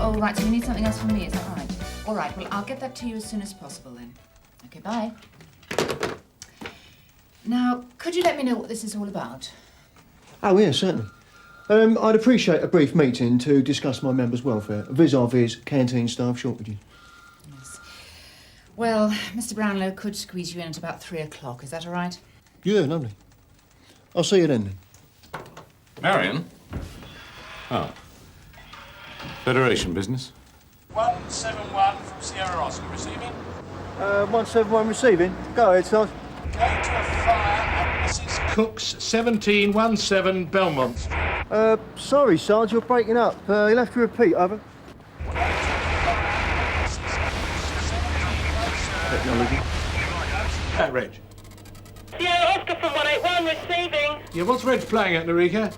Oh, right, so you need something else from me, is that right? All right, well, I'll get that to you as soon as possible, then. Okay, bye. Now, could you let me know what this is all about? Oh, yeah, certainly. I'd appreciate a brief meeting to discuss my members' welfare, vis-à-vis canteen staff shortages. Yes. Well, Mr. Brownlow could squeeze you in at about 3 o'clock, is that all right? Yeah, lovely. I'll see you then. Marion? Oh. Federation business? 171 from Sierra Oscar receiving. 171 receiving. Go ahead, Sarge. Going to a fire at Mrs. Cook's 1717 Belmont Street. Sorry, Sarge, you're breaking up. You'll have to repeat, over. Technology. Reg. Yeah, Oscar from 181 receiving. Yeah, what's Reg playing at, Narika?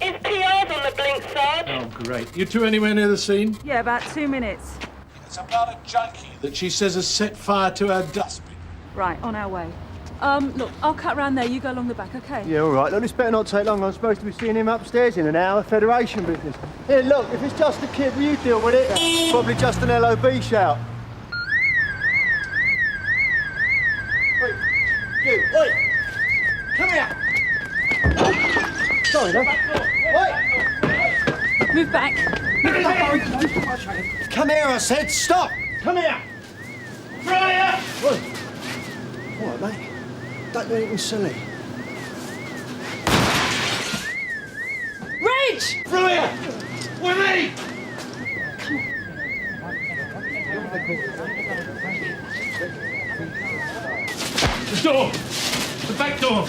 Is PR's on the blink, Sarge? Oh, great. You two anywhere near the scene? Yeah, about 2 minutes. It's about a junkie that she says has set fire to her dustbin. Right, on our way. Look, I'll cut round there, you go along the back, OK? Yeah, all right. Look, this better not take long. I'm supposed to be seeing him upstairs in an hour. Federation business. Here, look, if it's just a kid, will you deal with it? Probably just an LOB shout. Wait, you, wait! Come here! Sorry, no. Wait! Move back. Move back. Come here, I said. Stop! Come here! Fryer! Wait. All right, mate. Don't do anything silly. Reg! Fryer! With me! The door! The back door!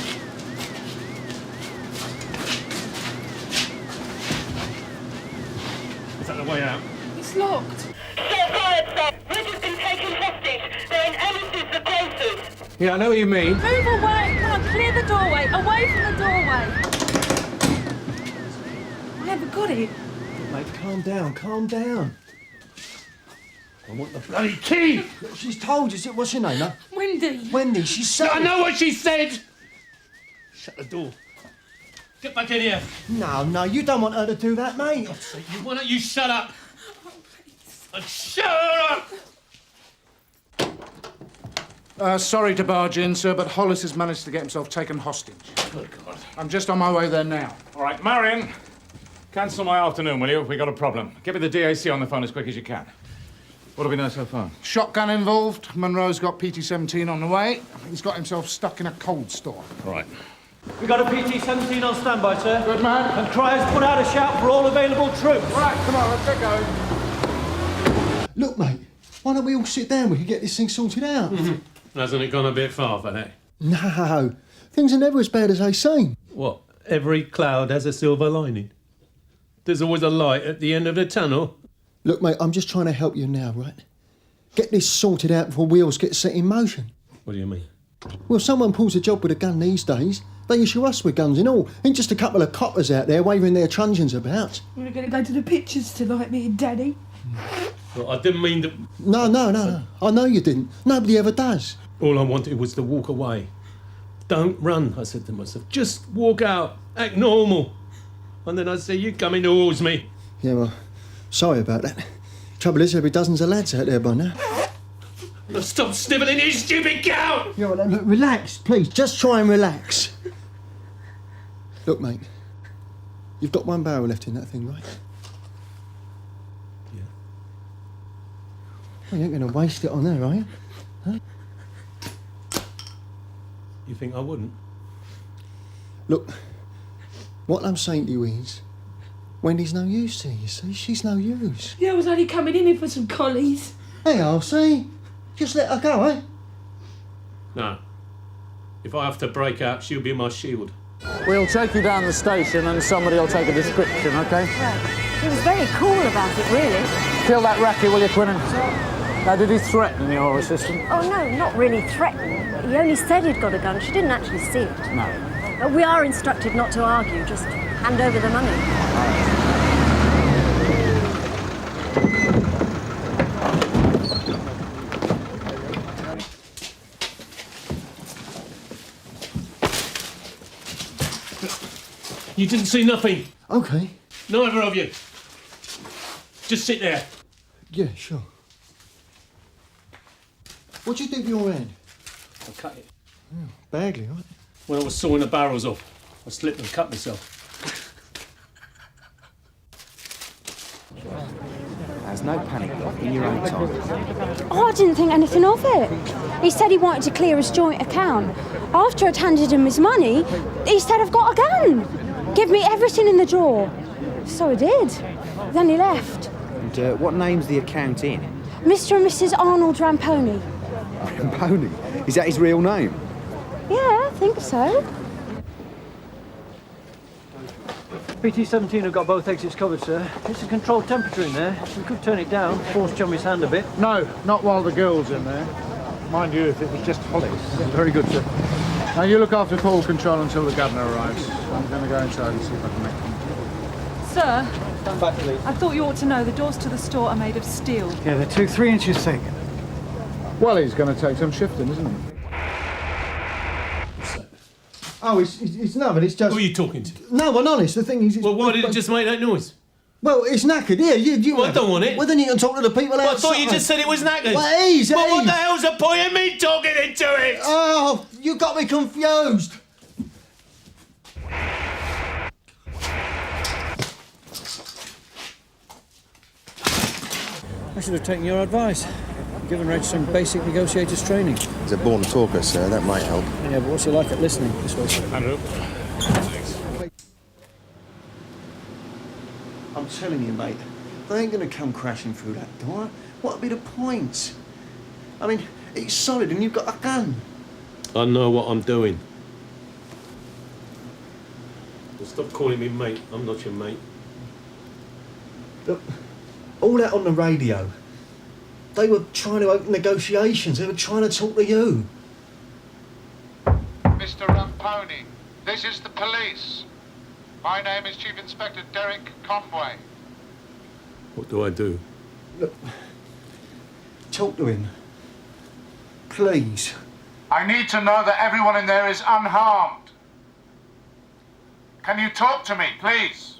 Is that the way out? It's locked. Set fire, sir. Reg has been taken hostage. They're in Ellis's, the grocers. Yeah, I know what you mean. Move away! Come on, clear the doorway. Away from the doorway. I haven't got it. Mate, calm down, calm down. I want the bloody key! She's told you. What's your name, huh? Wendy. Wendy, she said... I know what she said! Shut the door. Get back in here. No, you don't want her to do that, mate. You want it? You shut up. Oh, please. Shut up! Sorry to barge in, sir, but Hollis has managed to get himself taken hostage. Good God. I'm just on my way there now. All right, Marion, cancel my afternoon, will you? We got a problem. Get me the DAC on the phone as quick as you can. What do we know so far? Shotgun involved. Monroe's got PT-17 on the way. He's got himself stuck in a cold store. All right. We got a PT-17 on standby, sir. Good man. And Cryer's put out a shout for all available troops. Right, come on, let's get going. Look, mate, why don't we all sit down? We can get this thing sorted out. Hasn't it gone a bit far for that? No, things are never as bad as they seem. What? Every cloud has a silver lining. There's always a light at the end of the tunnel. Look, mate, I'm just trying to help you now, right? Get this sorted out before wheels get set in motion. What do you mean? Well, someone pulls a job with a gun these days. They issue us with guns and all. Ain't just a couple of coppers out there waving their truncheons about. We're going to go to the pictures tonight, me and Daddy. Well, I didn't mean to... No. I know you didn't. Nobody ever does. All I wanted was to walk away. Don't run, I said to myself. Just walk out. Act normal. And then I see you coming towards me. Yeah, well, sorry about that. Trouble is, there'll be dozens of lads out there by now. Now stop snivelling, you stupid cow! Yeah, well, look, relax, please. Just try and relax. Look, mate, you've got one barrel left in that thing, right? Yeah. Well, you ain't going to waste it on there, are you? Huh? You think I wouldn't? Look, what I'm saying to you is, Wendy's no use to you, see? She's no use. Yeah, I was only coming in here for some collies. Hey, I'll see. Just let her go, eh? No. If I have to break out, she'll be my shield. We'll take you down the station and somebody will take a description, OK? Right. He was very cool about it, really. Kill that racket, will you, Quinnan? Now, did he threaten your assistant? Oh, no, not really threaten. He only said he'd got a gun. She didn't actually see it. No. We are instructed not to argue, just hand over the money. You didn't see nothing. OK. Neither of you. Just sit there. Yeah, sure. What'd you do with your hand? I cut it. Badly, right? When I was sawing the barrels off, I slipped and cut myself. There's no panic, love, in your own time. Oh, I didn't think anything of it. He said he wanted to clear his joint account. After I'd handed him his money, he said, I've got a gun. Give me everything in the drawer. So I did. Then he left. And what name's the account in? Mr. and Mrs. Arnold Ramponi. Ramponi? Is that his real name? Yeah, I think so. PT-17 have got both exits covered, sir. It's a controlled temperature in there. We could turn it down, force Chummy's hand a bit. No, not while the girl's in there. Mind you, if it was just Hollis. Very good, sir. Now you look after call control until the governor arrives. I'm going to go inside and see if I can make contact. Sir, Stand back, please. I thought you ought to know the doors to the store are made of steel. Yeah, they're 2-3 inches thick. Well, he's going to take some shifting, isn't he? Oh, it's nothing, it's just... Who are you talking to? No, I'm honest, the thing is... Well, why did it just make that noise? Well, it's knackered, yeah, you... Well, I don't want it. Well, then you can talk to the people outside. Well, I thought you just said it was knackered. Well, it is, Well, what the hell's the point of me talking into it? Oh, you got me confused. I should have taken your advice. Given Reg some basic negotiators training. He's a born talker, sir. That might help. Yeah, but what's he like at listening? This way, sir. Andrew. I'm telling you, mate, they ain't going to come crashing through that door. What'd be the point? I mean, it's solid and you've got a gun. I know what I'm doing. Well, stop calling me mate. I'm not your mate. Look, all that on the radio. They were trying to open negotiations. They were trying to talk to you. Mr. Ramponi, this is the police. My name is Chief Inspector Derek Conway. What do I do? Look, talk to him. Please. I need to know that everyone in there is unharmed. Can you talk to me, please?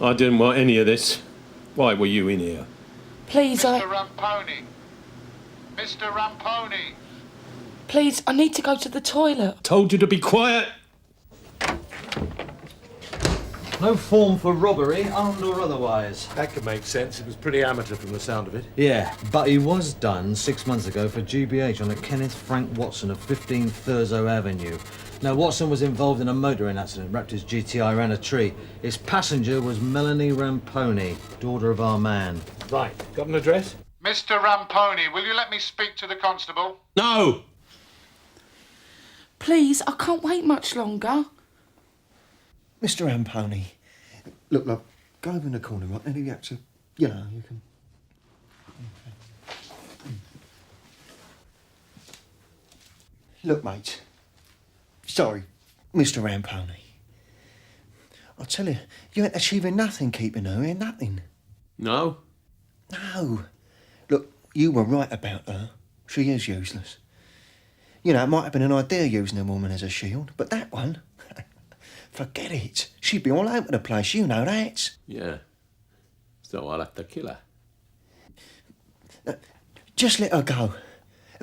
I didn't want any of this. Why were you in here? Please, Mr. Ramponi. Mr. Ramponi. Please, I need to go to the toilet. Told you to be quiet. No form for robbery, armed or otherwise. That could make sense. It was pretty amateur from the sound of it. Yeah, but he was done 6 months ago for GBH on a Kenneth Frank Watson of 15 Thurso Avenue. Now, Watson was involved in a motoring accident, wrapped his GTI around a tree. His passenger was Melanie Ramponi, daughter of our man. Right. Got an address? Mr. Ramponi, will you let me speak to the constable? No! Please, I can't wait much longer. Mr. Ramponi, look, go over in the corner, right? And if you have to, you know, you can... Look, mate. Sorry, Mr. Ramponi. I tell you, you ain't achieving nothing keeping her here, nothing. No? No. Look, you were right about her. She is useless. You know, it might have been an idea using a woman as a shield, but that one... Forget it. She'd be all over the place, you know that. Yeah. So I'll have to kill her. Just let her go.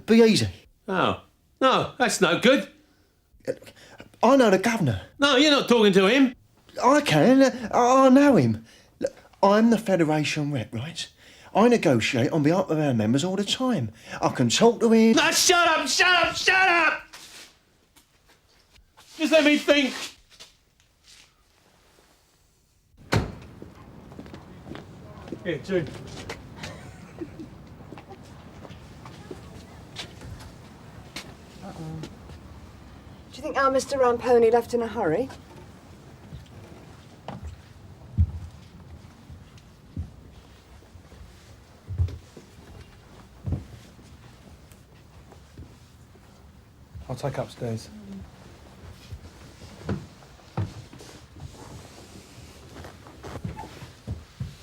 Be easy. Oh. No, that's no good. I know the governor. No, you're not talking to him. I can. I know him. Look, I'm the Federation rep, right? I negotiate on behalf of our members all the time. I can talk to him... No, shut up, shut up, shut up! Just let me think. Here, June. Do you think our Mr. Ramponi left in a hurry? I'll take upstairs.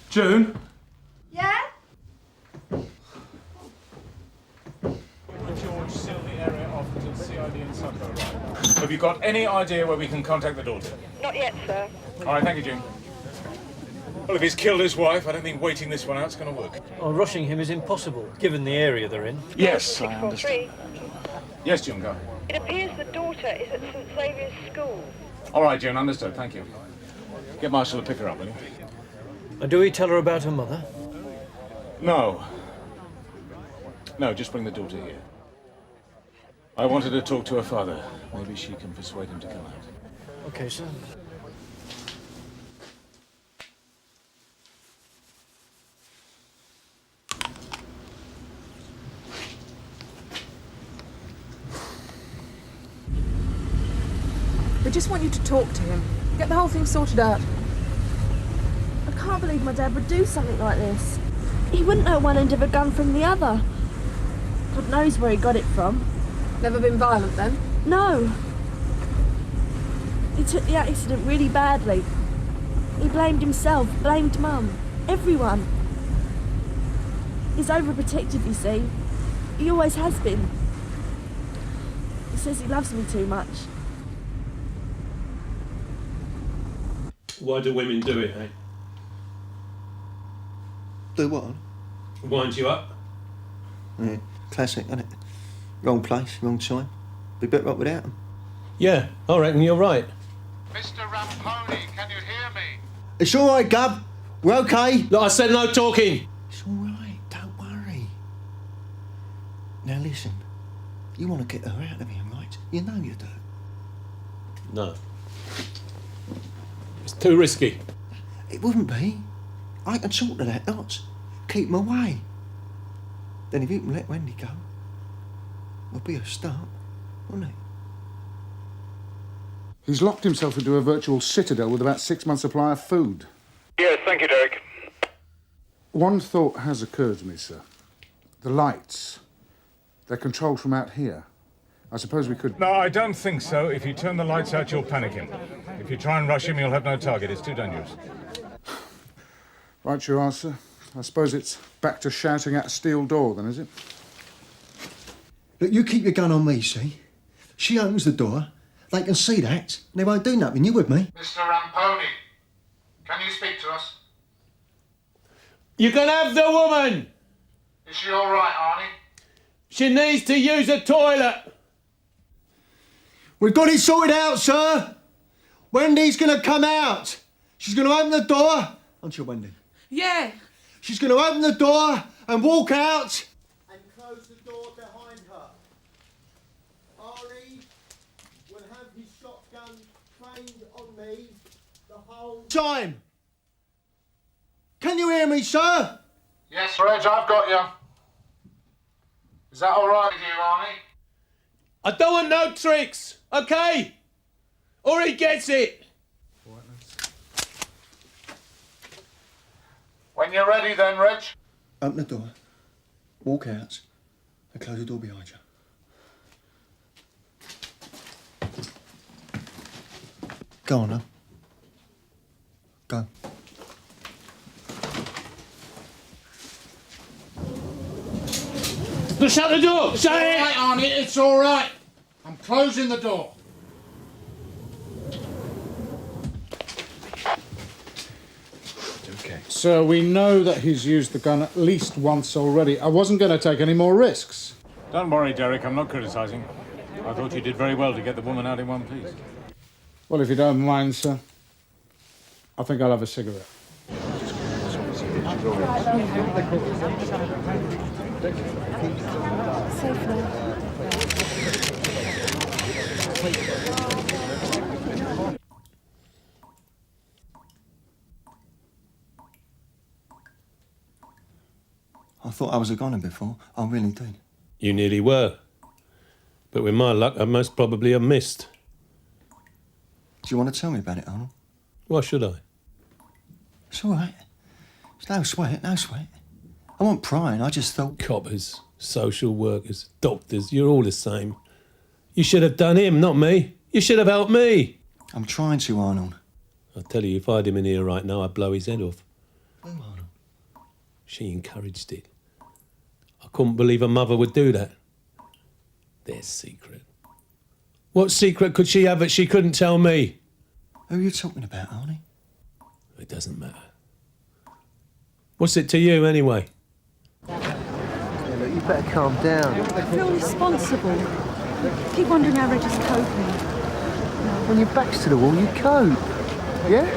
June? Yeah? George, seal the area off until CID and Supt arrive. Have you got any idea where we can contact the daughter? Not yet, sir. All right, thank you, June. Well, if he's killed his wife, I don't think waiting this one out's going to work. Well, rushing him is impossible, given the area they're in. Yes, I understand. Yes, June, go. It appears the daughter is at St Saviour's School. All right, June, understood. Thank you. Get Marshall to pick her up, will you? And do we tell her about her mother? No. No, just bring the daughter here. I wanted to talk to her father. Maybe she can persuade him to come out. Okay, sir. We just want you to talk to him. Get the whole thing sorted out. I can't believe my dad would do something like this. He wouldn't know one end of a gun from the other. God knows where he got it from. Never been violent then? No. He took the accident really badly. He blamed himself, blamed Mum, everyone. He's overprotective, you see. He always has been. He says he loves me too much. Why do women do it, eh? Do what? Wind you up? Yeah, classic, isn't it? Wrong place, wrong time. Be better off without them. Yeah, I reckon you're right. Mr. Ramponi, can you hear me? It's all right, Gub. We're okay. Look, I said no talking. It's all right. Don't worry. Now listen. You want to get her out of here, right? You know you do. No. It's too risky. It wouldn't be. I can sort of that lots. Keep them away. Then if you can let Wendy go, it'll be a start, won't it? He's locked himself into a virtual citadel with about 6 months' supply of food. Yes, thank you, Derek. One thought has occurred to me, sir. The lights. They're controlled from out here. I suppose we could... No, I don't think so. If you turn the lights out, you'll panic him. If you try and rush him, you'll have no target. It's too dangerous. Right you are, sir. I suppose it's back to shouting at a steel door, then, is it? Look, you keep your gun on me, see? She opens the door, they can see that, and they won't do nothing. You with me? Mr. Ramponi, can you speak to us? You can have the woman! Is she all right, Arnie? She needs to use a toilet! We've got it sorted out, sir! Wendy's gonna come out! She's gonna open the door... Aren't you, Wendy? Yeah. She's gonna open the door and walk out... and close the door behind her. Ari will have his shotgun trained on me the whole time. Can you hear me, sir? Yes, Reg, I've got you. Is that all right with you, Arnie? I don't want no tricks, okay? Or he gets it. When you're ready then, Reg. Open the door, walk out, and close the door behind you. Go on, now. Go. Shut the door! Shut it! All right, Arnie, it's all right. I'm closing the door. Okay. Sir, we know that he's used the gun at least once already. I wasn't going to take any more risks. Don't worry, Derek. I'm not criticising. I thought you did very well to get the woman out in one piece. Well, if you don't mind, sir, I think I'll have a cigarette. Safe now. I thought I was a goner before. I really did. You nearly were. But with my luck, I most probably have missed. Do you want to tell me about it, Arnold? Why should I? It's all right. It's no sweat, no sweat. I wasn't prying, I just thought... Coppers, social workers, doctors, you're all the same. You should have done him, not me. You should have helped me. I'm trying to, Arnold. I tell you, if I had him in here right now, I'd blow his head off. Oh, Arnold. She encouraged it. I couldn't believe a mother would do that. Their secret. What secret could she have that she couldn't tell me? Who are you talking about, Arnie? It doesn't matter. What's it to you, anyway? Yeah, look, you better calm down. I feel responsible. Keep wondering how Reggie's coping. When your back's to the wall, you cope. Yeah?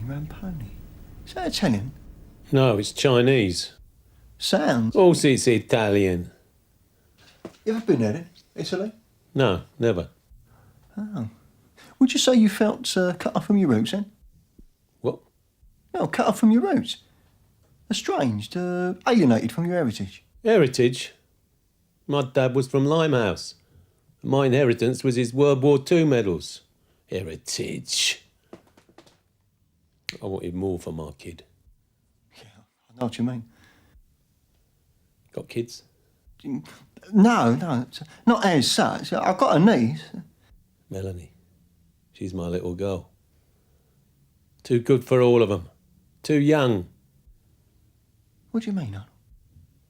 Ramponi. Is that Italian? No, it's Chinese. Sounds. Of course it's Italian. You ever been there, then? Italy? No, never. Oh. Would you say you felt cut off from your roots, then? What? No, cut off from your roots. Estranged, alienated from your heritage. Heritage? My dad was from Limehouse. My inheritance was his World War II medals. Heritage. I wanted more for my kid. Yeah, I know what you mean. Got kids? No, not as such. I've got a niece. Melanie. She's my little girl. Too good for all of them. Too young. What do you mean, Arnold?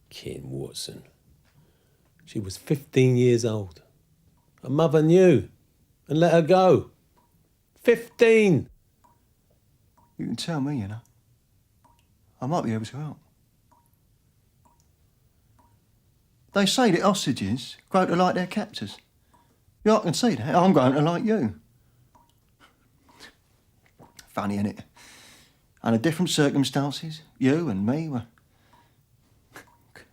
Kim Watson. She was 15 years old. Her mother knew and let her go. 15! You can tell me, you know. I might be able to help. They say that hostages grow to like their captors. Yeah, I can see that. I'm going to like you. Funny, innit? Under different circumstances, you and me were...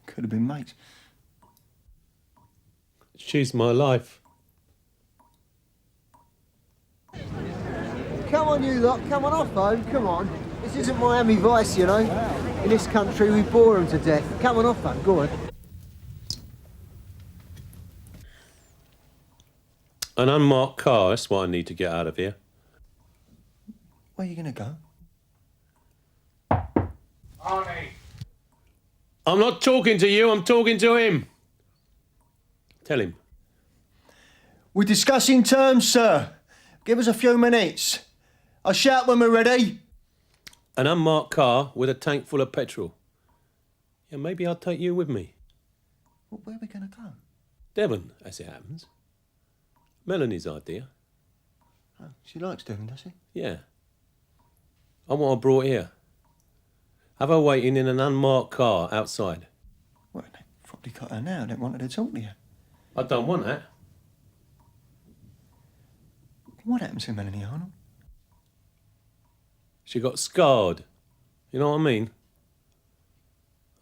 could have been mates. She's my life. Come on, you lot. Come on off home. Come on. This isn't Miami Vice, you know. In this country, we bore them to death. Come on off home. Go on. An unmarked car, that's what I need to get out of here. Where are you going to go? Arnie. I'm not talking to you, I'm talking to him. Tell him. We're discussing terms, sir. Give us a few minutes. I'll shout when we're ready. An unmarked car with a tank full of petrol. Yeah, maybe I'll take you with me. Well, where are we going to go? Devon, as it happens. Melanie's idea. Oh, she likes Devon, does she? Yeah. I want her brought here. Have her waiting in an unmarked car outside. Well, they probably got her now. They wanted to talk to you. I don't want that. What happened to Melanie, Arnold? She got scarred. You know what I mean?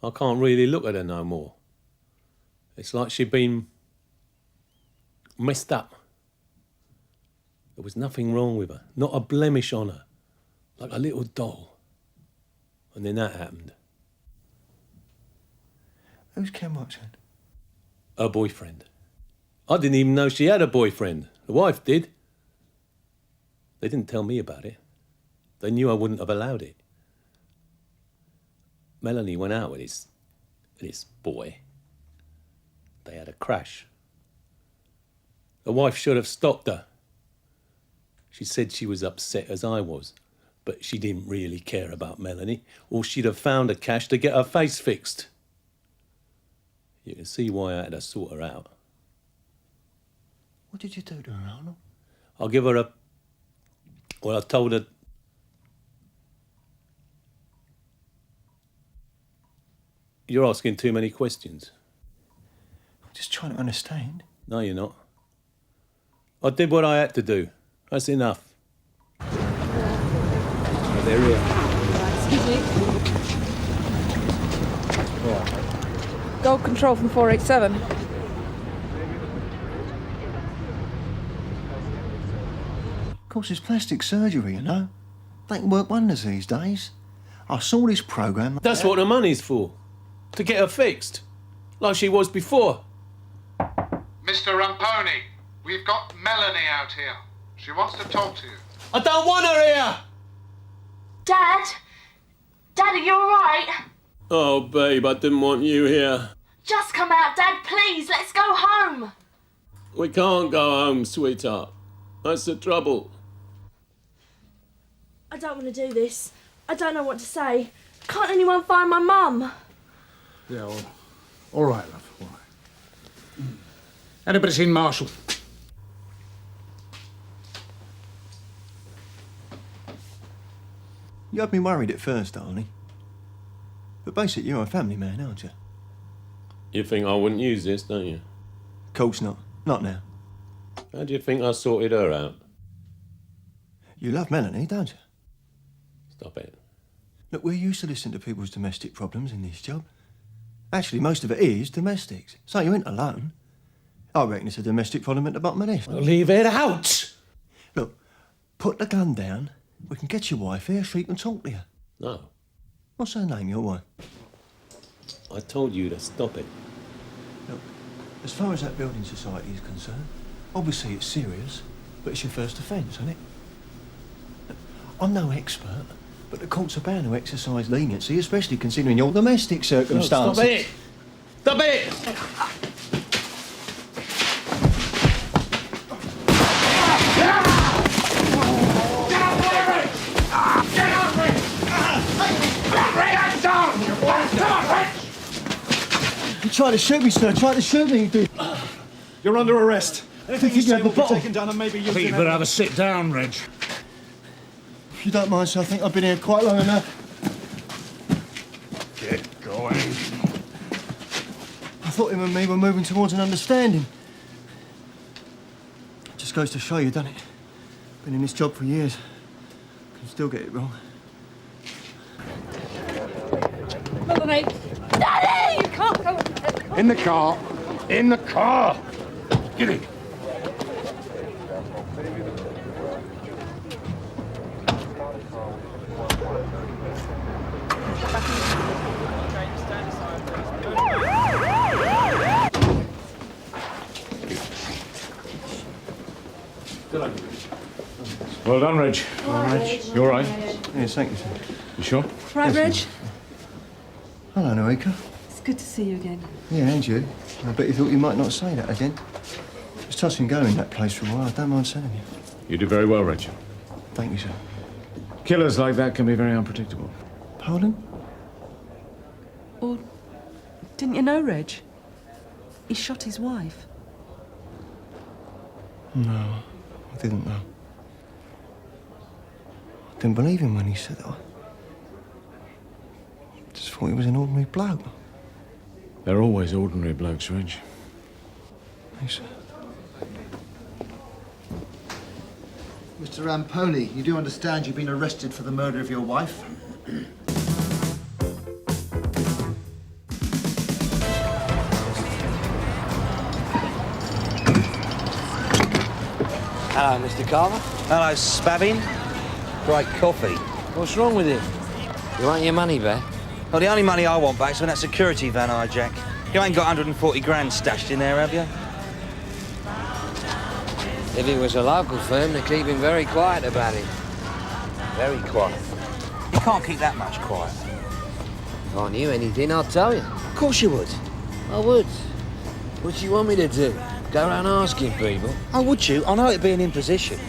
I can't really look at her no more. It's like she'd been messed up. There was nothing wrong with her. Not a blemish on her. Like a little doll. And then that happened. Who's Ken Watson? Her boyfriend. I didn't even know she had a boyfriend. The wife did. They didn't tell me about it. They knew I wouldn't have allowed it. Melanie went out with this boy. They had a crash. The wife should have stopped her. She said she was upset as I was, but she didn't really care about Melanie, or she'd have found a cash to get her face fixed. You can see why I had to sort her out. What did you do to her, Arnold? I'll give her a... Well, I told her... You're asking too many questions. I'm just trying to understand. No, you're not. I did what I had to do. That's enough. They're here. Excuse me. Gold control from 487. Of course, it's plastic surgery, you know. They can work wonders these days. I saw this programme... That's what the money's for. To get her fixed. Like she was before. Mr. Ramponi, we've got Melanie out here. She wants to talk to you. I don't want her here! Dad? Dad, are you alright? Oh, babe, I didn't want you here. Just come out, Dad, please. Let's go home. We can't go home, sweetheart. That's the trouble. I don't want to do this. I don't know what to say. Can't anyone find my mum? Yeah, all right, love, all right. Anybody seen Marshall? You had me worried at first, darling. But basically, you're a family man, aren't you? You think I wouldn't use this, don't you? Of course not. Not now. How do you think I sorted her out? You love Melanie, don't you? Stop it. Look, we're used to listening to people's domestic problems in this job. Actually, most of it is domestics. So you ain't alone. I reckon it's a domestic problem at the bottom of this. Well, leave it out! Look, put the gun down. We can get your wife here so she can talk to you. No. What's her name, your wife? I told you to stop it. Look, as far as that building society is concerned, obviously it's serious, but it's your first offence, isn't it? Look, I'm no expert, but the courts are bound to exercise leniency, especially considering your domestic circumstances. Stop it! Stop it! You tried to shoot me, sir. Tried to shoot me, you did. You're under arrest. Anything you say will be bottle. taken down and maybe I think you better have a sit down, Reg. If you don't mind, sir, I think I've been here quite long enough. Get going. I thought him and me were moving towards an understanding. Just goes to show you, doesn't it? Been in this job for years. Can still get it wrong. Melanie! Daddy! You can't go. In the car. In the car. Get in. Well done, Reg. All right. You all right? Yes, thank you, sir. You sure? Right, Reg? Hello, Norika. It's good to see you again. Yeah, and you. I bet you thought you might not say that again. It was touch and go in that place for a while. I don't mind telling you. You did very well, Reg. Thank you, sir. Killers like that can be very unpredictable. Pardon? Or didn't you know, Reg? He shot his wife. No, I didn't know. I didn't believe him when he said that. I just thought he was an ordinary bloke. They're always ordinary blokes, Reg. Thanks, sir. Mr. Ramponi, you do understand you've been arrested for the murder of your wife? Hello, Mr. Carver. Hello, Spabbing. Great coffee. What's wrong with it? You want your money back? Well, the only money I want back is when that security van hijack. You ain't got 140 grand stashed in there, have you? If it was a local firm, they're keeping very quiet about it. Very quiet. You can't keep that much quiet. If I knew anything, I'd tell you. Of course you would. I would. What do you want me to do? Go around asking people? Oh, would you? I know it'd be an imposition.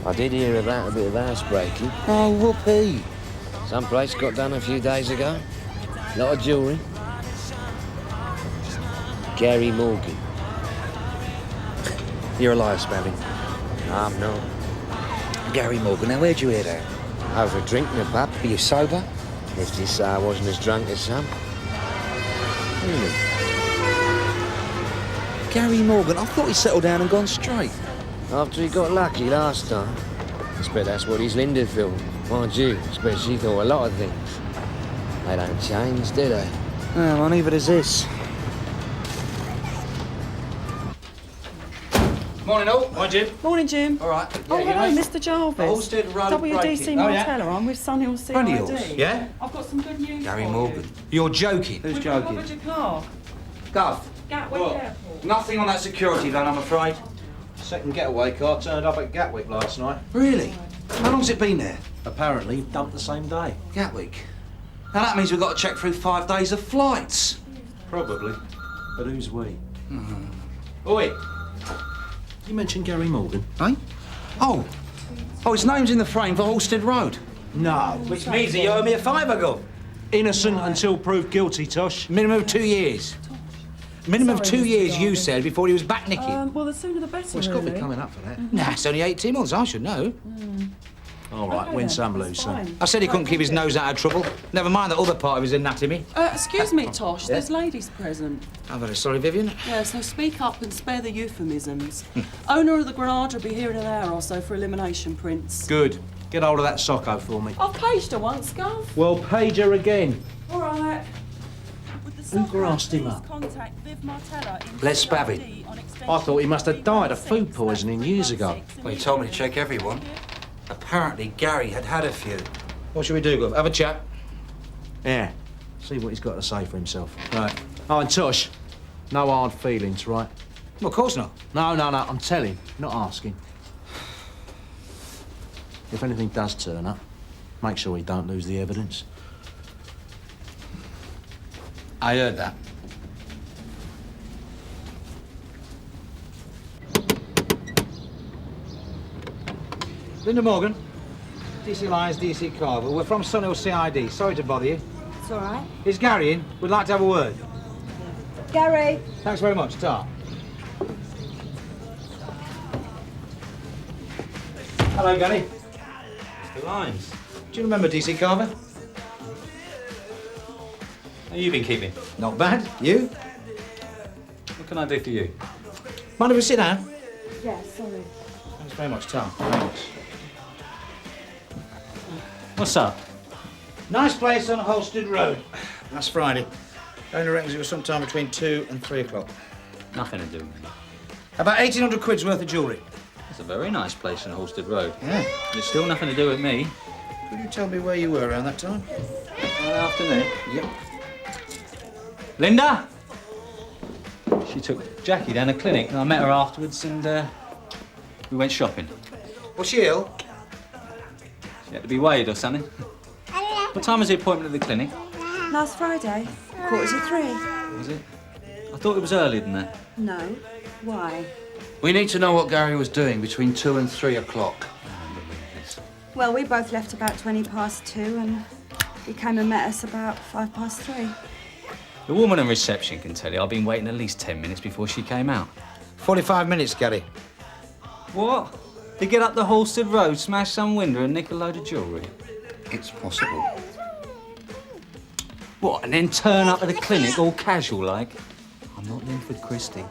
I did hear about a bit of housebreaking. Oh, whoopee. Some place got done a few days ago. Lot of jewellery. Gary Morgan. You're a liar, Spabbing. I'm not. Gary Morgan, now where'd you hear that? Over a drink in a pub. Are you sober? Let's just say I wasn't as drunk as some. Really? Gary Morgan, I thought he settled down and gone straight. After he got lucky last time. I expect that's what he's Linda for. Mind you, I expect she thought a lot of things. They don't change, do they? Oh, well, neither does this. Morning, all. Hi, Jim. Morning, Jim. All right. Oh, hello, Mr. Jarvis. Holstead Road WDC breaking. Martella. I'm with Sunhill CID. Friend of yours? Yeah? I've got some good news Gary for Morgan. you. You're joking. Who's We've joking? recovered your car. Gov. Gatwick What? Airport. Nothing on that security van, I'm afraid. Second getaway car turned up at Gatwick last night. Really? How long's it been there? Apparently dumped the same day. Gatwick. Now that means we've got to check through 5 days of flights. Probably. But who's we? Mm-hmm. Oi! You mentioned Gary Morgan. Eh? Oh, his name's in the frame for Holstead Road. No. Which means that you owe me a fiver, Gov. Innocent until proved guilty, Tosh. Minimum of 2 years. Minimum of Sorry, 2 Mr. years, you Darby. said, before he was back nicking. Well, the sooner the better, Well, it's got to be really. coming up for that. Mhm. Nah, it's only 18 months, I should know. All right, Okay, win then, some, that's lose some. fine. I said he couldn't Right, keep his thank you. nose out of trouble. Never mind the other part of his anatomy. Excuse me, Tosh, there's ladies present. I'm very sorry, Vivian. Yeah, so speak up and spare the euphemisms. Owner of the Granada will be here in an hour or so for elimination prints. Good. Get hold of that socko for me. I've paged her once, Gov. Well, page her again. All right. Who grassed him up? Les Spavin. I thought he must have died of food poisoning years ago. Well, he told me to check everyone. Apparently, Gary had had a few. What should we do, Gov? Have a chat? Yeah. See what he's got to say for himself. Right. Oh, and Tosh, no hard feelings, right? Well, of course not. No, I'm telling, not asking. If anything does turn up, make sure he don't lose the evidence. I heard that. Linda Morgan, DC Lyons, DC Carver. We're from Sunhill CID. Sorry to bother you. It's all right. Is Gary in? We'd like to have a word. Gary. Thanks very much. Ta. Hello, Gary. Mr. Lyons. Do you remember DC Carver? How you been keeping? Not bad. You? What can I do for you? Mind if we sit down? Yeah, sorry. Thanks very much, Ta. Thanks. What's up? Nice place on Holstead Road. Last Friday. Owner reckons it was sometime between 2 and 3 o'clock. Nothing to do with me. About 1,800 quid's worth of jewellery. It's a very nice place on Holstead Road. Yeah. It's still nothing to do with me. Could you tell me where you were around that time? Friday afternoon. Yep. Linda? She took Jackie down the clinic and I met her afterwards and we went shopping. Was she ill? She had to be weighed or something. What time was the appointment at the clinic? Last Friday, 2:45. Was it? I thought it was earlier than that. No. Why? We need to know what Gary was doing between 2 and 3 o'clock. Well, we both left about 2:20 and he came and met us about 3:05. The woman in reception can tell you I've been waiting at least 10 minutes before she came out. 45 minutes, Gary. What? To get up the Holstead Road, smash some window and nick a load of jewellery? It's possible. What, and then turn up at the clinic all casual like? I'm not Linford Christie.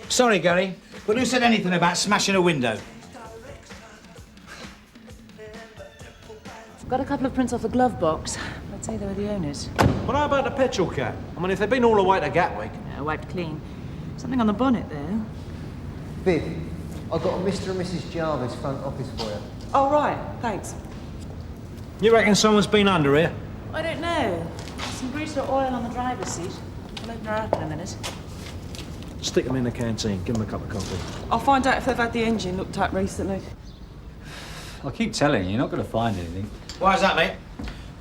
Sorry, Gary, but who said anything about smashing a window? Got a couple of prints off the glove box. I'd say they were the owners. What about the petrol can? I mean, if they've been all the way to Gatwick. Yeah, wiped clean. Something on the bonnet there. Viv, I've got a Mr. and Mrs. Jarvis front office for you. Oh, right. Thanks. You reckon someone's been under here? I don't know. Some grease or oil on the driver's seat. I'll open her up in a minute. Stick them in the canteen, give them a cup of coffee. I'll find out if they've had the engine looked at recently. I keep telling you, you're not going to find anything. Why is that, mate?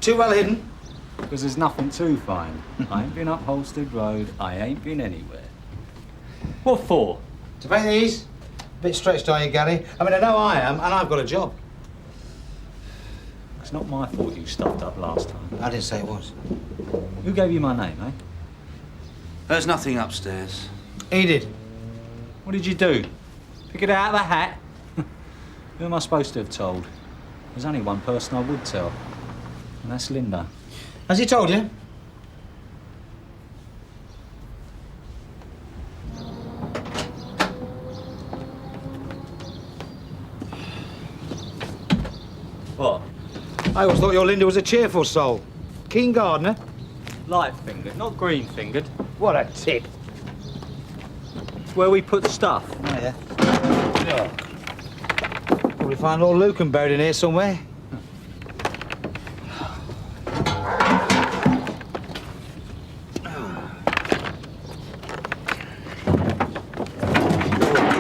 Too well hidden? Because there's nothing to find. I ain't been up Holstead Road. I ain't been anywhere. What for? To pay these? A bit stretched, are you, Gary? I mean, I know I am, and I've got a job. It's not my fault you stuffed up last time. I didn't say it was. Who gave you my name, eh? There's nothing upstairs. He did. What did you do? Pick it out of the hat? Who am I supposed to have told? There's only one person I would tell, and that's Linda. Has he told you? What? I always thought your Linda was a cheerful soul. Keen gardener. Light-fingered, not green-fingered. What a tip. It's where we put stuff. Oh, yeah. Probably find Lord Lucan buried in here somewhere.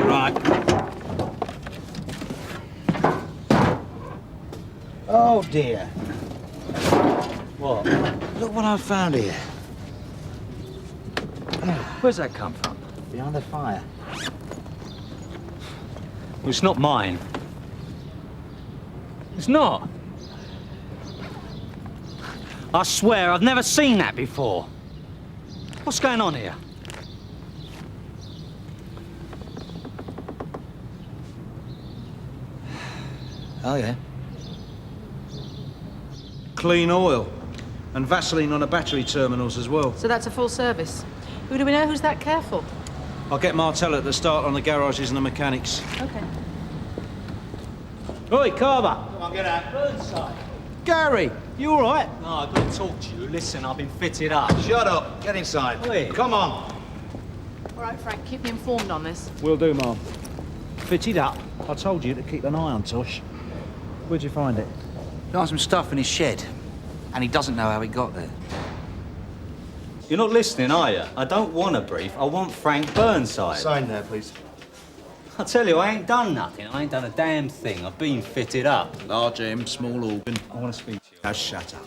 Right. Oh, dear. What? Look what I've found here. Where's that come from? Behind the fire. Well, it's not mine. It's not. I swear I've never seen that before. What's going on here? Oh, yeah. Clean oil. And Vaseline on the battery terminals as well. So that's a full service. Who do we know who's that careful? I'll get Martella to start on the garages and the mechanics. Okay. Oi, Carver! Come on, get out. Burnside. Gary, you all right? No, I've got to talk to you. Listen, I've been fitted up. Shut up. Get inside. Oi. Come on. All right, Frank, keep me informed on this. Will do, Mum. Fitted up. I told you to keep an eye on Tosh. Where'd you find it? Got some stuff in his shed, and he doesn't know how he got there. You're not listening, are you? I don't want a brief. I want Frank Burnside. Sign there, please. I tell you, I ain't done nothing. I ain't done a damn thing. I've been fitted up. Large M, small organ. I want to speak to you. Now, shut up.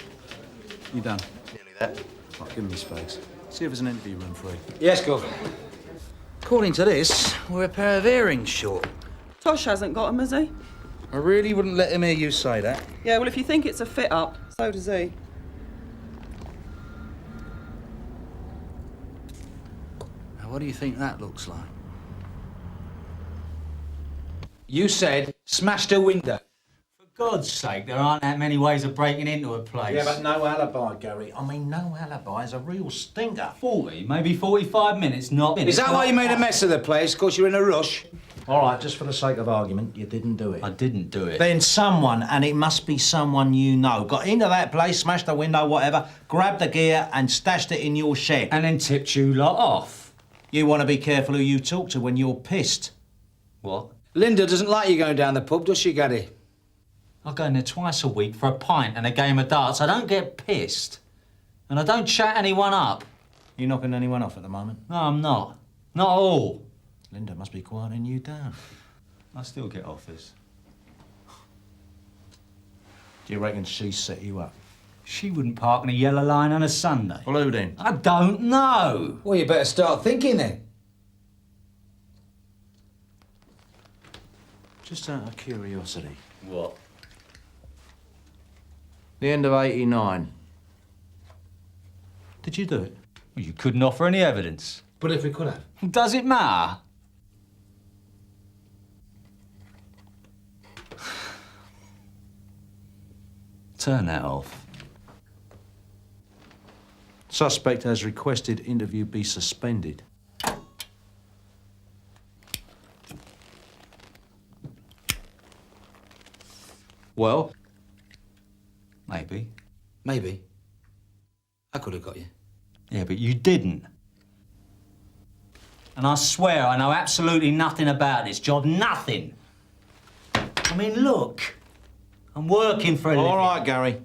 You done? Nearly there. Right, give him his face. See if there's an interview room free. Yes, Gov. According to this, we're a pair of earrings short. Tosh hasn't got 'em, has he? I really wouldn't let him hear you say that. Yeah, well, if you think it's a fit-up, so does he. Now, what do you think that looks like? You said smashed a window. For God's sake, there aren't that many ways of breaking into a place. Yeah, but no alibi, Gary. I mean, no alibi is a real stinker. 40, maybe 45 minutes, not minutes. Is that why you made a mess of the place? 'Cause you're in a rush? All right, just for the sake of argument, you didn't do it. I didn't do it. Then someone, and it must be someone you know, got into that place, smashed the window, whatever, grabbed the gear and stashed it in your shed. And then tipped you lot off. You want to be careful who you talk to when you're pissed. What? Linda doesn't like you going down the pub, does she, Gaddy? I go in there twice a week for a pint and a game of darts. I don't get pissed. And I don't chat anyone up. You knocking anyone off at the moment? No, I'm not. Not at all. Linda must be quieting you down. I still get offers. Do you reckon she set you up? She wouldn't park in a yellow line on a Sunday. Well, who then? I don't know. Well, you better start thinking then. Just out of curiosity. What? The end of '89. Did you do it? Well, you couldn't offer any evidence. But if we could have. Does it matter? Turn that off. Suspect has requested interview be suspended. Well? Maybe. Maybe. I could have got you. Yeah, but you didn't. And I swear I know absolutely nothing about this job. Nothing. I mean, look. I'm working for a living. All right, Gary.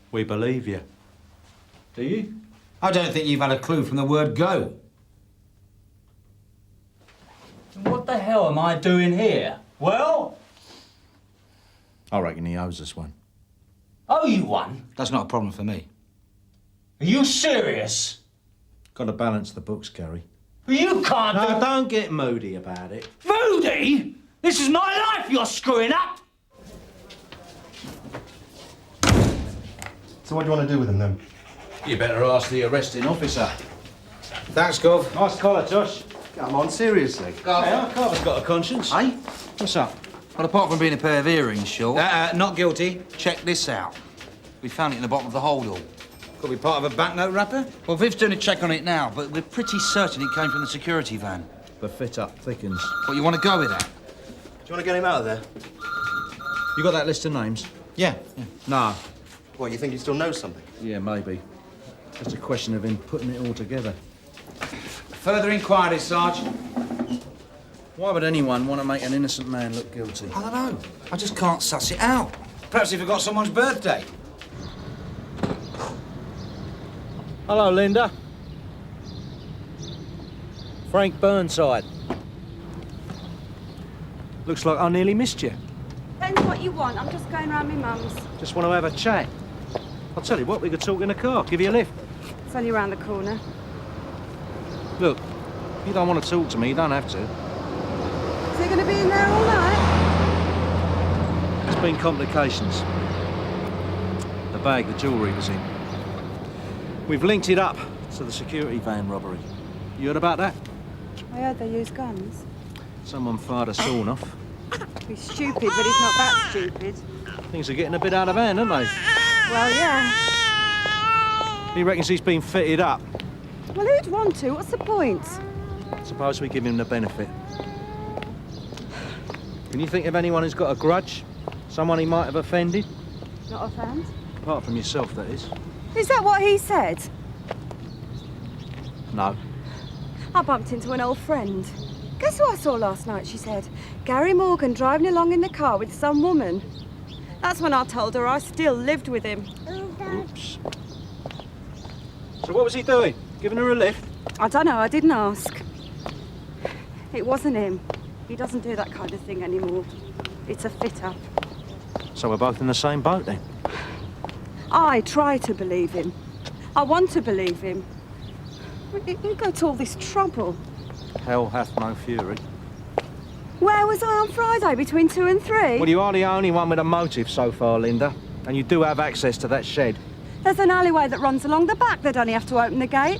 We believe you. Do you? I don't think you've had a clue from the word go. What the hell am I doing here? Well? I reckon he owes us one. Oh, you won? That's not a problem for me. Are you serious? Got to balance the books, Gary. You can't No, don't get moody about it. Moody? This is my life you're screwing up! So what do you want to do with him, then? You better ask the arresting officer. Thanks, Gov. Nice collar, Josh. Come on, seriously. Carver's got a conscience. Eh? What's up? Well, apart from being a pair of earrings, sure. Not guilty. Check this out. We found it in the bottom of the holdall. Could be part of a banknote wrapper? Well, Viv's doing a check on it now, but we're pretty certain it came from the security van. The fit-up thickens. What, you want to go with that? Do you want to get him out of there? You got that list of names? Yeah. Nah. What, you think he still knows something? Yeah, maybe. Just a question of him putting it all together. Further inquiries, Sarge. Why would anyone want to make an innocent man look guilty? I don't know. I just can't suss it out. Perhaps he forgot someone's birthday. Hello, Linda. Frank Burnside. Looks like I nearly missed you. Depends what you want. I'm just going round my mum's. Just want to have a chat. I'll tell you what, we could talk in the car. Give you a lift. It's only round the corner. Look, if you don't want to talk to me, you don't have to. Is he going to be in there all night? There's been complications. The bag the jewellery was in. We've linked it up to the security van robbery. You heard about that? I heard they use guns. Someone fired a sawn off. He's stupid, but he's not that stupid. Things are getting a bit out of hand, aren't they? Well, yeah. He reckons he's been fitted up. Well, who'd want to? What's the point? Suppose we give him the benefit. Can you think of anyone who's got a grudge? Someone he might have offended? Not offend? Apart from yourself, that is. Is that what he said? No. I bumped into an old friend. Guess who I saw last night, she said? Gary Morgan driving along in the car with some woman. That's when I told her I still lived with him. Oops. So what was he doing? Giving her a lift? I don't know, I didn't ask. It wasn't him. He doesn't do that kind of thing anymore. It's a fit-up. So we're both in the same boat, then? I try to believe him. I want to believe him. You go to all this trouble. Hell hath no fury. Where was I on Friday between 2 and 3? Well, you are the only one with a motive so far, Linda. And you do have access to that shed. There's an alleyway that runs along the back. They'd only have to open the gate.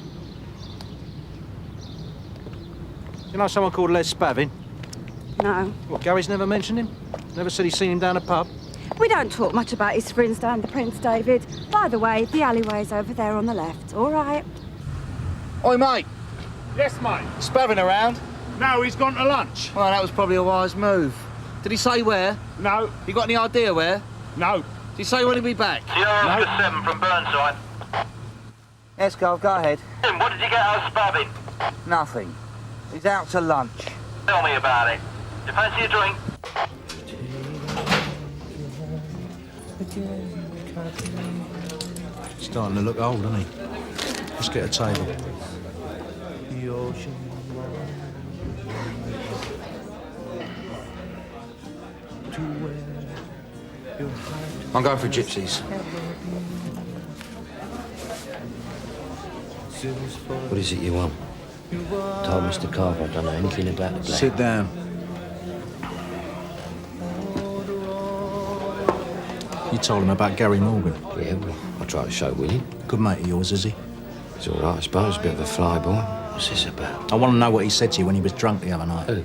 You know someone called Les Spavin? No. What, Gary's never mentioned him? Never said he's seen him down a pub? We don't talk much about his friends down the Prince, David. By the way, the alleyway's over there on the left, all right? Oi, mate. Yes, mate. Spavin around? No, he's gone to lunch. Well, that was probably a wise move. Did he say where? No. You got any idea where? No. Did he say when he'll be back? Sierra Oscar 7 from Burnside. Yes, go ahead. What did you get out of Spabbing? Nothing. He's out to lunch. Tell me about it. Do you fancy a drink? Starting to look old, isn't he? Let's get a table. I'm going for gypsies. What is it you want? Told Mr. Carver I don't know anything about the black. Sit down. You told him about Gary Morgan? Yeah, well, I tried to show Willie. Good mate of yours, is he? He's all right, I suppose. A bit of a flyboy. What's this about? I want to know what he said to you when he was drunk the other night. Who?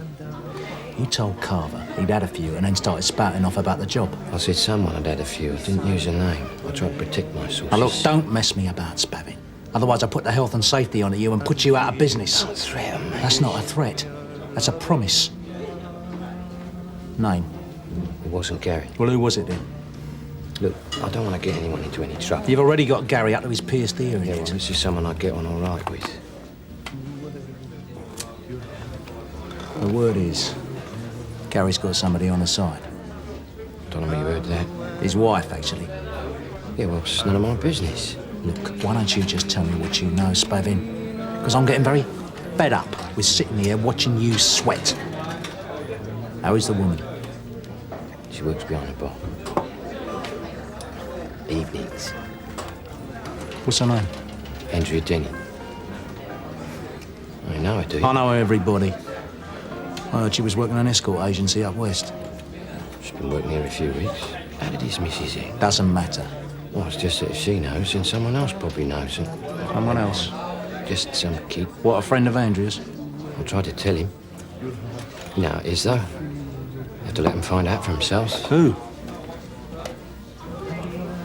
You told Carver he'd had a few and then started spouting off about the job. I said someone had had a few. I didn't use a name. I tried to protect my sources. Now look, don't mess me about, Spabbing. Otherwise I'll put the health and safety onto you and put you out of business. Don't threaten me. That's not a threat. That's a promise. Name? It wasn't Gary. Well, who was it then? Look, I don't want to get anyone into any trouble. You've already got Gary up to his pierced hearing. Yeah, well, this is someone I get on all right with. The word is, Gary's got somebody on the side. Don't know where you heard that. His wife, actually. Yeah, well, it's none of my business. Look, why don't you just tell me what you know, Spavin? Because I'm getting very fed up with sitting here watching you sweat. How is the woman? She works behind the bar. Evenings. What's her name? Andrea Denny. I know I do. I know everybody. I heard she was working an escort agency up west. She's been working here a few weeks. How did his missus in? Doesn't matter. Well, it's just that if she knows, then someone else probably knows. And someone else? Just some kid. What, a friend of Andrea's? I tried to tell him. No, it is, though. You have to let him find out for themselves. Who?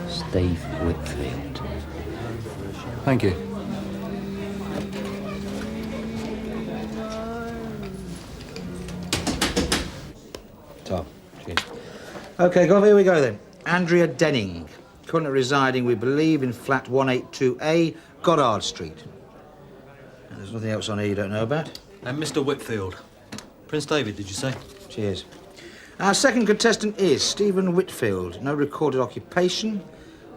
Steve Whitfield. Thank you. Top. Cheers. OK, Gov, here we go then. Andrea Denning. Currently residing, we believe, in flat 182A, Goddard Street. And there's nothing else on here you don't know about. And Mr. Whitfield. Prince David, did you say? Cheers. Our second contestant is Stephen Whitfield. No recorded occupation,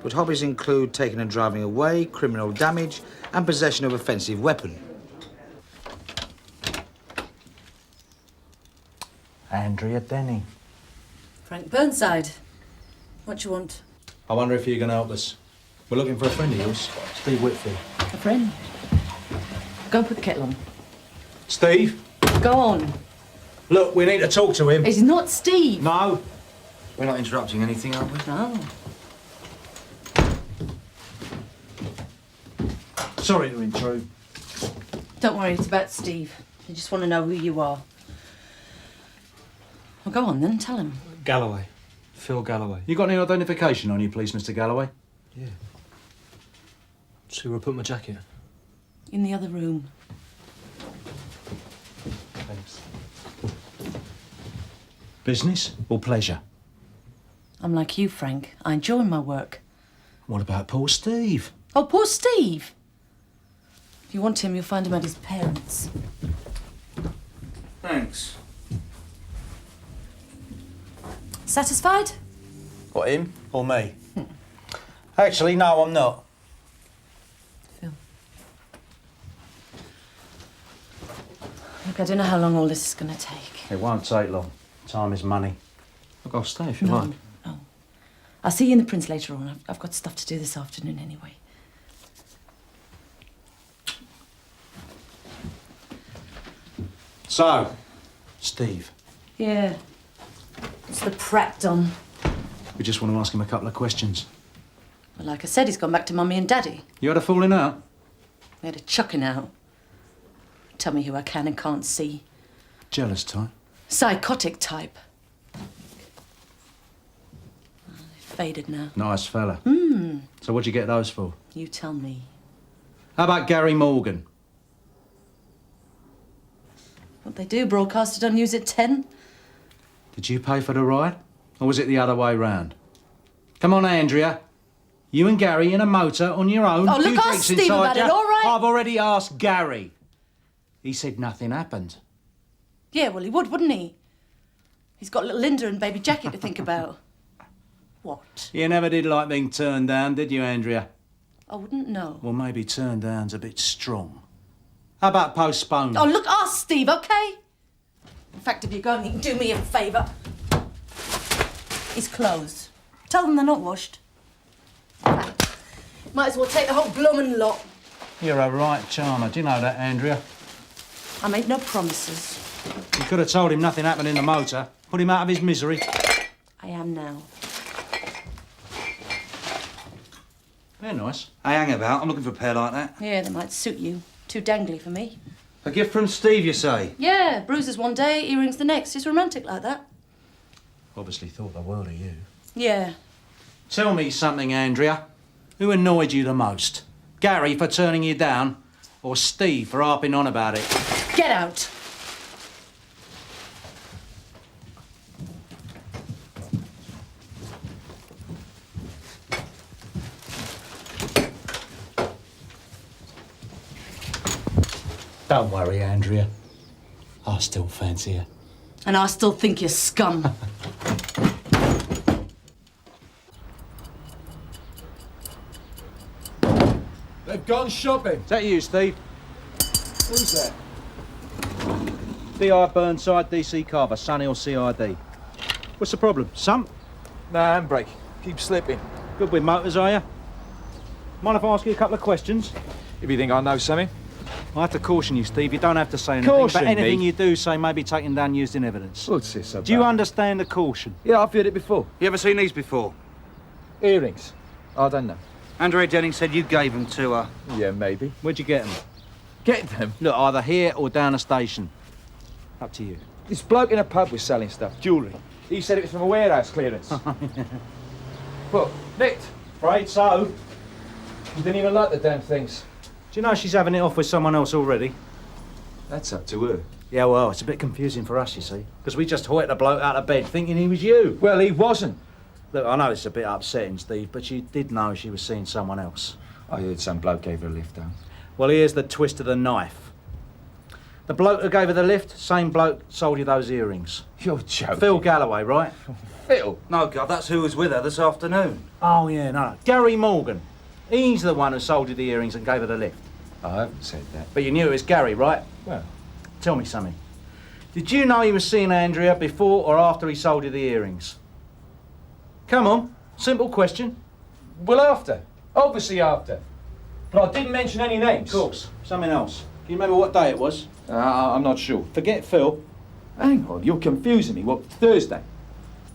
but hobbies include taking and driving away, criminal damage, and possession of offensive weapon. Andrea Denning. Frank Burnside. What do you want? I wonder if you can help us. We're looking for a friend of yours, Steve Whitfield. A friend? Go and put the kettle on. Steve? Go on. Look, we need to talk to him. It's not Steve. No. We're not interrupting anything, are we? No. Sorry to intrude. Don't worry, it's about Steve. I just want to know who you are. Well, go on then, tell him. Galloway. Phil Galloway. You got any identification on you, please, Mr. Galloway? Yeah. See where I put my jacket? In the other room. Thanks. Business or pleasure? I'm like you, Frank. I enjoy my work. What about poor Steve? Oh, poor Steve! If you want him, you'll find him at his parents'. Thanks. Satisfied? What, him or me? Actually, no, I'm not. Look, I don't know how long all this is going to take. It won't take long. Time is money. Look, I'll stay if you like. No. I'll see you in the Prince later on. I've got stuff to do this afternoon anyway. So, Steve, Yeah. What's the prat done? we just want to ask him a couple of questions. Well, like I said, he's gone back to Mummy and Daddy. You had a falling out? We had a chucking out. Tell me who I can and can't see. Jealous type? Psychotic type. Oh, they've faded now. Nice fella. Hmm. So what'd you get those for? You tell me. How about Gary Morgan? What they do, broadcast it on News at 10? Did you pay for the ride? Or was it the other way round? Come on, Andrea. You and Gary in a motor on your own. Oh, look, Few ask drinks Steve inside about it, ya. all right? I've already asked Gary. He said nothing happened. Yeah, well, he would, wouldn't he? He's got little Linda and baby Jackie to think about. What? You never did like being turned down, did you, Andrea? I wouldn't know. Well, maybe turned down's a bit strong. How about postponed? Oh, look, ask Steve, OK? In fact, if you're going, you can do me a favour. His clothes. Tell them they're not washed. In fact, might as well take the whole bloomin' lot. You're a right charmer. Do you know that, Andrea? I make no promises. You could have told him nothing happened in the motor. Put him out of his misery. I am now. They're nice. I hang about. I'm looking for a pair like that. Yeah, they might suit you. Too dangly for me. A gift from Steve, you say? Yeah, bruises one day, earrings the next. It's romantic like that. Obviously thought the world of you. Yeah. Tell me something, Andrea. Who annoyed you the most? Gary for turning you down, or Steve for harping on about it? Get out. Don't worry, Andrea. I still fancy her. And I still think you're scum. They've gone shopping. Is that you, Steve? Who's that? D.I. Burnside, D.C. Carver, Sunhill CID. What's the problem? Supt? Nah, handbrake. Keep slipping. Goodwin Motors, are you? Mind if I ask you a couple of questions? If you think I know something. I have to caution you, Steve. You don't have to say anything. Caution but anything me? you do say may be taken down used in evidence. What's this about? Do you understand the caution? Yeah, I've heard it before. You ever seen these before? Earrings? I don't know. Andrea Jennings said you gave them to her. Yeah, maybe. Where'd you get them? Get them? Look, either here or down a station. Up to you. This bloke in a pub was selling stuff, jewellery. He said it was from a warehouse clearance. What, nicked? Afraid so. You didn't even like the damn things. Do you know she's having it off with someone else already? That's up to her. Yeah, well, it's a bit confusing for us, you see. Because we just hoiked the bloke out of bed thinking he was you. Well, he wasn't. Look, I know it's a bit upsetting, Steve, but you did know she was seeing someone else. I heard some bloke gave her a lift down. Well, here's the twist of the knife. The bloke who gave her the lift, same bloke sold you those earrings. You're joking. Phil Galloway, right? Phil? No, God, that's who was with her this afternoon. Oh, yeah, no. Gary Morgan. He's the one who sold you the earrings and gave her the lift. I haven't said that. But you knew it was Gary, right? Well, tell me something. Did you know he was seeing Andrea before or after he sold you the earrings? Come on, simple question. well, after. Obviously after. But I didn't mention any names. Of course. Something else. Can you remember what day it was? I'm not sure. Forget Phil. Hang on, you're confusing me. What, Thursday?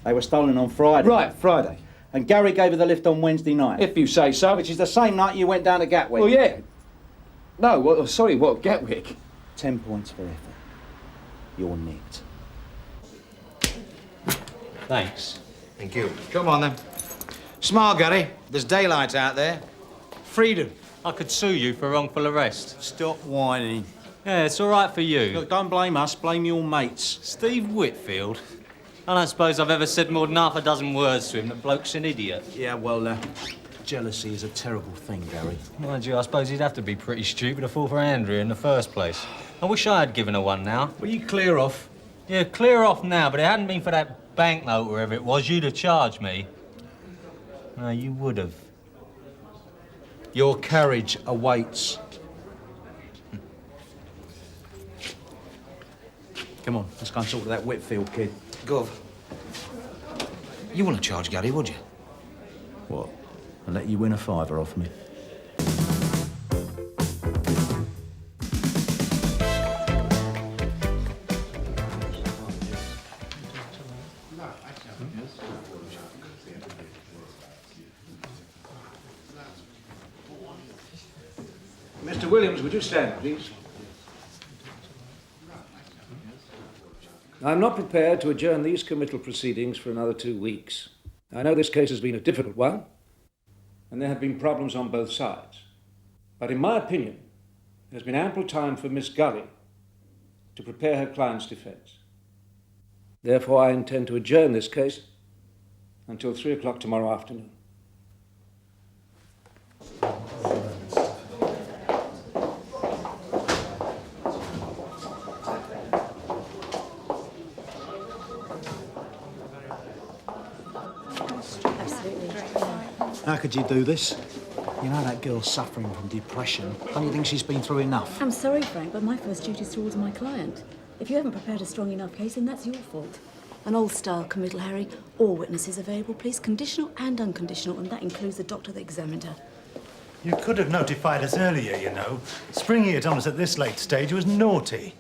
They were stolen on Friday. Right, Friday. And Gary gave her the lift on Wednesday night. If you say so. Which is the same night you went down to Gatwick. Well, yeah. No, well, sorry, what, Gatwick? 10 points for effort. You're nicked. Thanks. Thank you. Come on, then. Smile, Gary. There's daylight out there. Freedom. I could sue you for wrongful arrest. Stop whining. Yeah, it's all right for you. Look, don't blame us, blame your mates. Steve Whitfield? I don't suppose I've ever said more than half a dozen words to him. The bloke's an idiot. Yeah, well, jealousy is a terrible thing, Gary. Mind you, I suppose he'd have to be pretty stupid to fall for Andrea in the first place. I wish I had given her one now. Will you clear off? Yeah, clear off now, but it hadn't been for that banknote, wherever it was, you'd have charged me. No, you would have. Your carriage awaits. Come on, let's go and talk to that Whitfield kid. Gov. You wouldn't charge Gary, would you? What? I'll let you win a fiver off me. Mr. Williams, would you stand, please? I'm not prepared to adjourn these committal proceedings for another 2 weeks. I know this case has been a difficult one, and there have been problems on both sides. But in my opinion, there's been ample time for Miss Gully to prepare her client's defence. Therefore, I intend to adjourn this case until 3 o'clock tomorrow afternoon. How could you do this? You know that girl's suffering from depression. Don't you think she's been through enough? I'm sorry, Frank, but my first duty is towards my client. If you haven't prepared a strong enough case, then that's your fault. An old-style committal, Harry. All witnesses available, please, conditional and unconditional, and that includes the doctor that examined her. You could have notified us earlier, you know. Springing it on us at this late stage was naughty.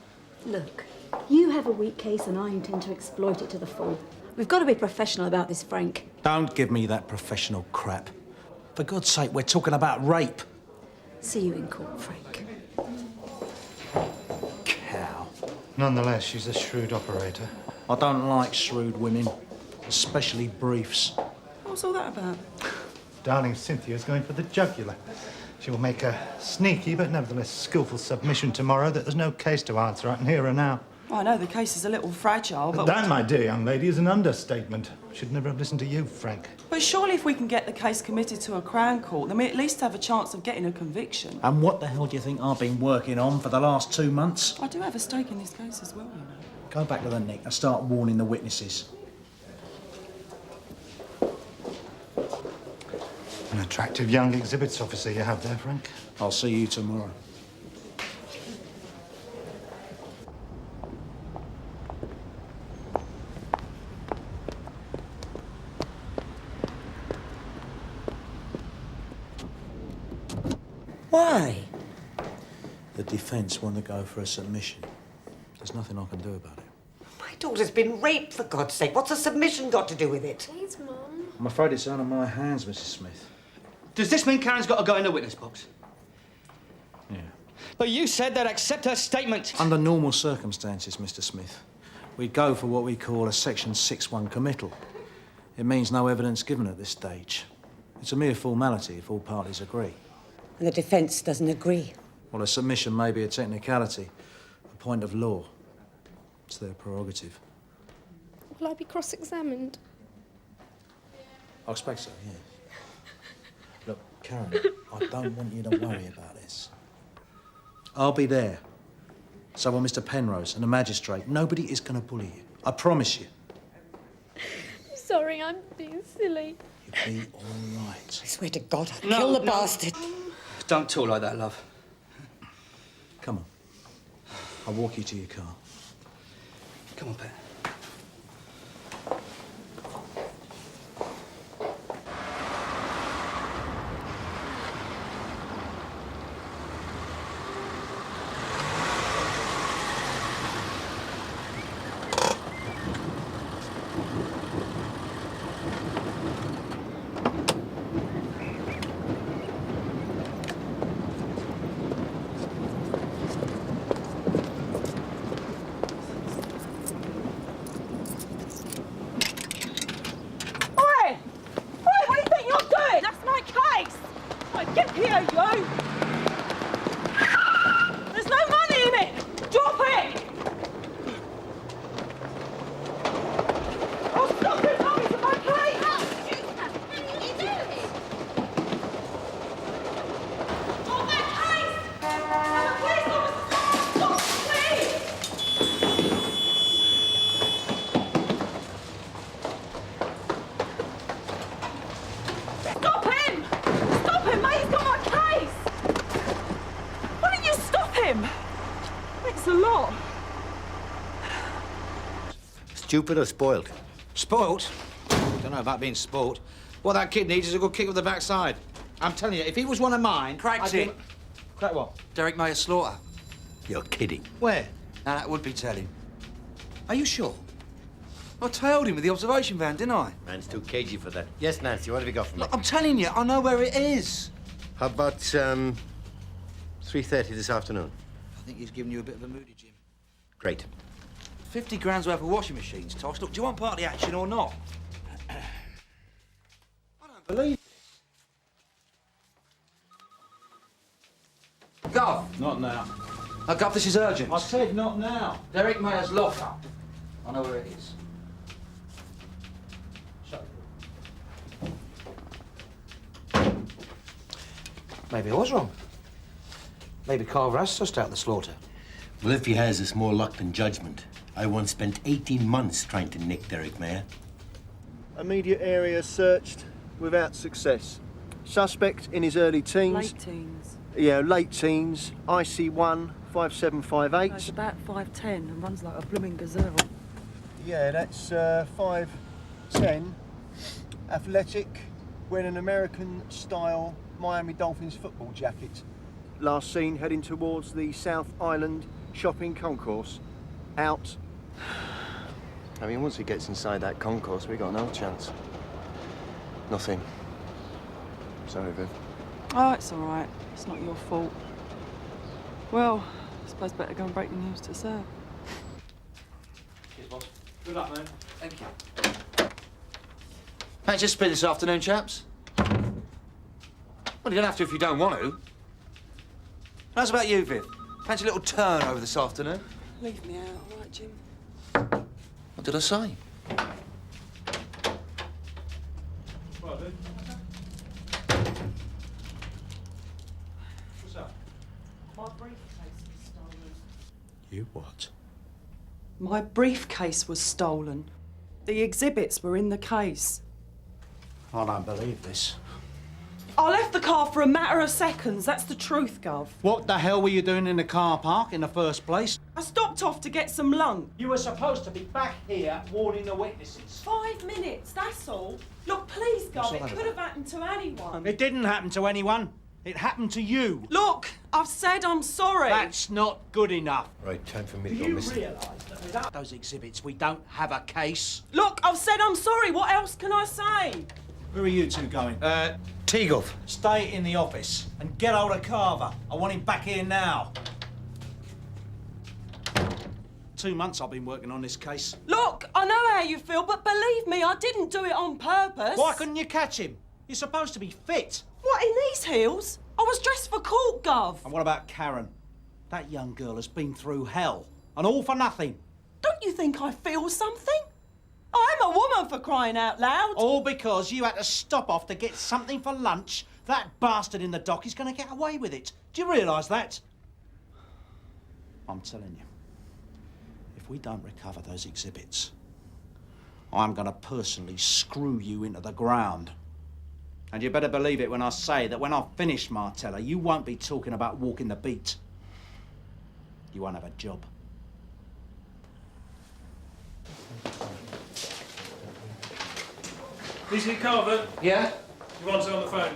Look, you have a weak case, and I intend to exploit it to the full. We've got to be professional about this, Frank. Don't give me that professional crap. For God's sake, we're talking about rape. See you in court, Frank. Cow. Nonetheless, she's a shrewd operator. I don't like shrewd women, especially briefs. What's all that about? Darling Cynthia's going for the jugular. She will make a sneaky but nevertheless skillful submission tomorrow that there's no case to answer. I can hear her now. I know the case is a little fragile, but... That, my dear young lady, is an understatement. Should never have listened to you, Frank. But surely if we can get the case committed to a Crown Court, then we at least have a chance of getting a conviction. And what the hell do you think I've been working on for the last 2 months? I do have a stake in this case as well, you know. Go back to the Nick and start warning the witnesses. An attractive young exhibits officer you have there, Frank. I'll see you tomorrow. Why? The defence want to go for a submission. There's nothing I can do about it. My daughter's been raped, for God's sake. What's a submission got to do with it? Please, Mum. I'm afraid it's out of my hands, Mrs. Smith. Does this mean Karen's got to go in the witness box? Yeah. But you said they'd accept her statement. Under normal circumstances, Mr. Smith, we'd go for what we call a Section 6-1 committal. It means no evidence given at this stage. It's a mere formality if all parties agree. And the defence doesn't agree. Well, a submission may be a technicality, a point of law. It's their prerogative. Will I be cross-examined? I expect so, yeah. Look, Karen, I don't want you to worry about this. I'll be there. So will Mr. Penrose and the magistrate. Nobody is going to bully you. I promise you. Sorry, I'm being silly. You'll be all right. I swear to God, I'll kill the bastard. Don't talk like that, love. Come on. I'll walk you to your car. Come on, Pat. Get here, you! There's no money in it! Drop it! Oh, stop it! Oh, it's my case! What are you doing? Oh, my case! I'm a police officer! Stop, please! Stop him! Stop him, mate! He's got my case! Why don't you stop him? It's a lot. Stupid or spoilt? Spoilt? Don't know about being spoilt. What that kid needs is a good kick with the backside. I'm telling you, if he was one of mine... Cracked I'd it. give- Crack what? Derek Mayer slaughter. You're kidding. Where? Now, that would be telling. Are you sure? I tailed him with the observation van, didn't I? Man's too cagey for that. Yes, Nancy, what have you got for me? Look, I'm telling you, I know where it is. How about, 3:30 this afternoon? I think he's giving you a bit of a moody, Jim. Great. 50 grand's worth of washing machines, Tosh. Look, do you want part of the action or not? I don't believe this. Gov! Not now. Gov, this is urgent. I said not now. Derek Mayer's locked up. I know where it is. Maybe I was wrong. Maybe Carver has sussed out the slaughter. Well, if he has, it's more luck than judgment. I once spent 18 months trying to nick Derek Mayer. Immediate area searched without success. Suspect in his early teens. Late teens. Yeah, late teens. IC1 5758. No, it's about 5'10" and runs like a blooming gazelle. Yeah, that's 5'10". Athletic, wearing an American-style Miami Dolphins football jacket. Last seen heading towards the South Island shopping concourse. Out. I mean, once he gets inside that concourse, we got no chance. Nothing. Sorry, Viv. Oh, it's all right. It's not your fault. Well, I suppose better go and break the news to Sir. Cheers, boss. Good luck, man. Thank you. Hey, just split this afternoon, chaps. Well, you don't have to if you don't want to. How's about you, Viv? Fancy a little turn over this afternoon? Leave me out, all right, Jim? What did I say? What's up? My briefcase was stolen. You what? My briefcase was stolen. The exhibits were in the case. I don't believe this. I left the car for a matter of seconds. That's the truth, Gov. What the hell were you doing in the car park in the first place? I stopped off to get some lunch. You were supposed to be back here warning the witnesses. 5 minutes, that's all. Look, please, Gov, What's it all that could have happened to anyone. It didn't happen to anyone. It happened to you. Look, I've said I'm sorry. That's not good enough. Right, time for me Do to go, you mister. realise that without those exhibits, we don't have a case? Look, I've said I'm sorry. What else can I say? Where are you two going? Teagle. Stay in the office and get hold of Carver. I want him back here now. 2 months I've been working on this case. Look, I know how you feel, but believe me, I didn't do it on purpose. Why couldn't you catch him? You're supposed to be fit. What, in these heels? I was dressed for court, Gov. And what about Karen? That young girl has been through hell. And all for nothing. Don't you think I feel something? I'm a woman, for crying out loud. All because you had to stop off to get something for lunch. That bastard in the dock is going to get away with it. Do you realise that? I'm telling you, if we don't recover those exhibits, I'm going to personally screw you into the ground. And you better believe it when I say that when I've finished, Martella, you won't be talking about walking the beat. You won't have a job. DC Carver, Yeah? you want her on the phone?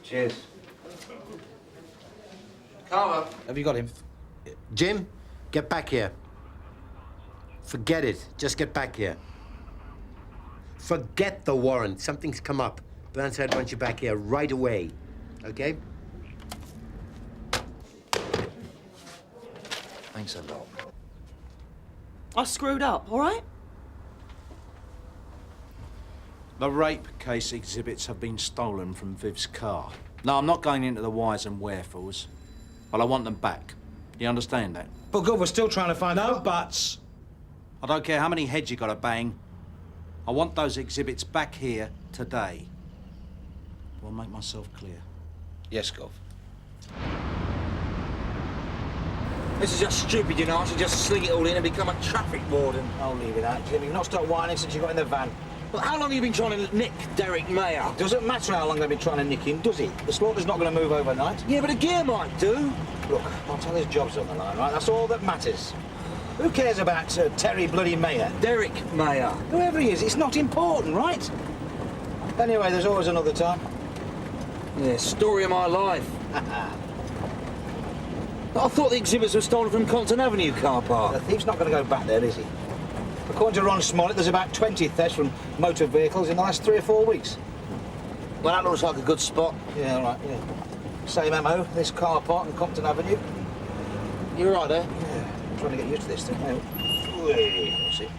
Cheers. Carver. Have you got him? Jim, get back here. Forget it. Just get back here. Forget the warrant. Something's come up. Burnside wants you back here right away. Okay? Thanks a lot. I screwed up, all right? The rape case exhibits have been stolen from Viv's car. No, I'm not going into the whys and wherefores, but I want them back. You understand that? But good, we're still trying to find out. No buts. I don't care how many heads you got to bang. I want those exhibits back here today. Do I make myself clear? Yes, Gov. This is just stupid, you know. I should just sling it all in and become a traffic warden. I'll leave it out, Jimmy. You've not stopped whining since you got in the van. Well, how long have you been trying to nick Derek Mayer? Doesn't matter how long they've been trying to nick him, does it? The slaughter's not going to move overnight. Yeah, but a gear might do. Look, I'll tell his job's on the line, right? That's all that matters. Who cares about Terry bloody Mayer? Derek Mayer. Whoever he is, it's not important, right? Anyway, there's always another time. Yeah, story of my life. I thought the exhibits were stolen from Compton Avenue car park. The thief's not going to go back there, is he? According to Ron Smollett, there's about 20 thefts from motor vehicles in the last 3 or 4 weeks. Well, that looks like a good spot. Yeah, all right, yeah. Same MO, this car park in Compton Avenue. You're right there? Yeah, I'm trying to get used to this thing. What's it?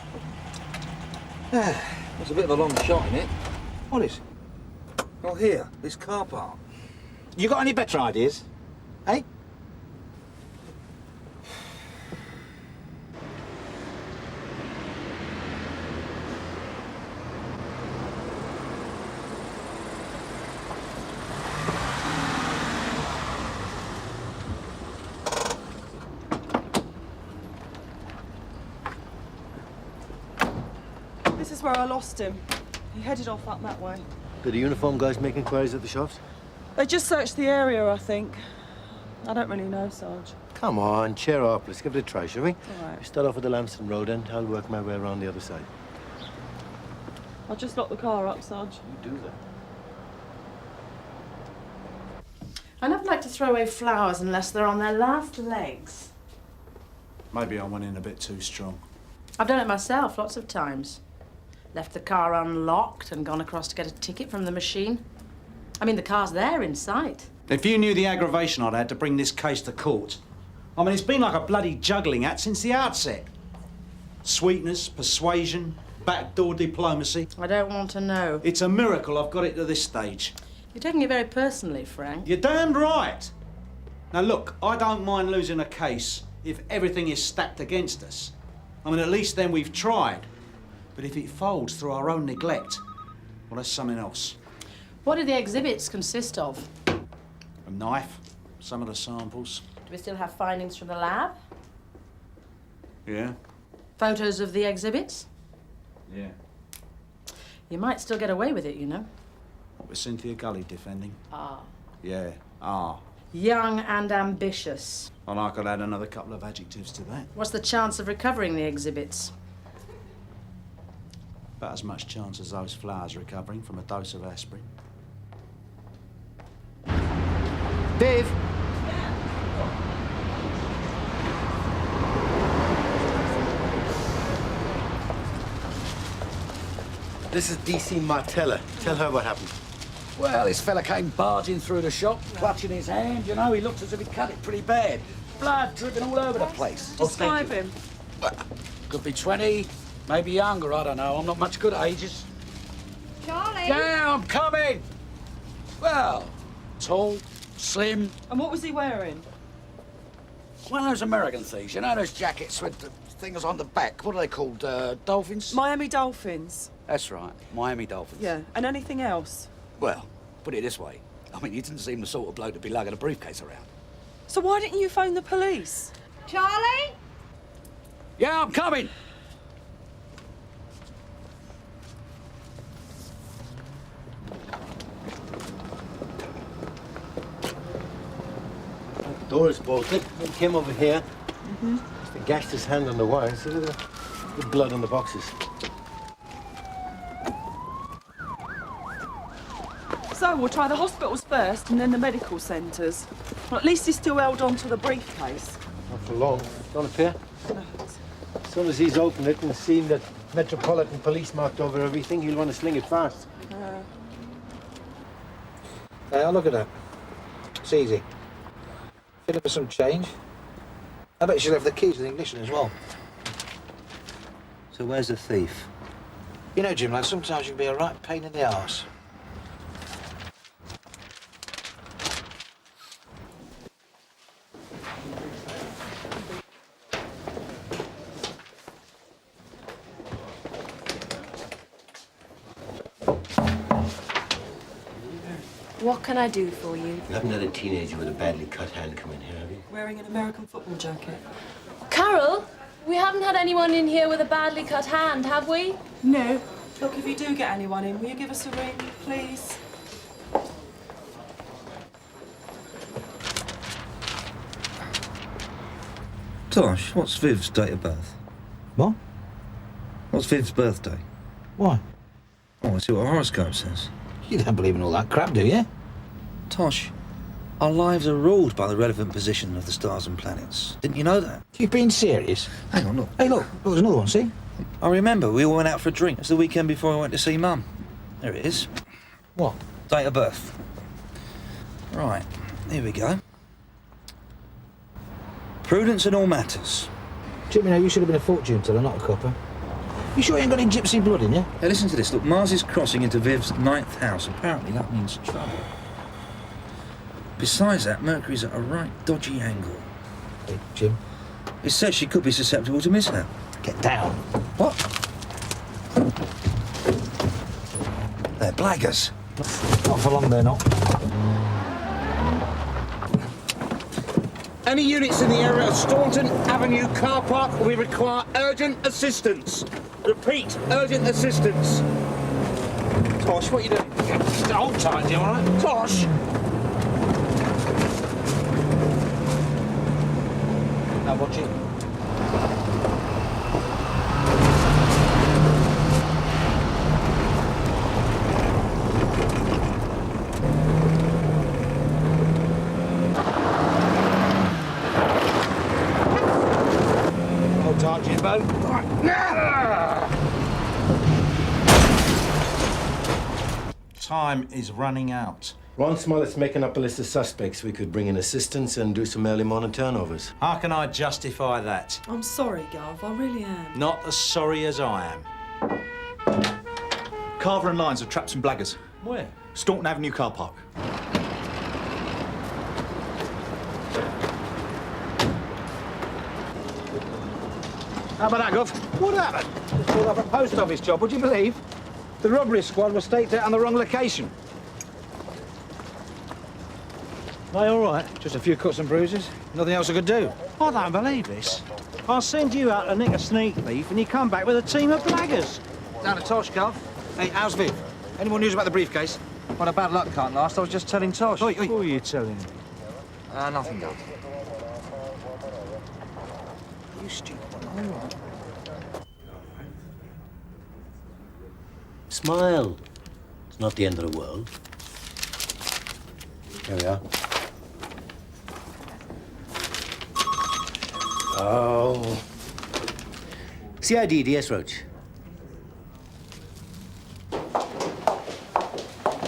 It's a bit of a long shot, isn't it? What is? Well, here, this car park. You got any better ideas? Eh? This is where I lost him. He headed off up that way. Did the uniform guys make inquiries at the shops? They just searched the area, I think. I don't really know, Sarge. Come on, cheer up. Let's give it a try, shall we? All right. We start off at the Lamston Road end. I'll work my way around the other side. I'll just lock the car up, Sarge. You do that. I never like to throw away flowers unless they're on their last legs. Maybe I went in a bit too strong. I've done it myself lots of times. Left the car unlocked and gone across to get a ticket from the machine. I mean, the car's there in sight. If you knew the aggravation I'd had to bring this case to court. I mean, it's been like a bloody juggling act since the outset. Sweetness, persuasion, backdoor diplomacy. I don't want to know. It's a miracle I've got it to this stage. You're taking it very personally, Frank. You're damned right. Now, look, I don't mind losing a case if everything is stacked against us. I mean, at least then we've tried. But if it folds through our own neglect, well, that's something else. What do the exhibits consist of? A knife, some of the samples. Do we still have findings from the lab? Yeah. Photos of the exhibits? Yeah. You might still get away with it, you know. What was Cynthia Gully defending? Ah. Yeah, Young and ambitious. And I could add another couple of adjectives to that. What's the chance of recovering the exhibits? About as much chance as those flowers recovering from a dose of aspirin. Dave! This is DC Martella. Tell her what happened. Well, this fella came barging through the shop, clutching his hand, you know. He looked as if he'd cut it pretty bad. Blood dripping all over the place. Describe him. Well, could be 20, maybe younger, I don't know. I'm not much good at ages. Charlie! Yeah, I'm coming! Well, tall, slim. And what was he wearing? One of those American things, you know, those jackets with the things on the back. What are they called? Dolphins? Miami Dolphins. That's right, Miami Dolphins. Yeah. And anything else? Well, put it this way. I mean, he didn't seem the sort of bloke to be lugging a briefcase around. So why didn't you phone the police? Charlie? Yeah, I'm coming! The door is bolted. He came over here. He gashed his hand on the wire. See the blood on the boxes. So we'll try the hospitals first and then the medical centres. Well, at least he still held on to the briefcase. Not for long. Don't appear. As soon as he's opened it and seen that Metropolitan Police marked over everything, he'll want to sling it fast. Now, look at that. It's easy. Fill up with some change. I bet she left the keys to the ignition as well. So where's the thief? You know, Jim, lad, sometimes you can be a right pain in the arse. What can I do for you? You haven't had a teenager with a badly cut hand come in here, have you? Wearing an American football jacket. Carol, we haven't had anyone in here with a badly cut hand, have we? No. Look, if you do get anyone in, will you give us a ring, please? Tosh, what's Viv's date of birth? What? What's Viv's birthday? Why? Oh, I see what horoscope says. You don't believe in all that crap, do you? Tosh, our lives are ruled by the relevant position of the stars and planets. Didn't you know that? You've been serious? Hang on, look. Hey, look, there's another one, see? I remember we all went out for a drink. It's the weekend before I went to see Mum. There it is. What? Date of birth. Right, here we go. Prudence in all matters. Jimmy, now you should have been a fortune teller, not a copper. You sure you ain't got any gypsy blood in you? Hey, listen to this. Look, Mars is crossing into Viv's 9th house. Apparently that means trouble. Besides that, Mercury's at a right dodgy angle. Hey, Jim. It says she could be susceptible to mishap. Get down. What? They're blaggers. Not for long, they're not. Any units in the area of Staunton Avenue car park, we require urgent assistance. Repeat, urgent assistance. Tosh, what are you doing? Just hold tight, you all right? Tosh! Now watch it. Hold tight, Jimbo. Time is running out. Ron Smollett's making up a list of suspects. We could bring in assistants and do some early morning turnovers. How can I justify that? I'm sorry, Gov, I really am. Not as sorry as I am. Carver and Lyons have trapped some blaggers. Where? Staunton Avenue car park. How about that, Gov? What happened? Just pulled up a post office job, would you believe? The robbery squad was staked out on the wrong location. Are you all right? Just a few cuts and bruises. Nothing else I could do. I don't believe this. I'll send you out to nick a sneak thief and you come back with a team of blaggers. Down to Tosh, Gov. Hey, how's Viv? Any more news about the briefcase? Well, the bad luck can't last. I was just telling Tosh. Oi, oi. Who are you telling? Nothing, Gov. You stupid one. All right. Smile. It's not the end of the world. Here we are. Oh. CID, yes, Roach.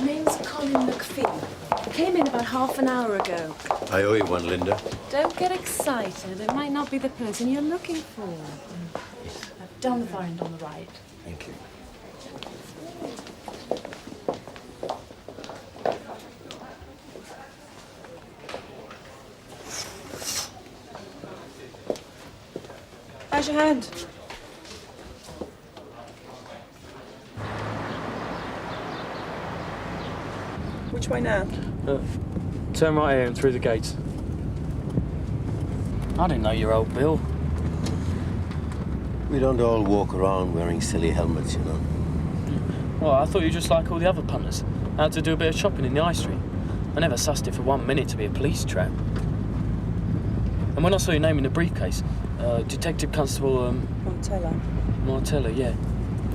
Name's Colin McPhee. Came in about half an hour ago. I owe you one, Linda. Don't get excited. It might not be the person you're looking for. Down the far end on the right. Thank you. How's your hand? Which way now? Turn right here and through the gates. I didn't know you're old Bill. We don't all walk around wearing silly helmets, you know. Well, I thought you were just like all the other punters. Had to do a bit of shopping in the high street. I never sussed it for 1 minute to be a police trap. And when I saw your name in the briefcase, Detective Constable, Martella, yeah.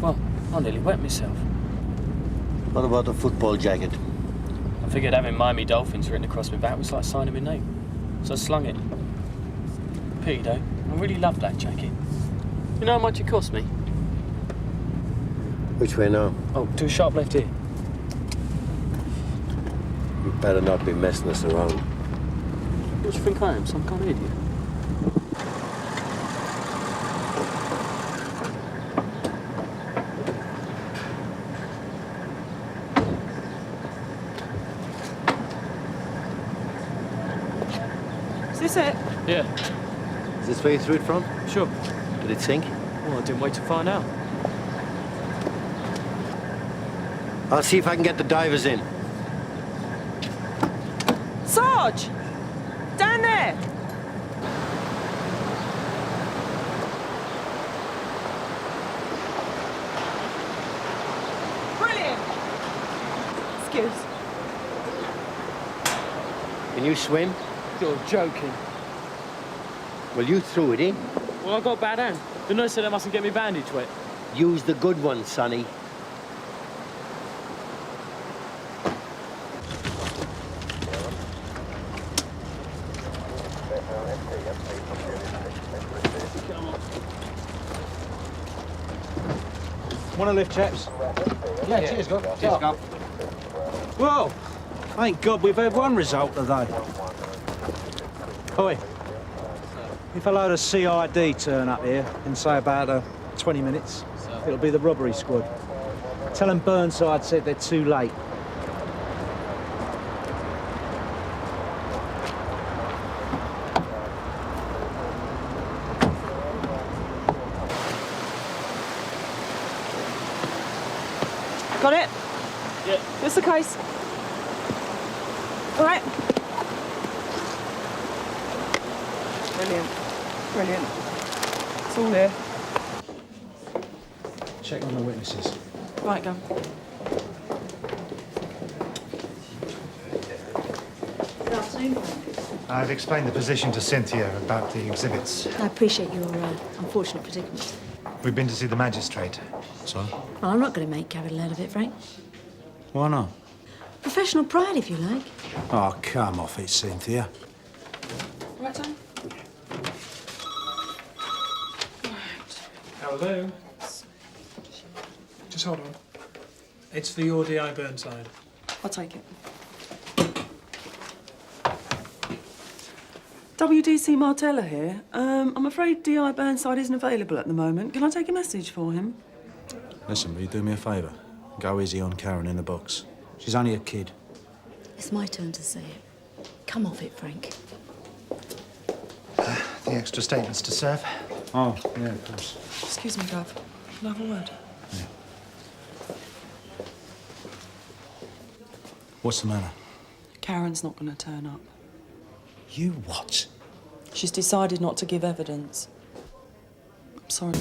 Well, I nearly wet myself. What about the football jacket? I figured having Miami Dolphins written across my back was like signing my name. So I slung it. Pity though, I really love that jacket. You know how much it cost me? Which way now? Oh, do a sharp left here. You better not be messing us around. What do you think I am, some kind of idiot? This it? Yeah. Is this where you threw it from? Sure. Did it sink? Well, I didn't wait to find out. I'll see if I can get the divers in. Sarge! Down there! Brilliant! Excuse. Can you swim? You're joking. Well, you threw it in. Well, I got a bad hand. The nurse said I mustn't get me bandage wet. Use the good one, sonny. Want a lift, chaps? Yeah, cheers, Gov. Cheers, Gov. Well, thank God we've had one result today. Oi, if a load of CID turn up here in, say, about 20 minutes, it'll be the robbery squad. Tell them Burnside said they're too late. Got it? Yeah. What's the case? All right. Brilliant. Brilliant. It's all here. Check on the witnesses. Right, go. Good afternoon. I've explained the position to Cynthia about the exhibits. I appreciate your unfortunate predicament. We've been to see the magistrate. So? Well, I'm not going to make capital out of it, Frank. Why not? Professional pride, if you like. Oh, come off it, Cynthia. Right, Tom? Hello. Just hold on. It's for your DI Burnside. I'll take it. WDC Martella here. I'm afraid DI Burnside isn't available at the moment. Can I take a message for him? Listen, will you do me a favour? Go easy on Karen in the box. She's only a kid. It's my turn to say it. Come off it, Frank. The extra statements to serve. Oh, yeah, of course. Excuse me, Gov. Can I have a word? Yeah. What's the matter? Karen's not going to turn up. You what? She's decided not to give evidence. I'm sorry.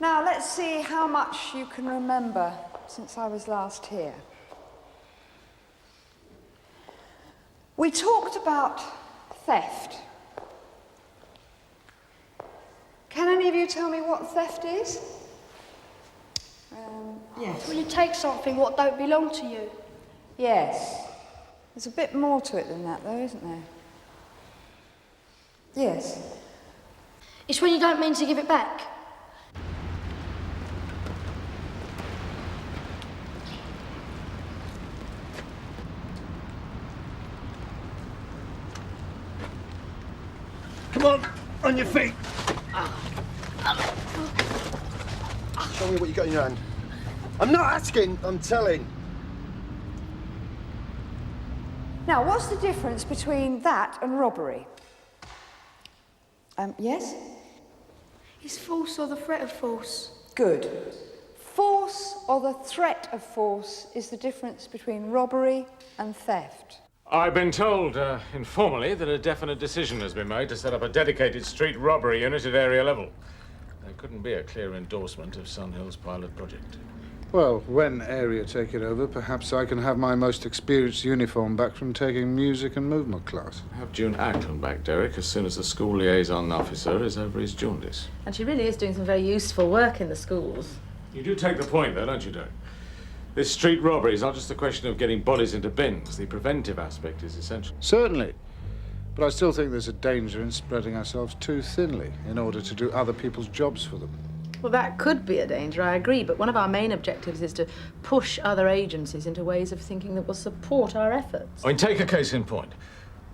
Now, let's see how much you can remember since I was last here. We talked about theft. Can any of you tell me what theft is? Yes. When you take something what don't belong to you. Yes. There's a bit more to it than that, though, isn't there? Yes. It's when you don't mean to give it back. Come on your feet. Show me what you got in your hand. I'm not asking, I'm telling. Now, what's the difference between that and robbery? Yes? It's force or the threat of force. Good. Force or the threat of force is the difference between robbery and theft. I've been told, informally, that a definite decision has been made to set up a dedicated street robbery unit at area level. There couldn't be a clear endorsement of Sun Hill's pilot project. Well, when area take it over, perhaps I can have my most experienced uniform back from taking music and movement class. Have June Ackland back, Derek, as soon as the school liaison officer is over his jaundice. And she really is doing some very useful work in the schools. You do take the point, though, don't you, Derek? This street robbery is not just a question of getting bodies into bins. The preventive aspect is essential. Certainly. But I still think there's a danger in spreading ourselves too thinly in order to do other people's jobs for them. Well, that could be a danger, I agree, but one of our main objectives is to push other agencies into ways of thinking that will support our efforts. I mean, take a case in point.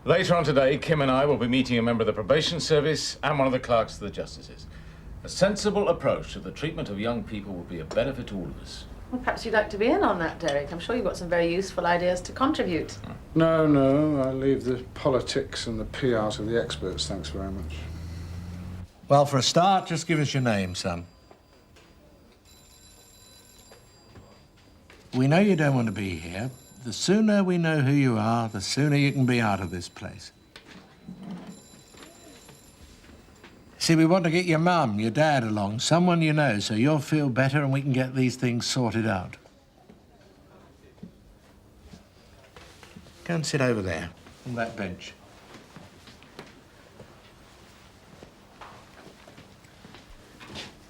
Later on today, Kim and I will be meeting a member of the probation service and one of the clerks of the justices. A sensible approach to the treatment of young people would be a benefit to all of us. Well, perhaps you'd like to be in on that, Derek. I'm sure you've got some very useful ideas to contribute. No, I leave the politics and the PR to the experts, thanks very much. Well, for a start, just give us your name, son. We know you don't want to be here. The sooner we know who you are, the sooner you can be out of this place. See, we want to get your mum, your dad along, someone you know, so you'll feel better and we can get these things sorted out. Go and sit over there, on that bench.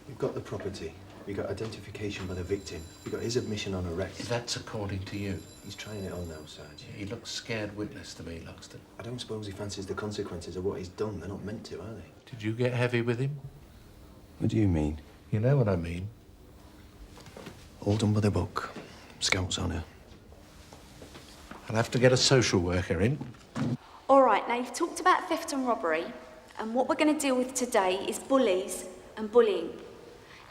We've got the property. We've got identification by the victim. We've got his admission on arrest. That's according to you. He's trying it on now, Sarge. He looks scared witness to me, Loxton. I don't suppose he fancies the consequences of what he's done. They're not meant to, are they? Did you get heavy with him? What do you mean? You know what I mean. All done by the book. Scout's honour. I'll have to get a social worker in. All right, now you've talked about theft and robbery, and what we're going to deal with today is bullies and bullying.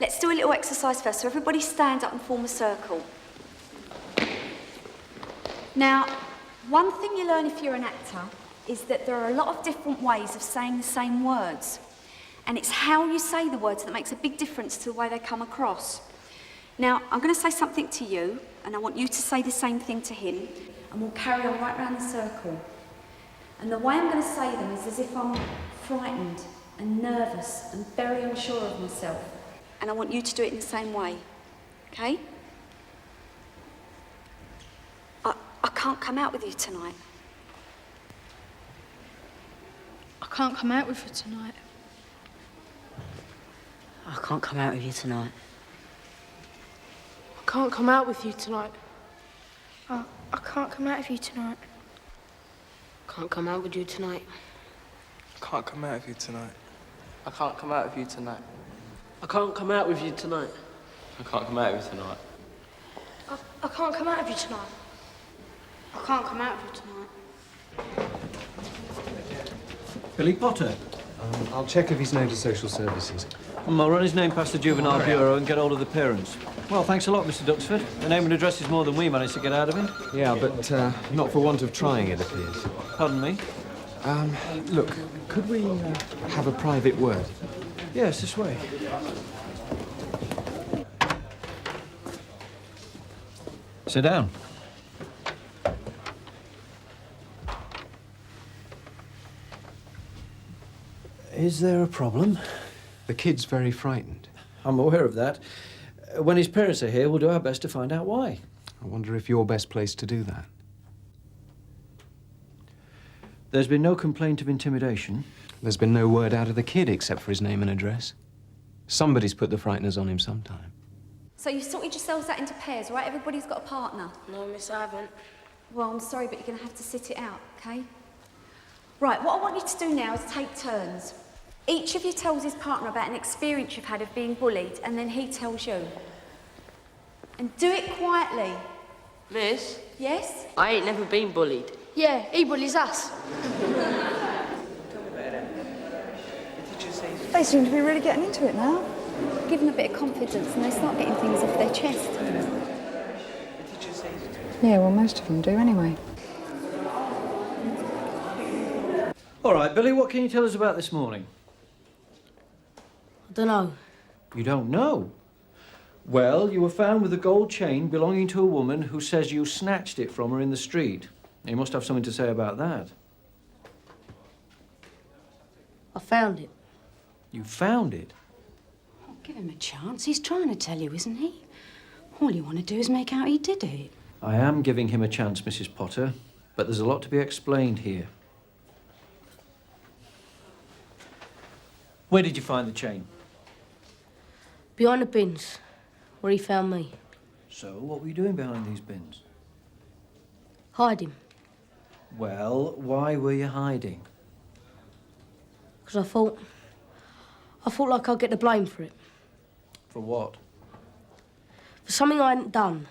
Let's do a little exercise first, so everybody stand up and form a circle. Now, one thing you learn if you're an actor is that there are a lot of different ways of saying the same words. And it's how you say the words that makes a big difference to the way they come across. Now, I'm going to say something to you, and I want you to say the same thing to him, and we'll carry on right round the circle. And the way I'm going to say them is as if I'm frightened and nervous and very unsure of myself. And I want you to do it in the same way, okay? I can't come out with you tonight. I can't come out with you tonight. I can't come out with you tonight. I can't come out with you tonight. I can't come out with you tonight. Can't come out with you tonight. Can't come out with you tonight. I can't come out with you tonight. I can't come out with you tonight. I can't come out with you tonight. I can't come out with you tonight. I can't come out with you tonight. Billy Potter. I'll check if he's known to social services. I'll run his name past the Juvenile Bureau and get hold of the parents. Well, thanks a lot, Mr. Duxford. The name and address is more than we managed to get out of him. Yeah, but not for want of trying, it appears. Pardon me? Look, could we have a private word? Yes, this way. Sit down. Is there a problem? The kid's very frightened. I'm aware of that. When his parents are here, we'll do our best to find out why. I wonder if you're best placed to do that. There's been no complaint of intimidation. There's been no word out of the kid except for his name and address. Somebody's put the frighteners on him sometime. So you've sorted yourselves out into pairs, right? Everybody's got a partner. No, miss, I haven't. Well, I'm sorry, but you're going to have to sit it out, OK? Right, what I want you to do now is take turns. Each of you tells his partner about an experience you've had of being bullied, and then he tells you. And do it quietly. Miss? Yes? I ain't never been bullied. Yeah, he bullies us. They seem to be really getting into it now. Give them a bit of confidence and they start getting things off their chest. Yeah, well, most of them do anyway. All right, Billy, what can you tell us about this morning? I don't know. You don't know? Well, you were found with a gold chain belonging to a woman who says you snatched it from her in the street. You must have something to say about that. I found it. You found it? Oh, give him a chance. He's trying to tell you, isn't he? All you want to do is make out he did it. I am giving him a chance, Mrs. Potter, but there's a lot to be explained here. Where did you find the chain? Behind the bins, where he found me. So, what were you doing behind these bins? Hiding. Well, why were you hiding? Because I thought like I'd get the blame for it. For what? For something I hadn't done.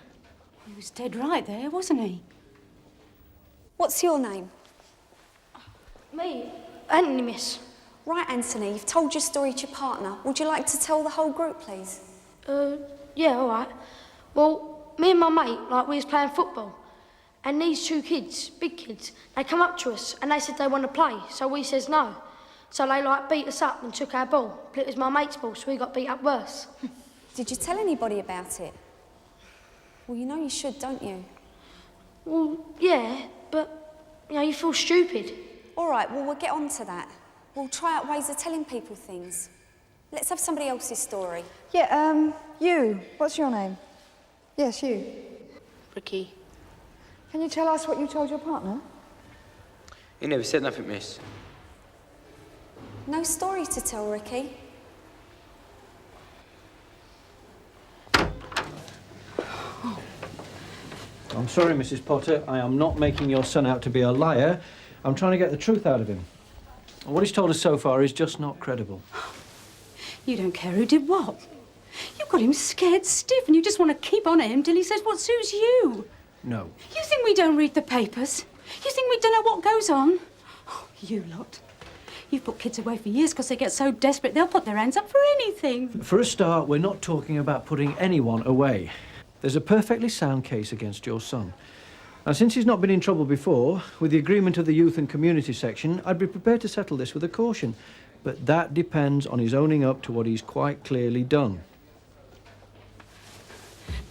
He was dead right there, wasn't he? What's your name? Me? Anthony, miss. Right, Anthony, you've told your story to your partner. Would you like to tell the whole group, please? Yeah, all right. Well, me and my mate, we was playing football. And these two kids, big kids, they come up to us and they said they want to play, so we says no. So they, beat us up and took our ball. But it was my mate's ball, so we got beat up worse. Did you tell anybody about it? Well, you know you should, don't you? Well, yeah, but, you feel stupid. All right, well, we'll get on to that. We'll try out ways of telling people things. Let's have somebody else's story. Yeah, you. What's your name? Yes, you. Ricky. Can you tell us what you told your partner? He never said nothing, miss. No story to tell, Ricky. I'm sorry, Mrs. Potter. I am not making your son out to be a liar. I'm trying to get the truth out of him. What he's told us so far is just not credible. You don't care who did what. You've got him scared stiff and you just want to keep on at him till he says what suits you. No. You think we don't read the papers? You think we don't know what goes on? Oh, you lot. You've put kids away for years because they get so desperate they'll put their hands up for anything. For a start, we're not talking about putting anyone away. There's a perfectly sound case against your son. And since he's not been in trouble before, with the agreement of the Youth and Community section, I'd be prepared to settle this with a caution. But that depends on his owning up to what he's quite clearly done.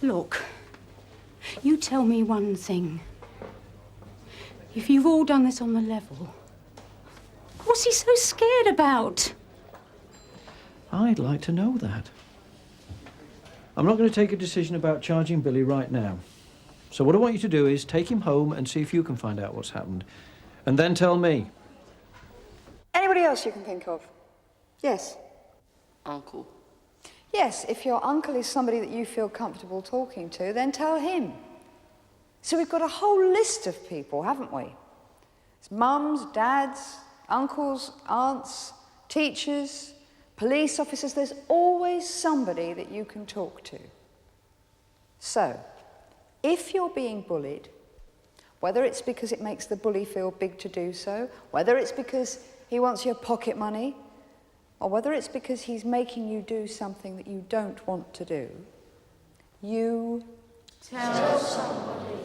Look, you tell me one thing. If you've all done this on the level, what's he so scared about? I'd like to know that. I'm not going to take a decision about charging Billy right now. So what I want you to do is take him home and see if you can find out what's happened. And then tell me. Anybody else you can think of? Yes. Uncle. Yes, if your uncle is somebody that you feel comfortable talking to, then tell him. So we've got a whole list of people, haven't we? It's mums, dads, uncles, aunts, teachers, police officers. There's always somebody that you can talk to. So, if you're being bullied, whether it's because it makes the bully feel big to do so, whether it's because he wants your pocket money, or whether it's because he's making you do something that you don't want to do, you tell somebody.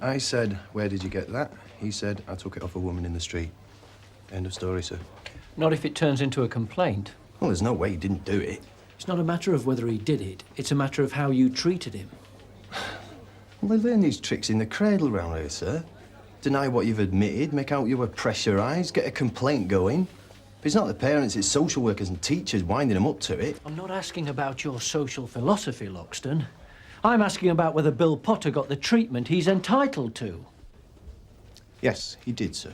I said, "Where did you get that?" He said, "I took it off a woman in the street." End of story, sir. Not if it turns into a complaint. Well, there's no way he didn't do it. It's not a matter of whether he did it. It's a matter of how you treated him. Well, they learn these tricks in the cradle round here, sir. Deny what you've admitted, make out you were pressurised, get a complaint going. If it's not the parents, it's social workers and teachers winding them up to it. I'm not asking about your social philosophy, Loxton. I'm asking about whether Bill Potter got the treatment he's entitled to. Yes, he did, sir.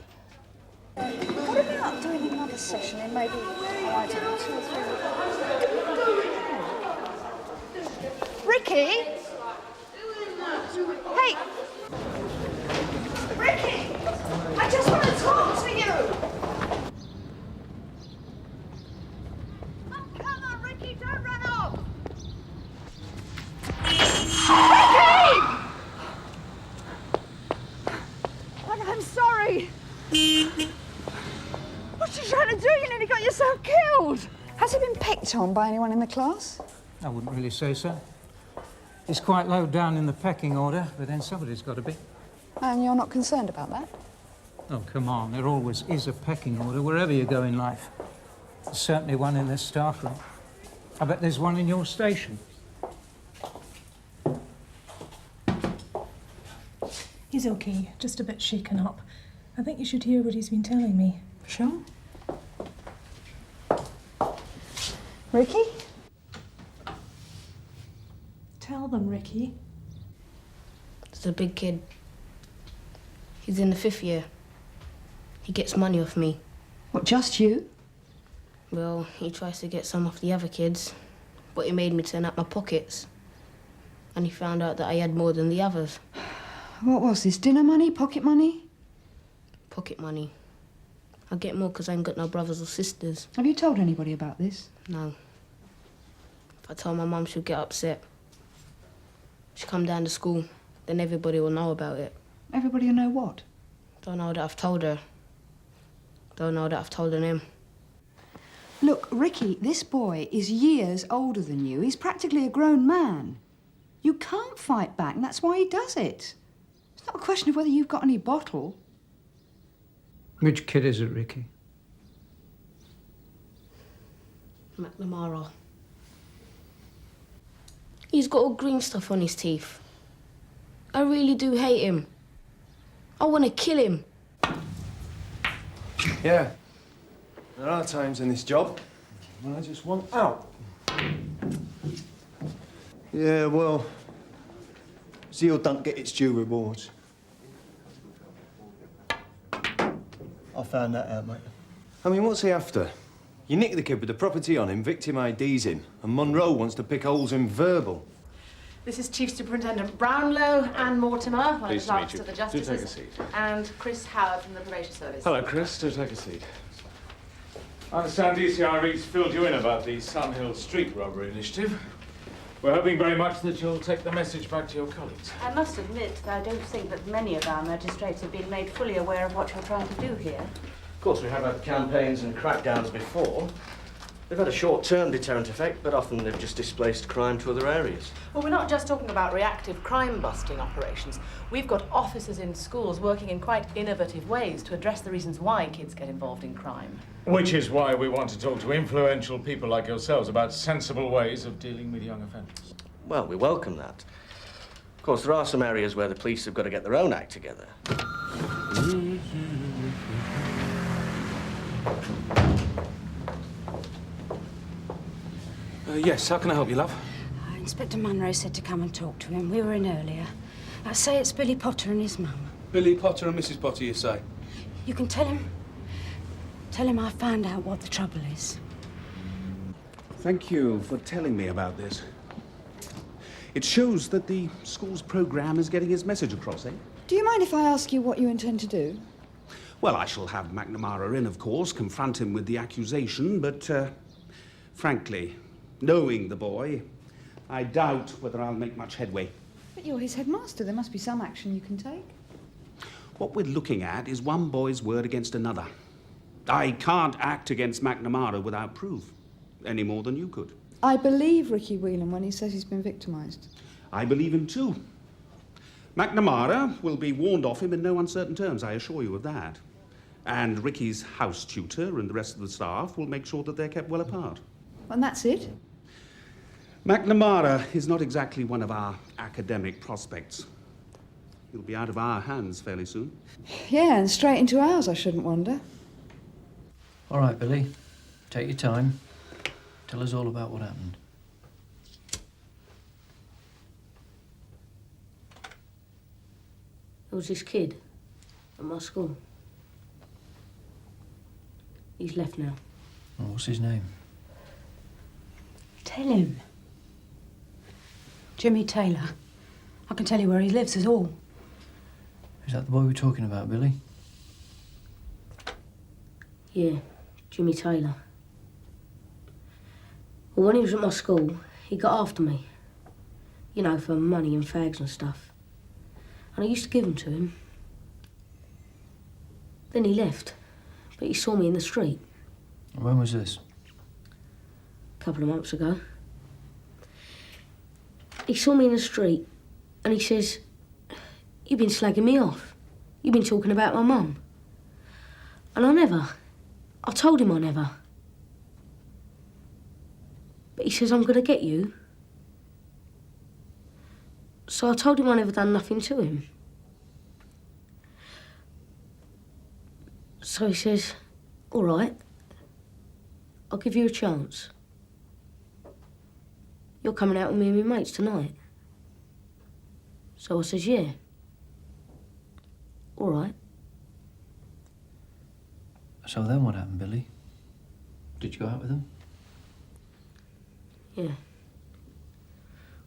What about doing another session in maybe, I don't know, 2 or 3 weeks? Ricky? Hey! Ricky! I just want to talk to you! Oh, come on, Ricky, don't run off! Ricky! I'm sorry. What are you trying to do? You nearly got yourself killed. Has he been picked on by anyone in the class? I wouldn't really say so. He's quite low down in the pecking order, but then somebody's got to be. And you're not concerned about that? Oh, come on. There always is a pecking order wherever you go in life. There's certainly one in this staff room. I bet there's one in your station. He's okay, just a bit shaken up. I think you should hear what he's been telling me. Sure. Ricky? Tell them, Ricky. There's a big kid. He's in the 5th year. He gets money off me. What, just you? Well, he tries to get some off the other kids, but he made me turn up my pockets. And he found out that I had more than the others. What was this, dinner money, pocket money? Pocket money. I get more because I ain't got no brothers or sisters. Have you told anybody about this? No. If I told my mum, she'll get upset. She'll come down to school, then everybody will know about it. Everybody will know what? Don't know that I've told her. Don't know that I've told him. Look, Ricky, this boy is years older than you. He's practically a grown man. You can't fight back, and that's why he does it. It's not a question of whether you've got any bottle. Which kid is it, Ricky? McNamara. He's got all green stuff on his teeth. I really do hate him. I want to kill him. Yeah. There are times in this job when I just want out. Yeah, well, zeal don't get its due rewards. I found that out, mate. I mean, what's he after? You nick the kid with the property on him, victim IDs him, and Monroe wants to pick holes in verbal. This is Chief Superintendent Brownlow and Mortimer, one of the clerks to the Do justices. take a seat. And Chris Howard from the Probation Service. Hello, Chris. Do take a seat. I understand DCI Reeds filled you in about the Sunhill Street robbery initiative. We're hoping very much that you'll take the message back to your colleagues. I must admit that I don't think that many of our magistrates have been made fully aware of what you're trying to do here. Of course, we have had campaigns and crackdowns before. They've had a short-term deterrent effect, but often they've just displaced crime to other areas. Well, we're not just talking about reactive crime-busting operations. We've got officers in schools working in quite innovative ways to address the reasons why kids get involved in crime. Which is why we want to talk to influential people like yourselves about sensible ways of dealing with young offenders. Well, we welcome that. Of course, there are some areas where the police have got to get their own act together. Yes, how can I help you, love? Inspector Munro said to come and talk to him. We were in earlier. I say it's Billy Potter and his mum. Billy Potter and Mrs. Potter, you say? You can tell him. Tell him I found out what the trouble is. Thank you for telling me about this. It shows that the school's programme is getting its message across, eh? Do you mind if I ask you what you intend to do? Well, I shall have McNamara in, of course, confront him with the accusation, but, frankly, knowing the boy, I doubt whether I'll make much headway. But you're his headmaster. There must be some action you can take. What we're looking at is one boy's word against another. I can't act against McNamara without proof, any more than you could. I believe Ricky Whelan when he says he's been victimised. I believe him too. McNamara will be warned off him in no uncertain terms, I assure you of that. And Ricky's house tutor and the rest of the staff will make sure that they're kept well apart. And that's it? McNamara is not exactly one of our academic prospects. He'll be out of our hands fairly soon. Yeah, and straight into ours, I shouldn't wonder. All right, Billy. Take your time. Tell us all about what happened. There was this kid at my school. He's left now. Oh, what's his name? Tell him. Jimmy Taylor. I can tell you where he lives at all. Is that the boy we're talking about, Billy? Yeah, Jimmy Taylor. Well, when he was at my school, he got after me. You know, for money and fags and stuff. And I used to give them to him. Then he left, but he saw me in the street. When was this? A couple of months ago. He saw me in the street and he says, "You've been slagging me off. You've been talking about my mum." And I told him I never. But he says, "I'm going to get you." So I told him I never done nothing to him. So he says, "All right, I'll give you a chance. You're coming out with me and my mates tonight." So I says, yeah. All right. So then what happened, Billy? Did you go out with them? Yeah.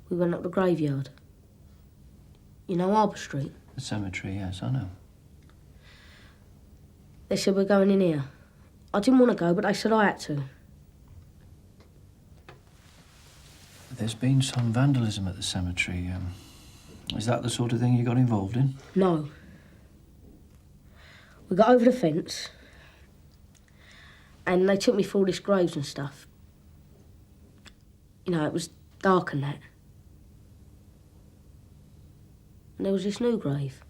We went up the graveyard. You know Harbour Street? The cemetery, yes, I know. They said we're going in here. I didn't want to go, but they said I had to. There's been some vandalism at the cemetery. Is that the sort of thing you got involved in? No. We got over the fence, and they took me through all these graves and stuff. You know, it was dark and that. And there was this new grave.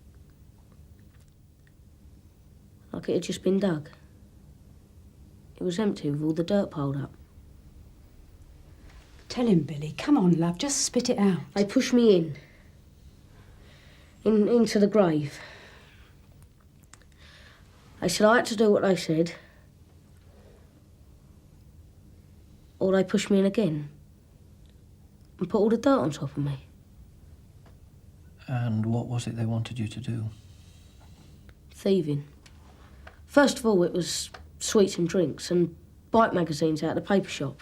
Like it had just been dug. It was empty with all the dirt piled up. Tell him, Billy. Come on, love, just spit it out. They pushed me into the grave. They said I had to do what they said, or they pushed me in again and put all the dirt on top of me. And what was it they wanted you to do? Thieving. First of all, it was sweets and drinks and bike magazines out of the paper shop.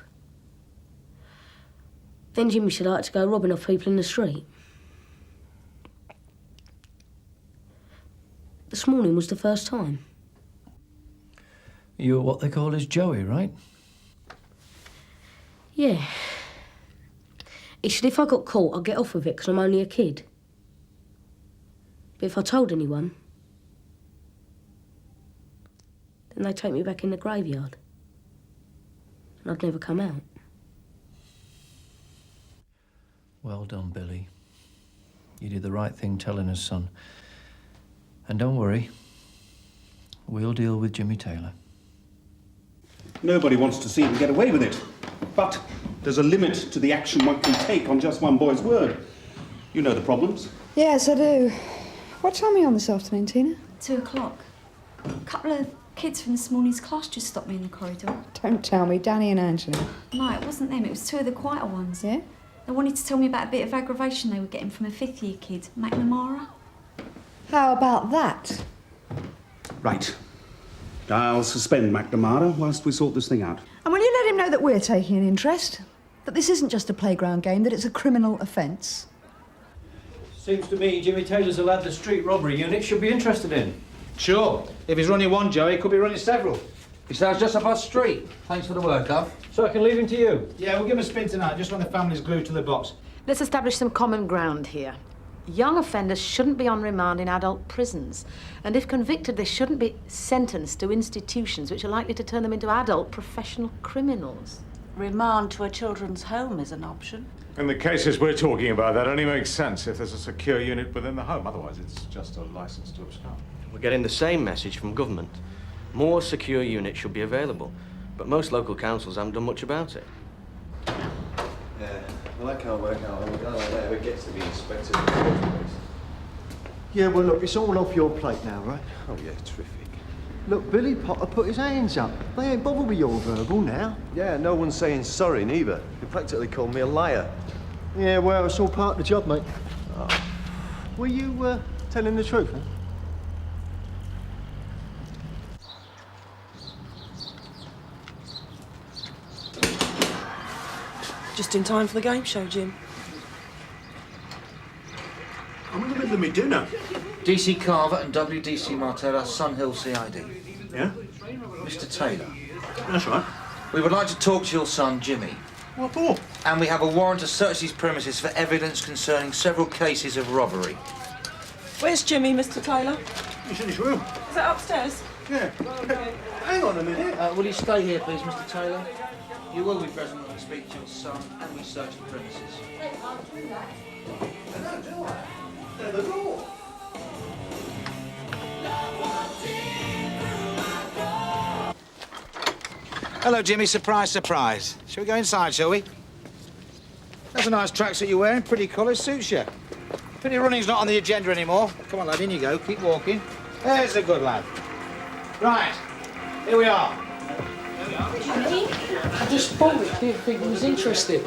Then Jimmy said I had to go robbing off people in the street. This morning was the first time. You were what they call as Joey, right? Yeah. He said if I got caught, I'd get off with it because I'm only a kid. But if I told anyone, then they'd take me back in the graveyard. And I'd never come out. Well done, Billy. You did the right thing telling us, son. And don't worry, we'll deal with Jimmy Taylor. Nobody wants to see him get away with it. But there's a limit to the action one can take on just one boy's word. You know the problems. Yes, I do. What time are you on this afternoon, Tina? 2 o'clock. A couple of kids from this morning's class just stopped me in the corridor. Don't tell me, Danny and Angela. No, it wasn't them. It was 2 of the quieter ones. Yeah? They wanted to tell me about a bit of aggravation they were getting from a 5th-year kid, McNamara. How about that? Right. I'll suspend McNamara whilst we sort this thing out. And will you let him know that we're taking an interest? That this isn't just a playground game, that it's a criminal offence? Seems to me Jimmy Taylor's a lad the street robbery unit should be interested in. Sure. If he's running one, Joe, he could be running several. He starts just up our street. Thanks for the work, Huff. So I can leave him to you? Yeah, we'll give him a spin tonight, just when the family's glued to the box. Let's establish some common ground here. Young offenders shouldn't be on remand in adult prisons. And if convicted, they shouldn't be sentenced to institutions which are likely to turn them into adult professional criminals. Remand to a children's home is an option. In the cases we're talking about, that only makes sense if there's a secure unit within the home. Otherwise, it's just a license to abscond. We're getting the same message from government. More secure units should be available, but most local councils haven't done much about it. Yeah, well, I can't work out how a guy like that ever gets to be inspector of the court place. Yeah, well, look, it's all off your plate now, right? Oh, yeah, terrific. Look, Billy Potter put his hands up. They ain't bothered with your verbal now. Yeah, no one's saying sorry, neither. They practically called me a liar. Yeah, well, it's all part of the job, mate. Oh. Were you telling the truth, huh? Just in time for the game show, Jim. I'm in the middle of my dinner. DC Carver and WDC Martella, Sun Hill CID. Yeah? Mr. Taylor. That's right. We would like to talk to your son, Jimmy. What for? And we have a warrant to search these premises for evidence concerning several cases of robbery. Where's Jimmy, Mr. Taylor? He's in his room. Is that upstairs? Yeah. Hang on a minute. Will you stay here, please, Mr. Taylor? You will be present when we speak to your son and we search the premises. The door. Hello, Jimmy. Surprise, surprise. Shall we go inside, shall we? That's a nice tracksuit you're wearing. Pretty colour, suits you. Pity running's not on the agenda anymore. Come on, lad, in you go. Keep walking. There's a good lad. Right. Here we are. I just thought it, didn't think he was interested.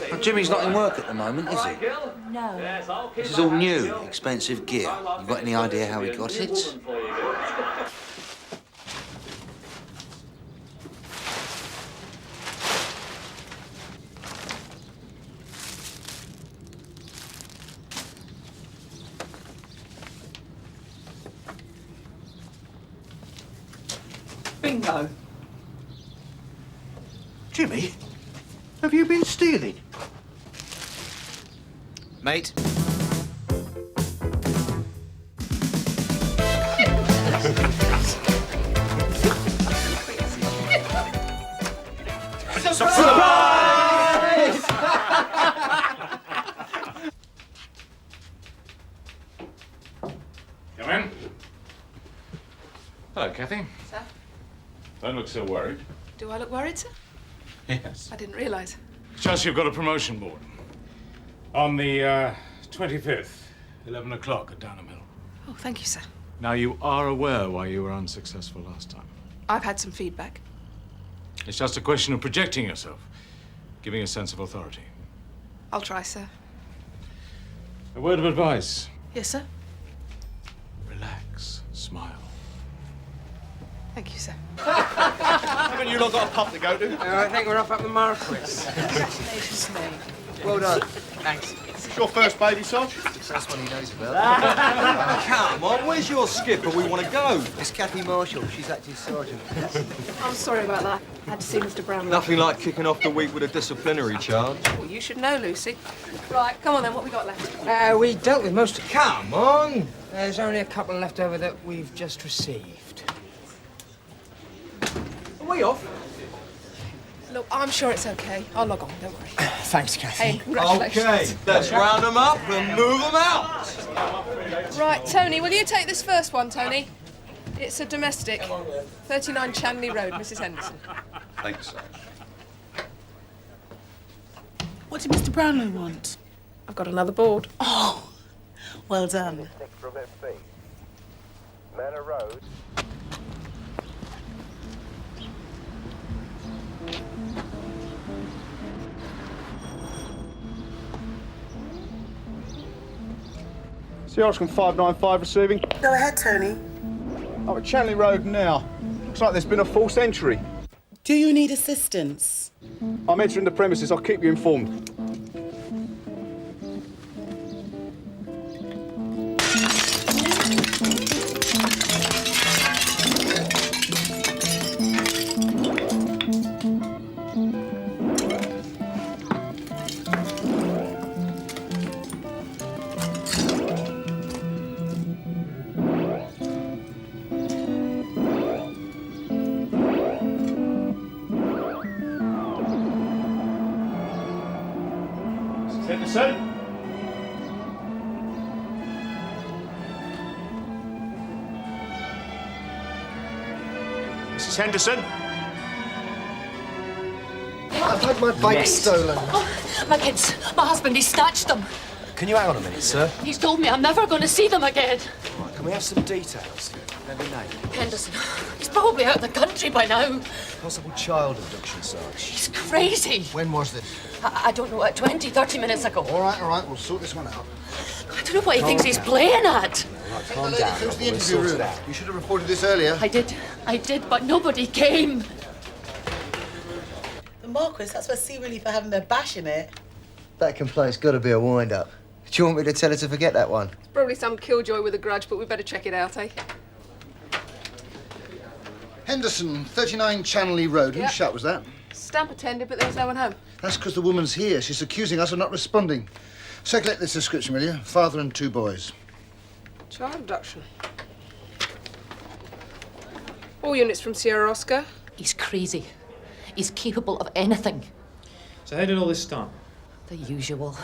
Well, Jimmy's not in work at the moment, is he? No. This is all new, expensive gear. You got any idea how he got it? Bingo. Jimmy, have you been stealing? Mate? Surprise! Come in. Hello, Kathy. Sir? Don't look so worried. Do I look worried, sir? Yes. I didn't realise. Just you've got a promotion board. On the 25th, 11 o'clock at Downham Hill. Oh, thank you, sir. Now, you are aware why you were unsuccessful last time. I've had some feedback. It's just a question of projecting yourself, giving a sense of authority. I'll try, sir. A word of advice. Yes, sir? Relax. Smile. Thank you, sir. Haven't you lot got a pub to go to? I think we're off at the Marquis. Congratulations, mate. Well done. Thanks. It's your first baby, Sarge? That's what he knows about. Come on, where's your skipper? We want to go. It's Kathy Marshall. She's acting sergeant. I'm sorry about that. I had to see Mr. Brownlow. Nothing like kicking off the week with a disciplinary charge. Well, you should know, Lucy. Right, come on then. What we got left? We dealt with most of it. Come on. There's only a couple left over that we've just received. Are we off? Look, I'm sure it's okay. I'll log on. Don't worry. Thanks, Kathy. Hey, congratulations. Okay, let's round them up and move them out. Right, Tony, will you take this first one, Tony? It's a domestic. 39 Chanley Road, Mrs. Henderson. Thanks, sir. What did Mr. Brownlow want? I've got another board. Oh, well done. Manor Road. See Oscar 595 receiving. Go ahead, Tony. I'm at Chanley Road now. Looks like there's been a false entry. Do you need assistance? I'm entering the premises. I'll keep you informed. Henderson? Mrs. Henderson? I've had my bike stolen. Oh, my kids. My husband, he snatched them. Can you hang on a minute, sir? He's told me I'm never going to see them again. Right, can we have some details? Maybe name. Henderson. He's probably out of the country by now. Possible child abduction, Sarge. He's crazy. When was this? I don't know, 20, 30 minutes ago. All right, we'll sort this one out. I don't know what he thinks he's playing at. All right, calm down. Who's the interview room? You should have reported this earlier. I did, but nobody came. The Marquis, that's where Sea Relief are having their bash in it. That complaint's got to be a wind-up. Do you want me to tell her to forget that one? It's probably some killjoy with a grudge, but we better check it out, eh? Henderson, 39 Chanley Road. Yep. Whose shout was that? Stamp attended, but there was no one home. That's because the woman's here. She's accusing us of not responding. Circulate this description, will you? Father and 2 boys. Child abduction. All units from Sierra Oscar. He's crazy. He's capable of anything. So how did all this start? The usual.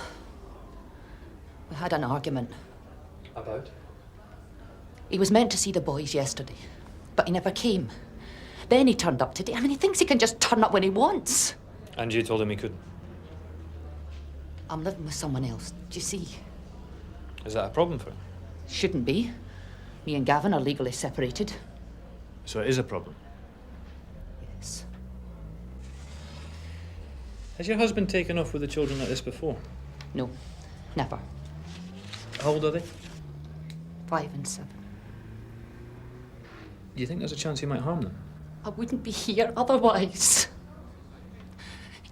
We had an argument. About? He was meant to see the boys yesterday, but he never came. Then he turned up today. I mean, he thinks he can just turn up when he wants. And you told him he couldn't? I'm living with someone else. Do you see? Is that a problem for him? Shouldn't be. Me and Gavin are legally separated. So it is a problem? Yes. Has your husband taken off with the children like this before? No, never. How old are they? 5 and 7. Do you think there's a chance he might harm them? I wouldn't be here otherwise.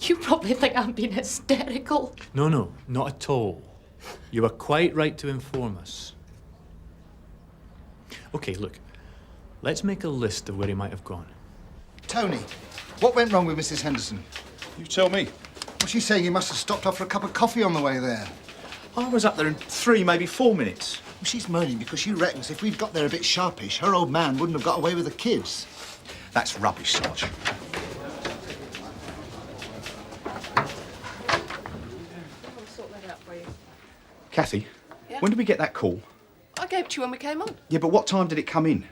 You probably think I'm being hysterical. No, not at all. You were quite right to inform us. OK, look. Let's make a list of where he might have gone. Tony, what went wrong with Mrs. Henderson? You tell me. Well, she's saying you must have stopped off for a cup of coffee on the way there. I was up there in 3, maybe 4 minutes. Well, she's moaning because she reckons if we'd got there a bit sharpish, her old man wouldn't have got away with the kids. That's rubbish, Sarge. Kathy, Yeah? when did we get that call? I gave it to you when we came on. Yeah, but what time did it come in?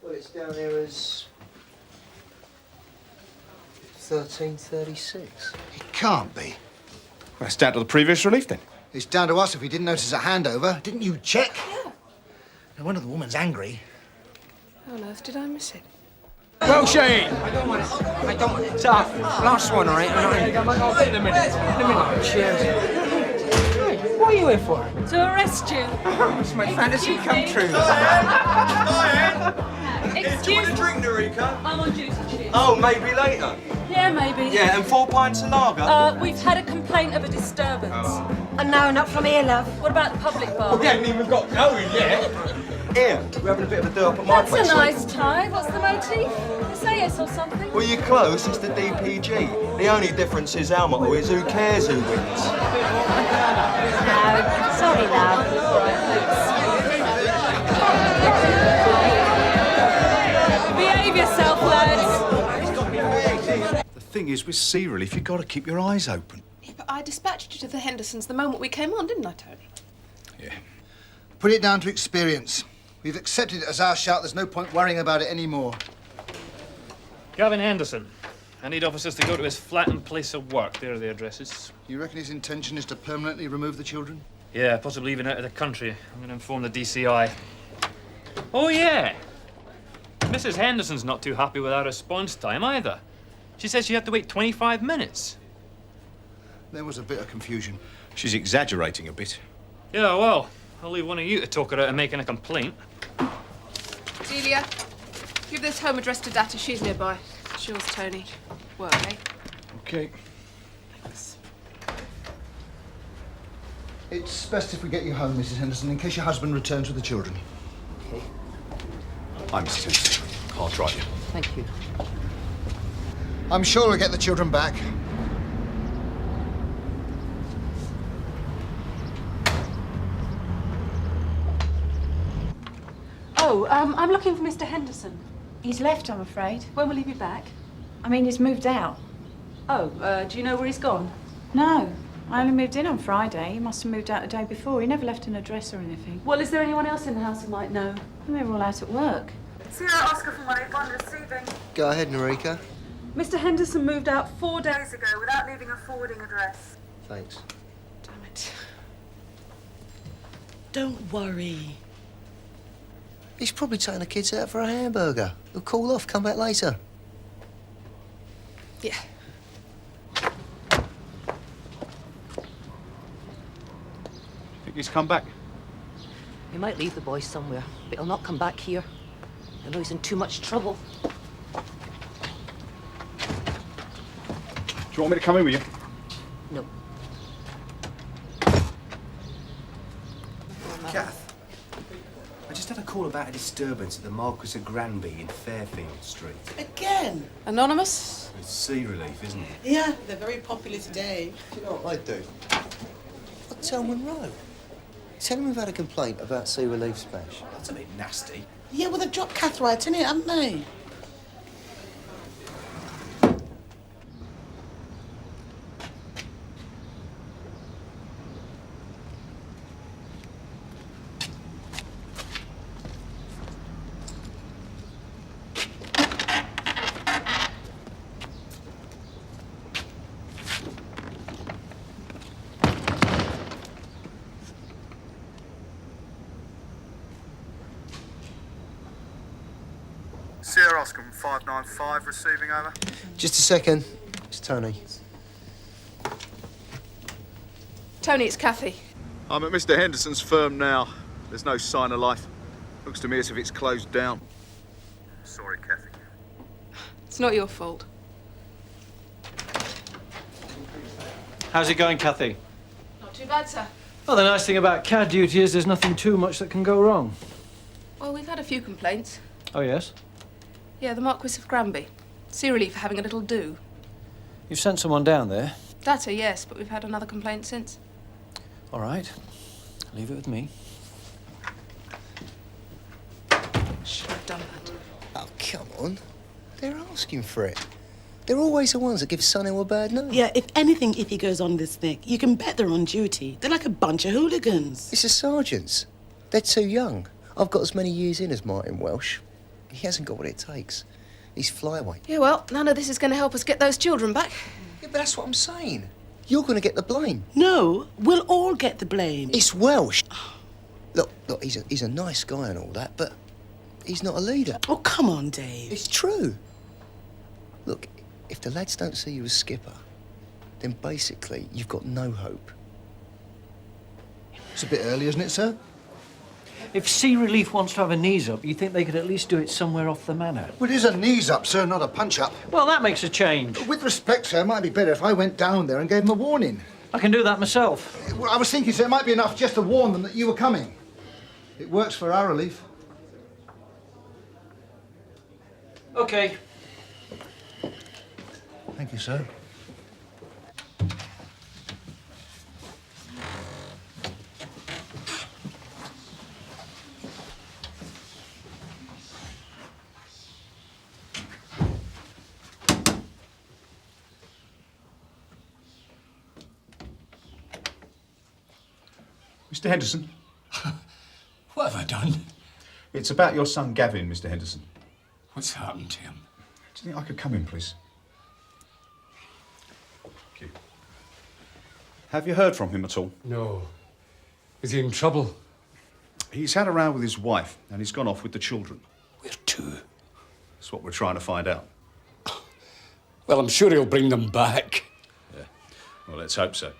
Well, it's down here as 13:36. It can't be. Well, that's down to the previous relief, then. It's down to us if we didn't notice a handover. Didn't you check? Yeah. No wonder the woman's angry. How on earth did I miss it? Well, Shane! I don't want it. I don't want it. Tough. Last one, all right? I'll get in a minute. Oh, cheers. What are you here for? To arrest you. It's my fantasy come true. Excuse me. Drink, Narika? I'm on duty, Chief. Oh, maybe later. Yeah, maybe. Yeah, and 4 pints of lager. We've had a complaint of a disturbance. No, not from here, love. What about the public bar? We haven't even got going yet. Here, we're having a bit of a do up at my That's place. a nice tie. What's the motif? Say yes or something. Well, you're close. It's the DPG. The only difference is our motto is who cares who wins. No, sorry, love. Behave yourself, lads. The thing is, with sea relief, you've got to keep your eyes open. Yeah, but I dispatched you to the Hendersons the moment we came on, didn't I, Tony? Put it down to experience. We've accepted it as our shout. There's no point worrying about it anymore. Gavin Henderson. I need officers to go to his flat and place of work. There are the addresses. You reckon his intention is to permanently remove the children? Yeah, possibly even out of the country. I'm going to inform the DCI. Oh, yeah. Mrs. Henderson's not too happy with our response time either. She says she had to wait 25 minutes. There was a bit of confusion. She's exaggerating a bit. Yeah, well, I'll leave one of you to talk her out of making a complaint. Delia, give this home address to Data. She's nearby. It's yours, Tony. Work, eh? OK. Thanks. It's best if we get you home, Mrs. Henderson, in case your husband returns with the children. Okay. I'm Mrs. Henderson. I'll drive you. Thank you. I'm sure we'll get the children back. Oh, I'm looking for Mr. Henderson. He's left, I'm afraid. When will he be back? I mean, he's moved out. Oh, do you know where he's gone? No, I only moved in on Friday. He must have moved out the day before. He never left an address or anything. Well, is there anyone else in the house who might know? They were all out at work. Sierra Oscar from 181 receiving. Go ahead, Narika. Mr. Henderson moved out 4 days ago without leaving a forwarding address. Thanks. Damn it. Don't worry. He's probably taking the kids out for a hamburger. He'll call off, come back later. Yeah. Think he's come back? He might leave the boy somewhere, but he'll not come back here. I know he's in too much trouble. Do you want me to come in with you? No. Kath, I just had a call about a disturbance at the Marquis of Granby in Fairfield Street. Again? Anonymous? It's sea relief, isn't it? Yeah, they're very popular today. Do you know what they do? I'll tell Monroe. Tell him we've had a complaint about sea relief splash. That's a bit nasty. Yeah, well, they've dropped Kath right in it, haven't they? Sierra Oscar 595 receiving over. Just a second. It's Tony. Tony, it's Kathy. I'm at Mr. Henderson's firm now. There's no sign of life. Looks to me as if it's closed down. Sorry, Kathy. It's not your fault. How's it going, Kathy? Not too bad, sir. Well, the nice thing about CAD duty is there's nothing too much that can go wrong. Well, we've had a few complaints. Oh, yes? Yeah, the Marquis of Granby. Sea Relief for having a little do. You've sent someone down there? Data, yes, but we've had another complaint since. All right. Leave it with me. Should have done that. Oh, come on. They're asking for it. They're always the ones that give Scannell a bad name. Yeah, if anything iffy goes on this Nick, you can bet they're on duty. They're like a bunch of hooligans. It's the sergeants. They're too young. I've got as many years in as Martin Welsh. He hasn't got what it takes. He's flyweight. Yeah, well, none of this is going to help us get those children back. Yeah, but that's what I'm saying. You're going to get the blame. No, we'll all get the blame. It's Welsh. Look, he's a nice guy and all that, but he's not a leader. Oh, come on, Dave. It's true. Look, if the lads don't see you as skipper, then basically you've got no hope. It's a bit early, isn't it, sir? If Sea Relief wants to have a knees up, you think they could at least do it somewhere off the manor? Well, it is a knees up, sir, not a punch up. Well, that makes a change. With respect, sir, it might be better if I went down there and gave them a warning. I can do that myself. Well, I was thinking, sir, it might be enough just to warn them that you were coming. It works for our relief. OK. Thank you, sir. Mr. Henderson? What have I done? It's about your son, Gavin, Mr. Henderson. What's happened to him? Do you think I could come in, please? Thank you. Have you heard from him at all? No. Is he in trouble? He's had a row with his wife, and he's gone off with the children. Where to? That's what we're trying to find out. Well, I'm sure he'll bring them back. Yeah. Well, let's hope so.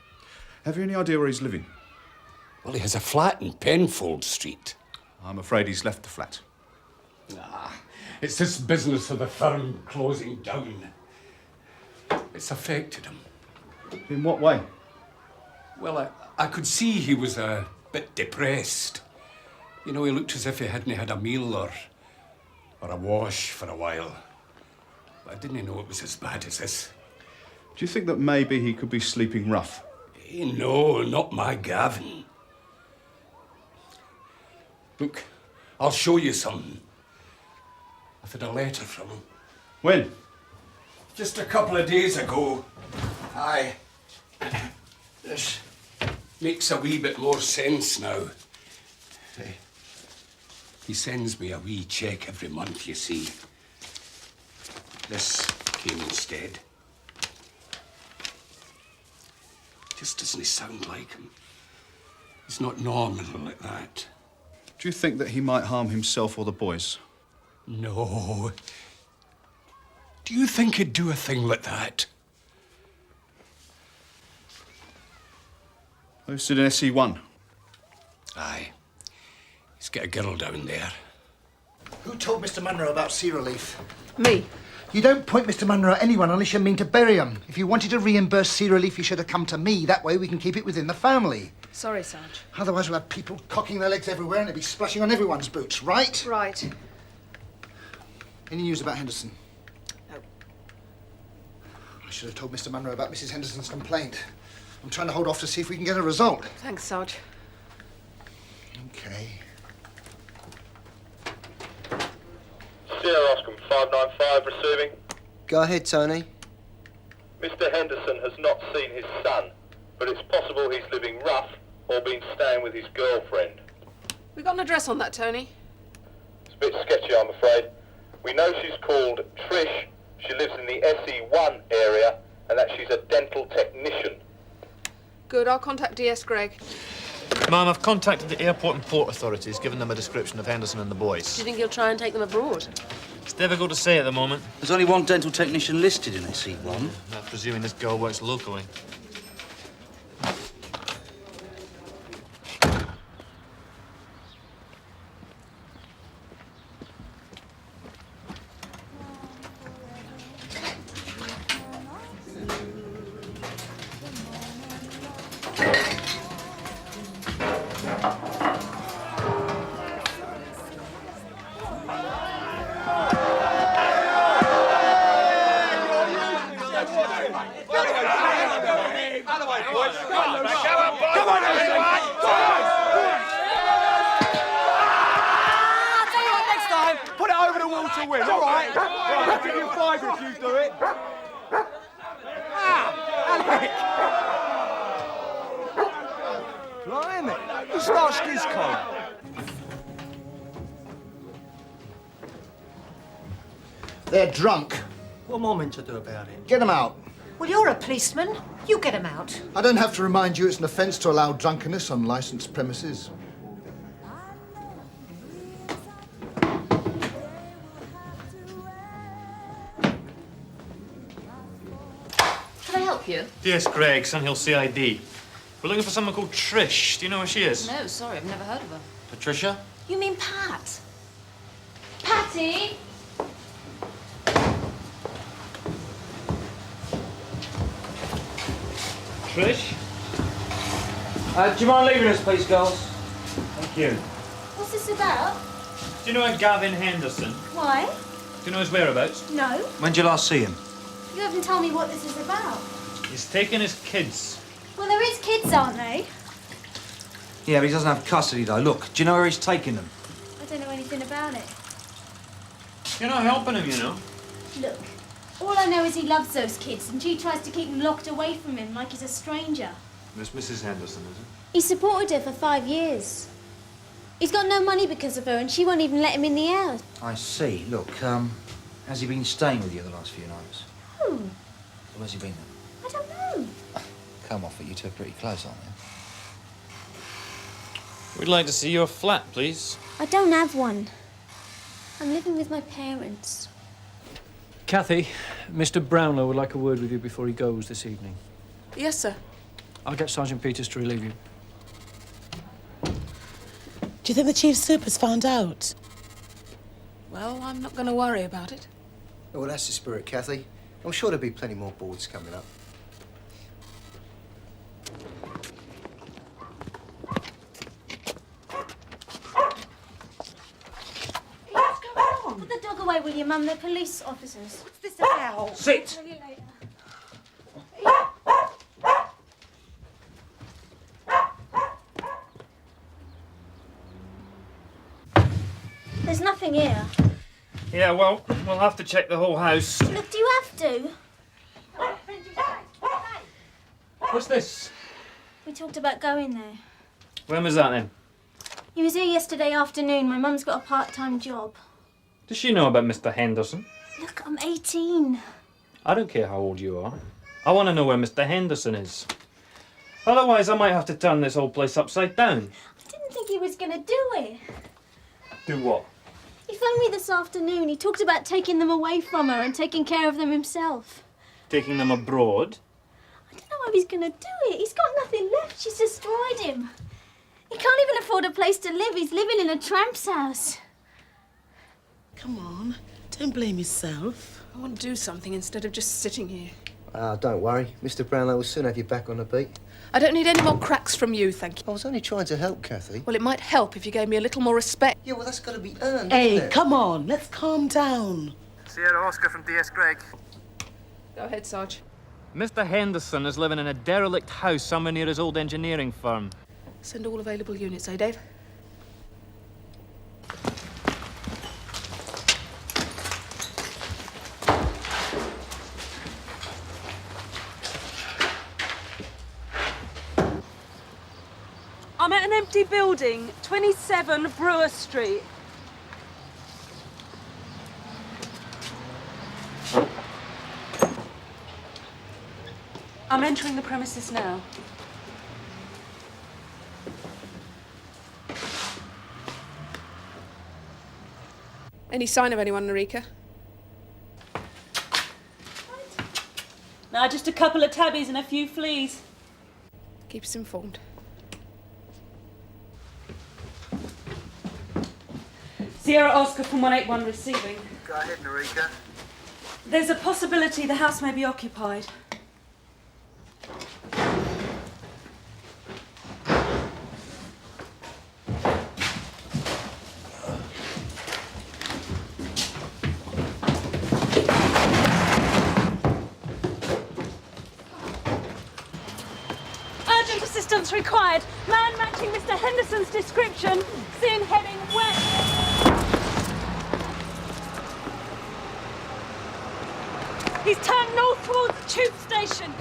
Have you any idea where he's living? Well, he has a flat in Penfold Street. I'm afraid he's left the flat. It's this business of the firm closing down. It's affected him. In what way? Well, I could see he was a bit depressed. You know, he looked as if he hadn't had a meal or a wash for a while. But I didn't know it was as bad as this. Do you think that maybe he could be sleeping rough? No, not my Gavin. Look, I'll show you something. I've had a letter from him. When? Just a couple of days ago. Aye. This makes a wee bit more sense now. He sends me a wee cheque every month, you see. This came instead. Just doesn't sound like him. He's not normal like that. Do you think that he might harm himself or the boys? No. Do you think he'd do a thing like that? Posted in SE1. Aye. He's got a girl down there. Who told Mr. Munro about Sea Relief? Me. You don't point Mr. Munro at anyone unless you mean to bury him. If you wanted to reimburse Sea Relief, you should have come to me. That way we can keep it within the family. Sorry, Sarge. Otherwise we'll have people cocking their legs everywhere and it'll be splashing on everyone's boots, right? Right. Any news about Henderson? No. I should have told Mr. Munro about Mrs. Henderson's complaint. I'm trying to hold off to see if we can get a result. Thanks, Sarge. Okay. Sierra Oscar 595 receiving. Go ahead, Tony. Mr. Henderson has not seen his son, but it's possible he's living rough or been staying with his girlfriend. We got an address on that, Tony. It's a bit sketchy, I'm afraid. We know she's called Trish. She lives in the SE1 area, and that she's a dental technician. Good, I'll contact DS Gregg. Ma'am, I've contacted the airport and port authorities, given them a description of Henderson and the boys. Do you think he'll try and take them abroad? It's difficult to say at the moment. There's only one dental technician listed in SE1. That's presuming this girl works locally. to win. All right. I'll give you a fiver if you do it. Alec! Blimey. Who starched his collar? They're drunk. What am I meant to do about it? Get them out. Well, you're a policeman. You get him out. I don't have to remind you it's an offence to allow drunkenness on licensed premises. Can I help you? Yes, Greg, Sunhill CID. We're looking for someone called Trish. Do you know where she is? No, sorry, I've never heard of her. Patricia? You mean Pat? Patty? Trish? Do you mind leaving us, please, girls? Thank you. What's this about? Do you know a Gavin Henderson? Why? Do you know his whereabouts? No. When did you last see him? You haven't told me what this is about. He's taken his kids. Well, there is kids, aren't they? Yeah, but he doesn't have custody, though. Look, do you know where he's taking them? I don't know anything about it. You're not helping him, you know. Look, all I know is he loves those kids and she tries to keep them locked away from him like he's a stranger. That's Mrs. Henderson, is it? He supported her for 5 years. He's got no money because of her and she won't even let him in the house. I see. Look, has he been staying with you the last few nights? Who? Where's he been then? I don't know. Come off it, you two are pretty close, aren't you? We'd like to see your flat, please. I don't have one. I'm living with my parents. Kathy, Mr. Brownlow would like a word with you before he goes this evening. Yes, sir. I'll get Sergeant Peters to relieve you. Do you think the Chief Supt has found out? Well, I'm not going to worry about it. Oh, well, that's the spirit, Kathy. I'm sure there'll be plenty more boards coming up. What's going on? Put the dog away, will you, Mum? They're police officers. What's this about? Sit! Tell you later. There's nothing here. Yeah, well, we'll have to check the whole house. Look, do you have to? What's this? We talked about going there. When was that, then? He was here yesterday afternoon. My mum's got a part-time job. Does she know about Mr. Henderson? Look, I'm 18. I don't care how old you are. I want to know where Mr. Henderson is. Otherwise, I might have to turn this whole place upside down. I didn't think he was going to do it. Do what? He phoned me this afternoon. He talked about taking them away from her and taking care of them himself. Taking them abroad? I don't know how he's going to do it. He's got nothing left. She's destroyed him. He can't even afford a place to live. He's living in a tramp's house. Come on, don't blame yourself. I want to do something instead of just sitting here. Don't worry. Mr. Brownlow will soon have you back on the beat. I don't need any more cracks from you, thank you. I was only trying to help, Kathy. Well, it might help if you gave me a little more respect. Yeah, well, that's got to be earned, Hey, isn't it? come on, let's calm down. Sierra Oscar from DS Greg. Go ahead, Sarge. Mr. Henderson is living in a derelict house somewhere near his old engineering firm. Send all available units, eh, Dave? I'm at an empty building, 27 Brewer Street. I'm entering the premises now. Any sign of anyone, Narika? Now, just a couple of tabbies and a few fleas. Keep us informed. Sierra Oscar from 181 receiving. Go ahead, Narika. There's a possibility the house may be occupied. Urgent assistance required. Man matching Mr. Henderson's description. Seen heading west. tube station.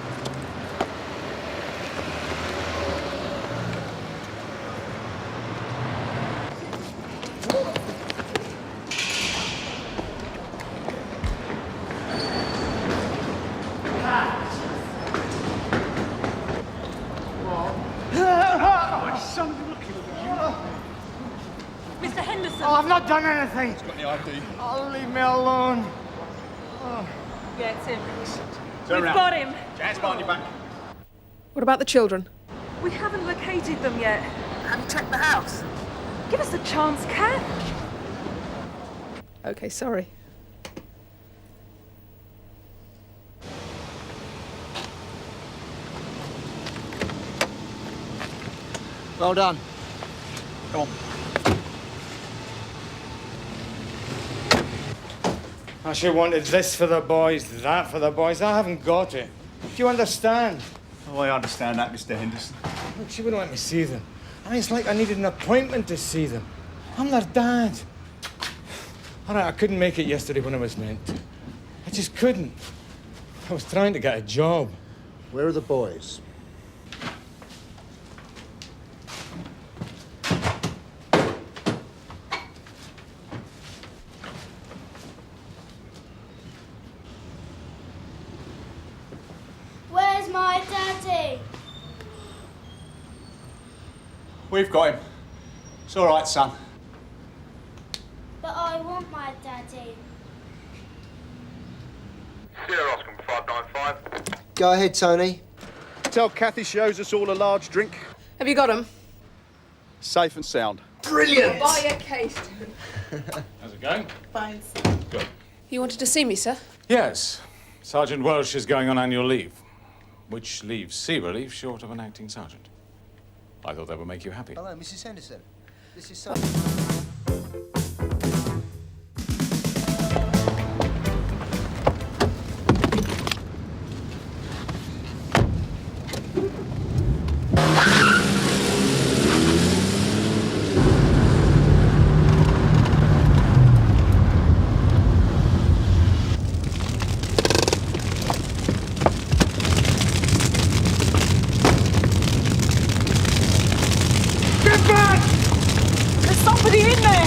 Mr. Henderson. Oh, I've not done anything. He's got the ID. Oh, leave me alone. Oh. Yeah, it's him. Turn We've around. got him. Hands behind your back. What about the children? We haven't located them yet. Have you checked the house? Give us a chance, Kath. Okay, sorry. Well done. Come on. I should wanted this for the boys, that for the boys. I haven't got it. Do you understand? Oh, I understand that, Mr. Henderson. Look, she wouldn't let me see them. I mean, it's like I needed an appointment to see them. I'm their dad. All right, I couldn't make it yesterday when I was meant to. I just couldn't. I was trying to get a job. Where are the boys? Where's my daddy? We've got him. It's all right, son. But I want my daddy. Sierra Oscar 595. Go ahead, Tony. Tell Kathy she owes us all a large drink. Have you got them? Safe and sound. Brilliant! Buy a case. How's it going? Fine. Good. You wanted to see me, sir? Yes. Sergeant Welsh is going on annual leave, which leaves sea relief short of an acting sergeant. I thought that would make you happy. Hello, Mrs. Henderson. This is Supt. There's somebody in there.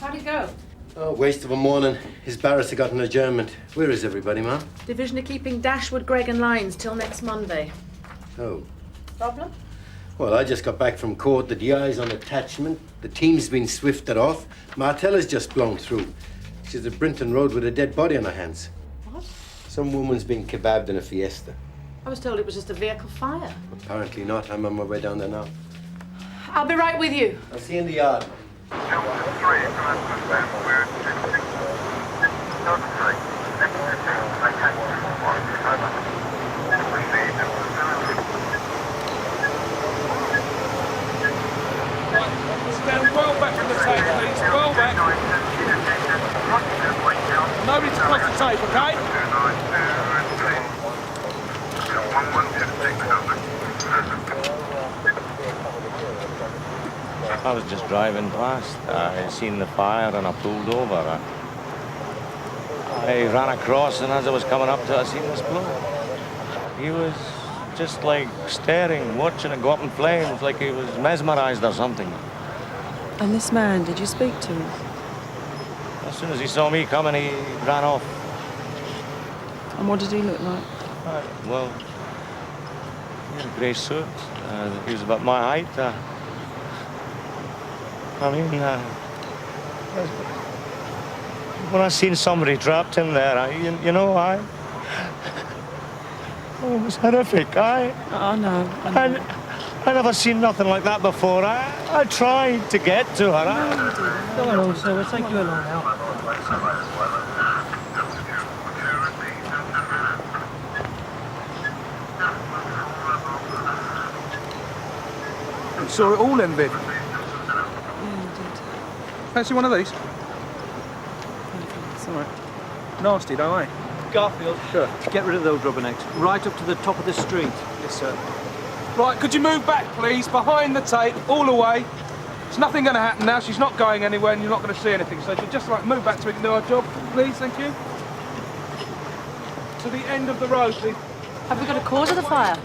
How'd it go? Oh, waste of a morning. His barrister got an adjournment. Where is everybody, ma'am? Division are keeping Dashwood, Gregg and Lyons till next Monday. Oh. Problem? Well, I just got back from court. The DI's on attachment. The team's been swifted off. Martella's just blown through. She's at Brinton Road with a dead body on her hands. What? Some woman's been kebabbed in a Fiesta. I was told it was just a vehicle fire. Apparently not. I'm on my way down there now. I'll be right with you. I'll see you in the yard. Stand well back from the tape, please. Well back. Nobody to cross the tape, okay? I was just driving past. I seen the fire and I pulled over. I ran across, and as I was coming up to it, I seen this bloke. He was just like staring, watching it go up in flames, like he was mesmerized or something. And this man, did you speak to him? As soon as he saw me coming, he ran off. And what did he look like? Well, he had a grey suit. He was about my height. When I seen somebody trapped in there, it was horrific. Oh, no. I never seen nothing like that before. I tried to get to her. Go on, Olsen. We'll take you along now. saw it all then, Viv. Fancy one of these? It's all right. Nasty, though, eh? Garfield. Sure. Get rid of those rubbernecks. Right up to the top of the street. Yes, sir. Right, could you move back, please? Behind the tape, all the way. There's nothing going to happen now. She's not going anywhere and you're not going to see anything. So if you just like move back so we can do our job, please, thank you. To the end of the road, please. Have we got a cause of the fire?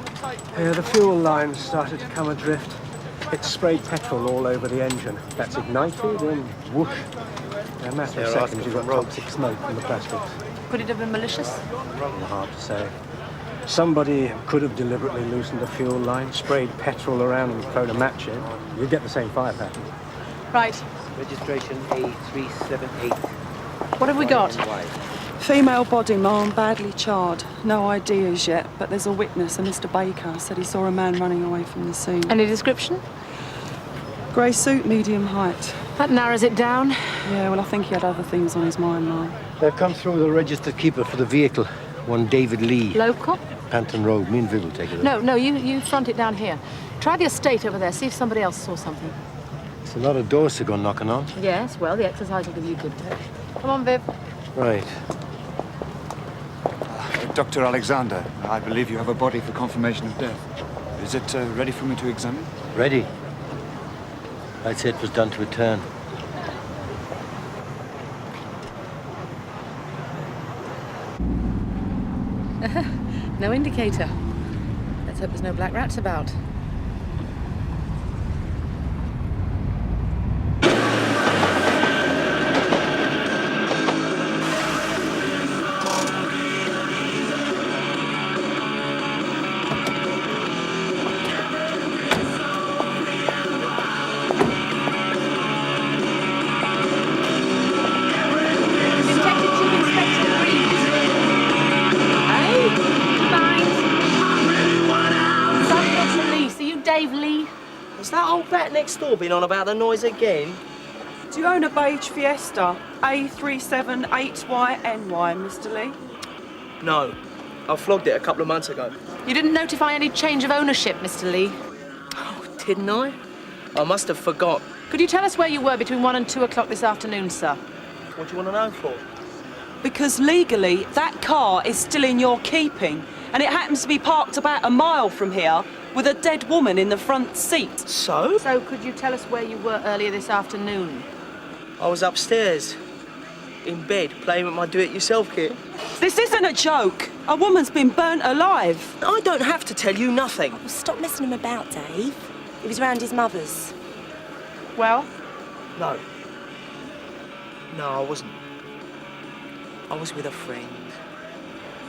Yeah, the fuel lines started to come adrift. It sprayed petrol all over the engine. That's ignited and whoosh. In a matter of seconds, you've got toxic smoke from the plastics. Could it have been malicious? Hard to say. Somebody could have deliberately loosened the fuel line, sprayed petrol around and thrown a match in. You'd get the same fire pattern. Right. Registration A378. What have we got? Female body, ma'am, badly charred. No ideas yet, but there's a witness, a Mr. Baker, said he saw a man running away from the scene. Any description? Grey suit, medium height. That narrows it down. Yeah, well, I think he had other things on his mind, ma'am. They've come through the registered keeper for the vehicle. One David Lee. Local? Panton Road. Me and Viv will take it. No, you front it down here. Try the estate over there, see if somebody else saw something. It's a lot of doors to go knocking on. Yes, well, the exercise will give you a good touch. Come on, Viv. Right. Dr. Alexander, I believe you have a body for confirmation of death. Is it ready for me to examine? Ready. I'd say it was done to return. No indicator. Let's hope there's no black rats about. Next door been on about the noise again? Do you own a beige Fiesta? A378YNY, Mr. Lee? No. I flogged it a couple of months ago. You didn't notify any change of ownership, Mr. Lee? Oh, didn't I? I must have forgot. Could you tell us where you were between 1 and 2 o'clock this afternoon, sir? What do you want to know for? Because legally, that car is still in your keeping, and it happens to be parked about a mile from here with a dead woman in the front seat. So? So could you tell us where you were earlier this afternoon? I was upstairs, in bed, playing with my do-it-yourself kit. This isn't a joke. A woman's been burnt alive. I don't have to tell you nothing. Well, stop messing him about, Dave. He was round his mother's. Well? No. No, I wasn't. I was with a friend.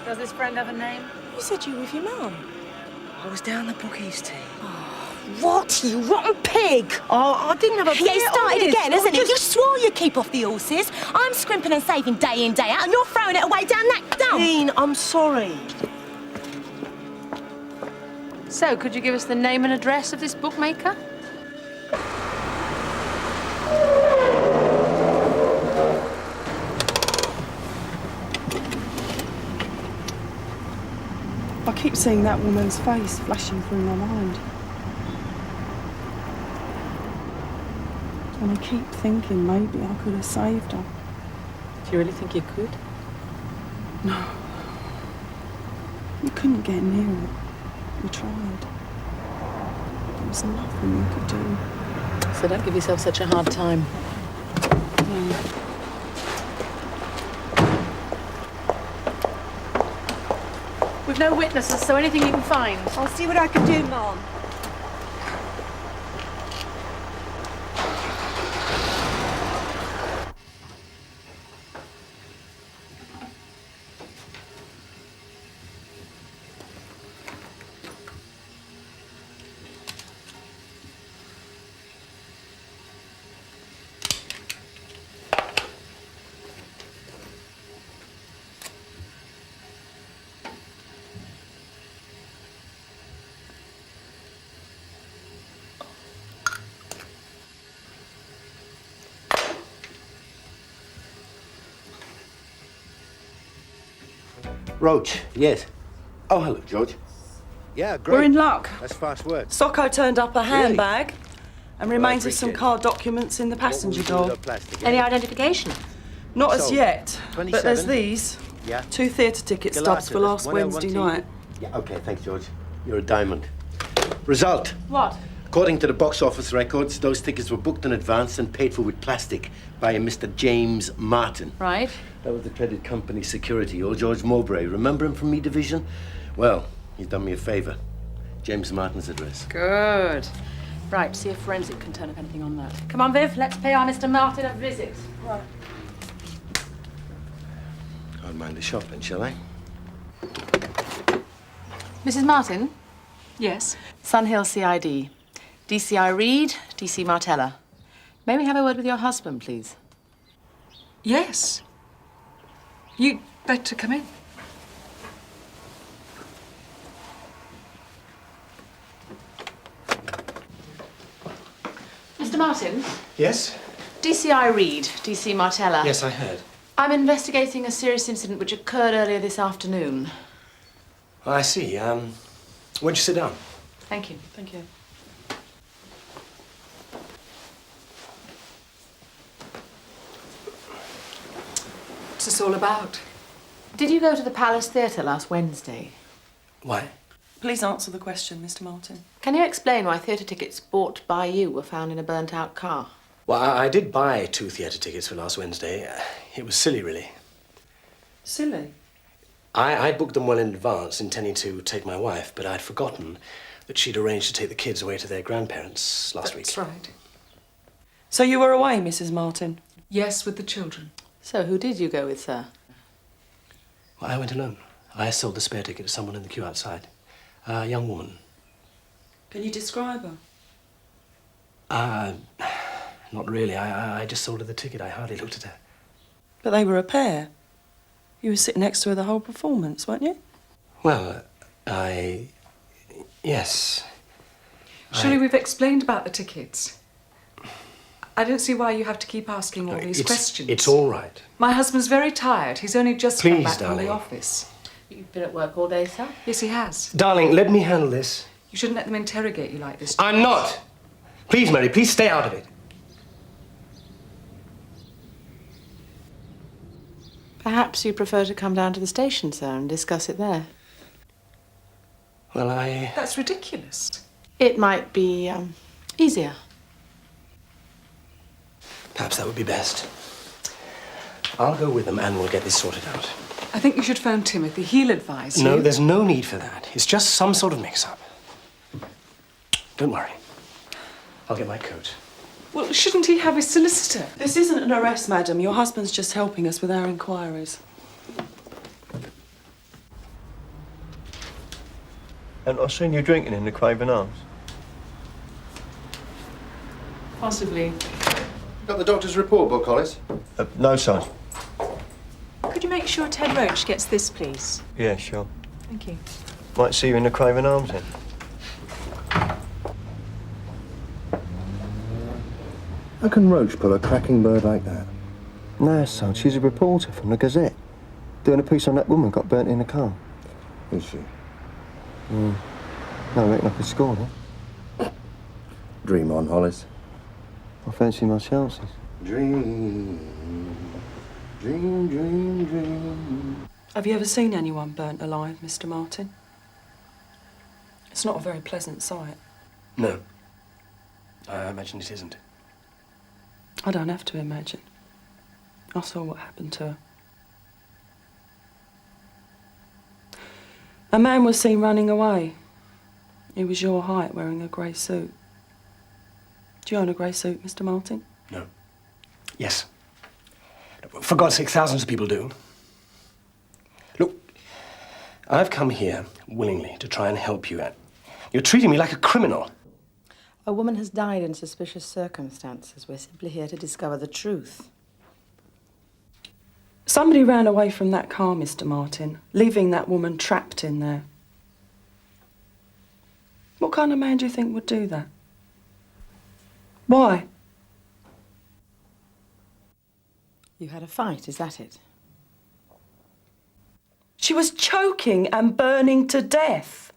Does this friend have a name? You said you were with your mum. I was down the bookies tea. What, you rotten pig! Oh, I didn't have a... Yeah, it started again, hasn't it? You swore you'd keep off the horses. I'm scrimping and saving day in, day out, and you're throwing it away down that dump. Dean, I'm sorry. So, could you give us the name and address of this bookmaker? I keep seeing that woman's face flashing through my mind. And I keep thinking maybe I could have saved her. Do you really think you could? No. We couldn't get near her. We tried. There was nothing we could do. So don't give yourself such a hard time. No. We've no witnesses, so anything you can find. I'll see what I can do, Mom. Roach, yes. Oh, hello, George. Yeah, great. We're in luck. That's fast work. Socko turned up a handbag, And remains of some car documents in the passenger door. Any identification? Not as So, yet, but 27. there's these. Yeah. 2 theatre ticket stubs for last Wednesday night. Yeah, OK, thanks, George. You're a diamond. Result. What? According to the box office records, those tickets were booked in advance and paid for with plastic by a Mr. James Martin. Right. That was the credit company security, old George Mowbray. Remember him from me division? Well, he's done me a favour. James Martin's address. Good. Right, see if forensic can turn up anything on that. Come on, Viv, let's pay our Mr. Martin a visit. Right. I'll mind the shopping, shall I? Mrs. Martin? Yes? Sunhill CID. DCI Reed, DC Martella. May we have a word with your husband, please? Yes. You'd better come in. Mr. Martin? Yes? DCI Reed, DC Martella. Yes, I heard. I'm investigating a serious incident which occurred earlier this afternoon. Oh, I see. Won't you sit down? Thank you. Thank you. What's this all about? Did you go to the Palace Theatre last Wednesday? Why? Please answer the question, Mr. Martin. Can you explain why theatre tickets bought by you were found in a burnt-out car? Well, I did buy 2 theatre tickets for last Wednesday. It was silly, really. Silly? I booked them well in advance, intending to take my wife, but I'd forgotten that she'd arranged to take the kids away to their grandparents last week. That's right. So you were away, Mrs. Martin? Yes, with the children. So who did you go with, sir? Well, I went alone. I sold the spare ticket to someone in the queue outside. A young woman. Can you describe her? Not really. I just sold her the ticket. I hardly looked at her. But they were a pair. You were sitting next to her the whole performance, weren't you? Well, yes. Surely we've explained about the tickets. I don't see why you have to keep asking all these questions. It's all right. My husband's very tired. He's only just come Please, back from darling. the office. You've been at work all day, sir? Yes, he has. Darling, let me handle this. You shouldn't let them interrogate you like this. I'm not. Please, Mary, please stay out of it. Perhaps you prefer to come down to the station, sir, and discuss it there. Well, That's ridiculous. It might be, easier. Perhaps that would be best. I'll go with them and we'll get this sorted out. I think you should phone Timothy. He'll advise you. No, there's no need for that. It's just some sort of mix-up. Don't worry. I'll get my coat. Well, shouldn't he have his solicitor? This isn't an arrest, madam. Your husband's just helping us with our inquiries. And I've seen you drinking in the Craven Arms. Possibly. Got the doctor's report book, Hollis? No, son. Could you make sure Ted Roach gets this, please? Yeah, sure. Thank you. Might see you in the Craven Arms then. How can Roach pull a cracking bird like that? No, son, she's a reporter from the Gazette. Doing a piece on that woman got burnt in the car. Is she? No, I reckon I could score, huh? Dream on, Hollis. I fancy my chances. Dream, dream, dream, dream. Have you ever seen anyone burnt alive, Mr. Martin? It's not a very pleasant sight. No. I imagine it isn't. I don't have to imagine. I saw what happened to her. A man was seen running away. He was your height, wearing a grey suit. Do you own a grey suit, Mr. Martin? No. Yes. For God's sake, thousands of people do. Look, I've come here willingly to try and help you. You're treating me like a criminal. A woman has died in suspicious circumstances. We're simply here to discover the truth. Somebody ran away from that car, Mr. Martin, leaving that woman trapped in there. What kind of man do you think would do that? Why? You had a fight, is that it? She was choking and burning to death.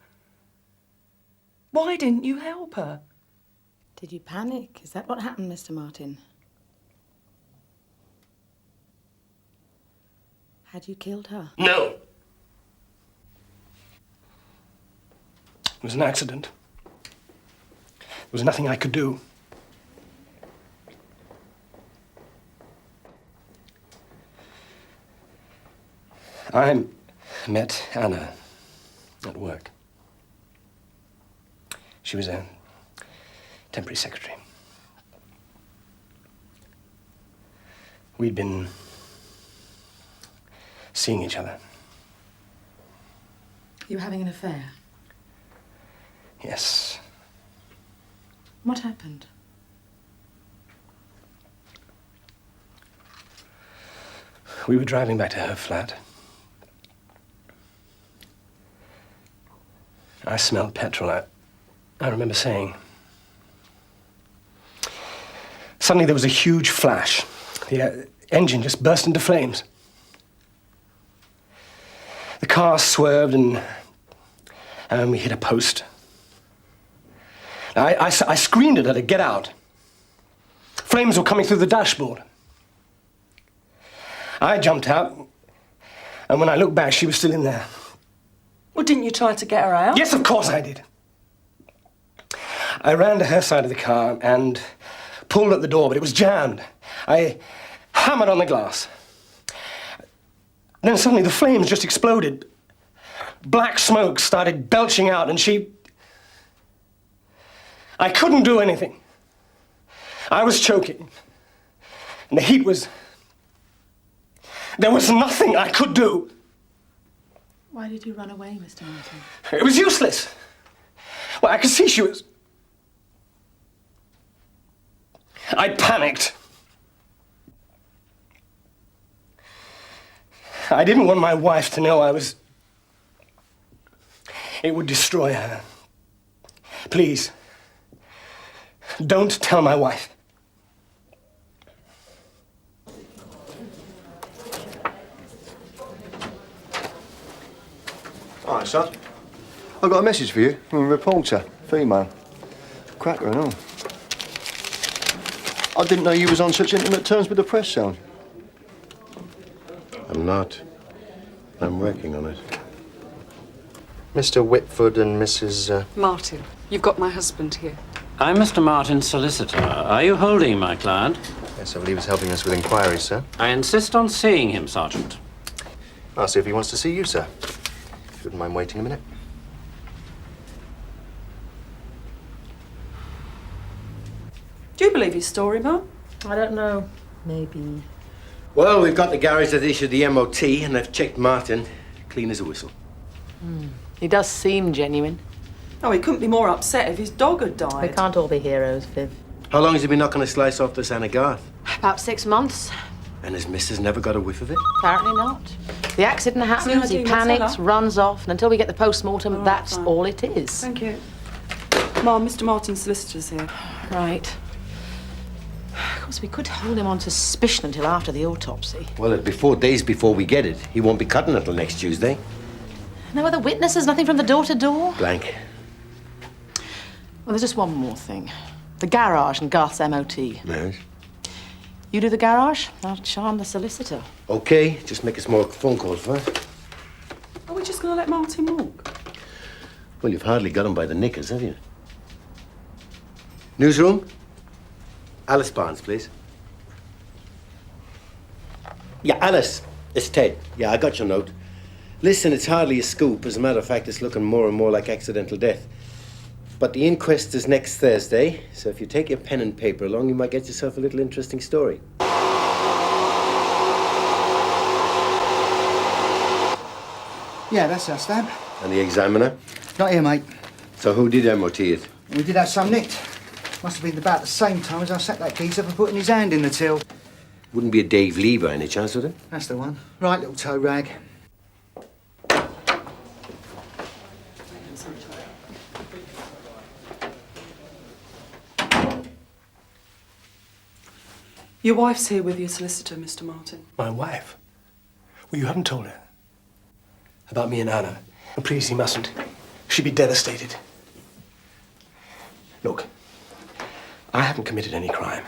Why didn't you help her? Did you panic? Is that what happened, Mr. Martin? Had you killed her? No! It was an accident. There was nothing I could do. I met Anna at work. She was a temporary secretary. We'd been seeing each other. You were having an affair? Yes. What happened? We were driving back to her flat. I smelled petrol. I remember saying. Suddenly there was a huge flash. The engine just burst into flames. The car swerved and we hit a post. I screamed at her to get out. Flames were coming through the dashboard. I jumped out, and when I looked back, she was still in there. Well, didn't you try to get her out? Yes, of course I did. I ran to her side of the car and pulled at the door, but it was jammed. I hammered on the glass. Then suddenly the flames just exploded. Black smoke started belching out, and I couldn't do anything. I was choking. And the heat was... There was nothing I could do. Why did you run away, Mr. Martin? It was useless. Well, I could see she was... I panicked. I didn't want my wife to know I was... It would destroy her. Please, don't tell my wife. All right, son. I've got a message for you from a reporter, female. Cracker and all. I didn't know you was on such intimate terms with the press, son. I'm not. I'm working on it. Mr. Whitford and Mrs. Martin, you've got my husband here. I'm Mr. Martin's solicitor. Are you holding my client? Yes, I believe he's helping us with inquiries, sir. I insist on seeing him, Sergeant. I'll see if he wants to see you, sir. If you wouldn't mind waiting a minute. Do you believe his story, Mum? I don't know. Maybe. Well, we've got the garage that issued the MOT, and they've checked Martin. Clean as a whistle. He does seem genuine. Oh, he couldn't be more upset if his dog had died. We can't all be heroes, Viv. How long has he been knocking a slice off this Anna Garth? About 6 months. And his missus never got a whiff of it? Apparently not. The accident happens, he panics, runs off, and until we get the post-mortem, that's all it is. Thank you. Mum, Mr. Martin's solicitor's here. Right. Of course, we could hold him on suspicion until after the autopsy. Well, it'll be 4 days before we get it. He won't be cutting until next Tuesday. No other witnesses, nothing from the door-to-door? Blank. Well, there's just one more thing. The garage and Garth's MOT. Yes. You do the garage, I'll charm the solicitor. Okay, just make us more phone calls first. Are we just going to let Martin walk? Well, you've hardly got him by the knickers, have you? Newsroom? Alice Barnes, please. Yeah, Alice. It's Ted. Yeah, I got your note. Listen, it's hardly a scoop. As a matter of fact, it's looking more and more like accidental death. But the inquest is next Thursday, so if you take your pen and paper along, you might get yourself a little interesting story. Yeah, that's our stamp. And the examiner? Not here, mate. So who did MOT it? We did have some nicked. Must have been about the same time as I set that geezer for putting his hand in the till. Wouldn't be a Dave Lee by any chance, would it? That's the one. Right, little toe rag. Your wife's here with your solicitor, Mr. Martin. My wife? Well, you haven't told her. About me and Anna. And please, you mustn't. She'd be devastated. Look, I haven't committed any crime.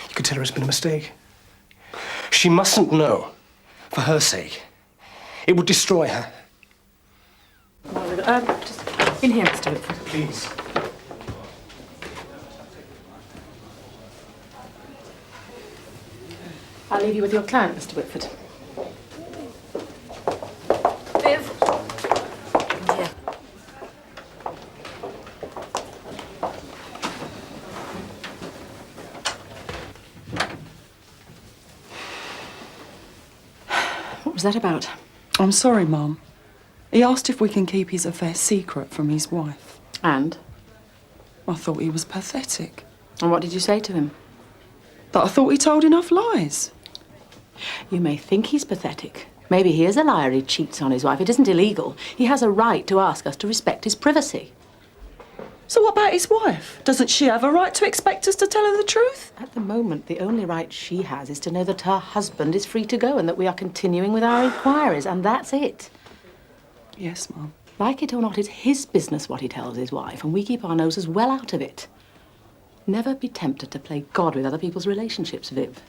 You could tell her it's been a mistake. She mustn't know, for her sake. It would destroy her. Just in here, Mr. Whitford. Please. I'll leave you with your client, Mr. Whitford. Viv. Here. What was that about? I'm sorry, Mum. He asked if we can keep his affair secret from his wife. And? I thought he was pathetic. And what did you say to him? That I thought he told enough lies. You may think he's pathetic. Maybe he is a liar, he cheats on his wife. It isn't illegal. He has a right to ask us to respect his privacy. So what about his wife? Doesn't she have a right to expect us to tell her the truth? At the moment, the only right she has is to know that her husband is free to go and that we are continuing with our inquiries, and that's it. Yes, Mum. Like it or not, it's his business what he tells his wife, and we keep our noses well out of it. Never be tempted to play God with other people's relationships, Viv.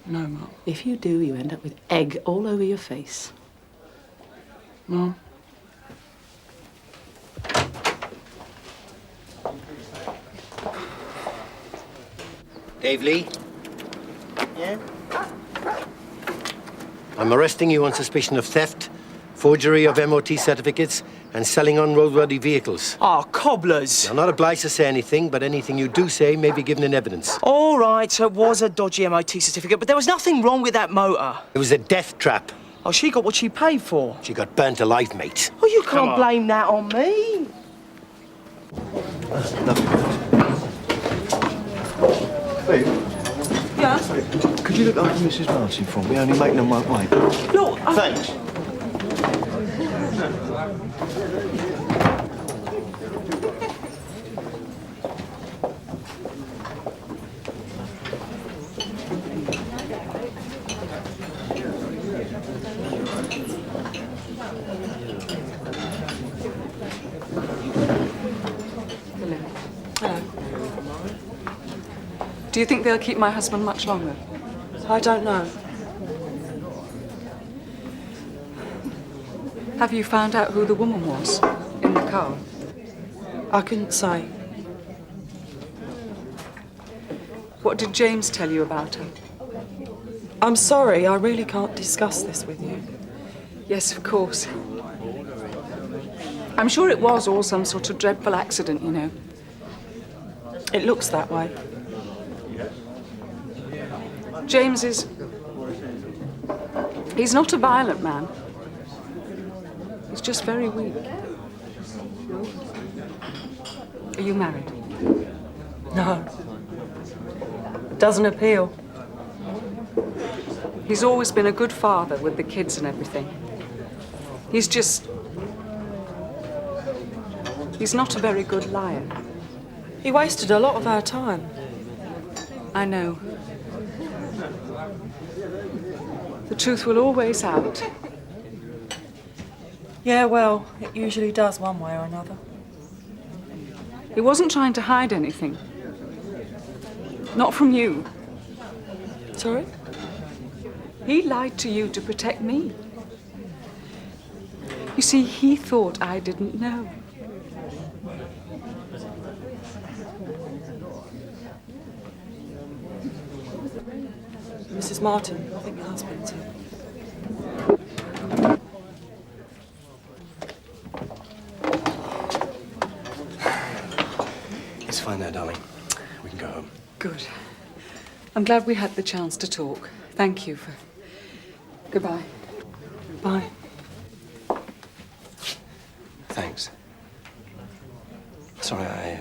No, Mum. If you do, you end up with egg all over your face. Mum. Dave Lee? Yeah? I'm arresting you on suspicion of theft, forgery of MOT certificates, and selling unroadworthy vehicles. Oh, cobblers! I'm not obliged to say anything, but anything you do say may be given in evidence. All right, so it was a dodgy MOT certificate, but there was nothing wrong with that motor. It was a death trap. Oh, she got what she paid for. She got burnt alive, mate. Oh, you can't blame that on me. Yeah? Could you look after Mrs. Martin for me? Only making them my way. Look, Thanks. Hello. Do you think they'll keep my husband much longer? I don't know. Have you found out who the woman was in the car? I couldn't say. What did James tell you about her? I'm sorry, I really can't discuss this with you. Yes, of course. I'm sure it was all some sort of dreadful accident, you know. It looks that way. James is... He's not a violent man. He's just very weak. Are you married? No. Doesn't appeal. He's always been a good father with the kids and everything. He's just... He's not a very good liar. He wasted a lot of our time. I know. The truth will always out. Yeah, well, it usually does one way or another. He wasn't trying to hide anything. Not from you. Sorry? He lied to you to protect me. You see, he thought I didn't know. Mrs. Martin, I think your husband's here. It's fine now, darling. We can go home. Good. I'm glad we had the chance to talk. Thank you for... Goodbye. Bye. Thanks. Sorry, I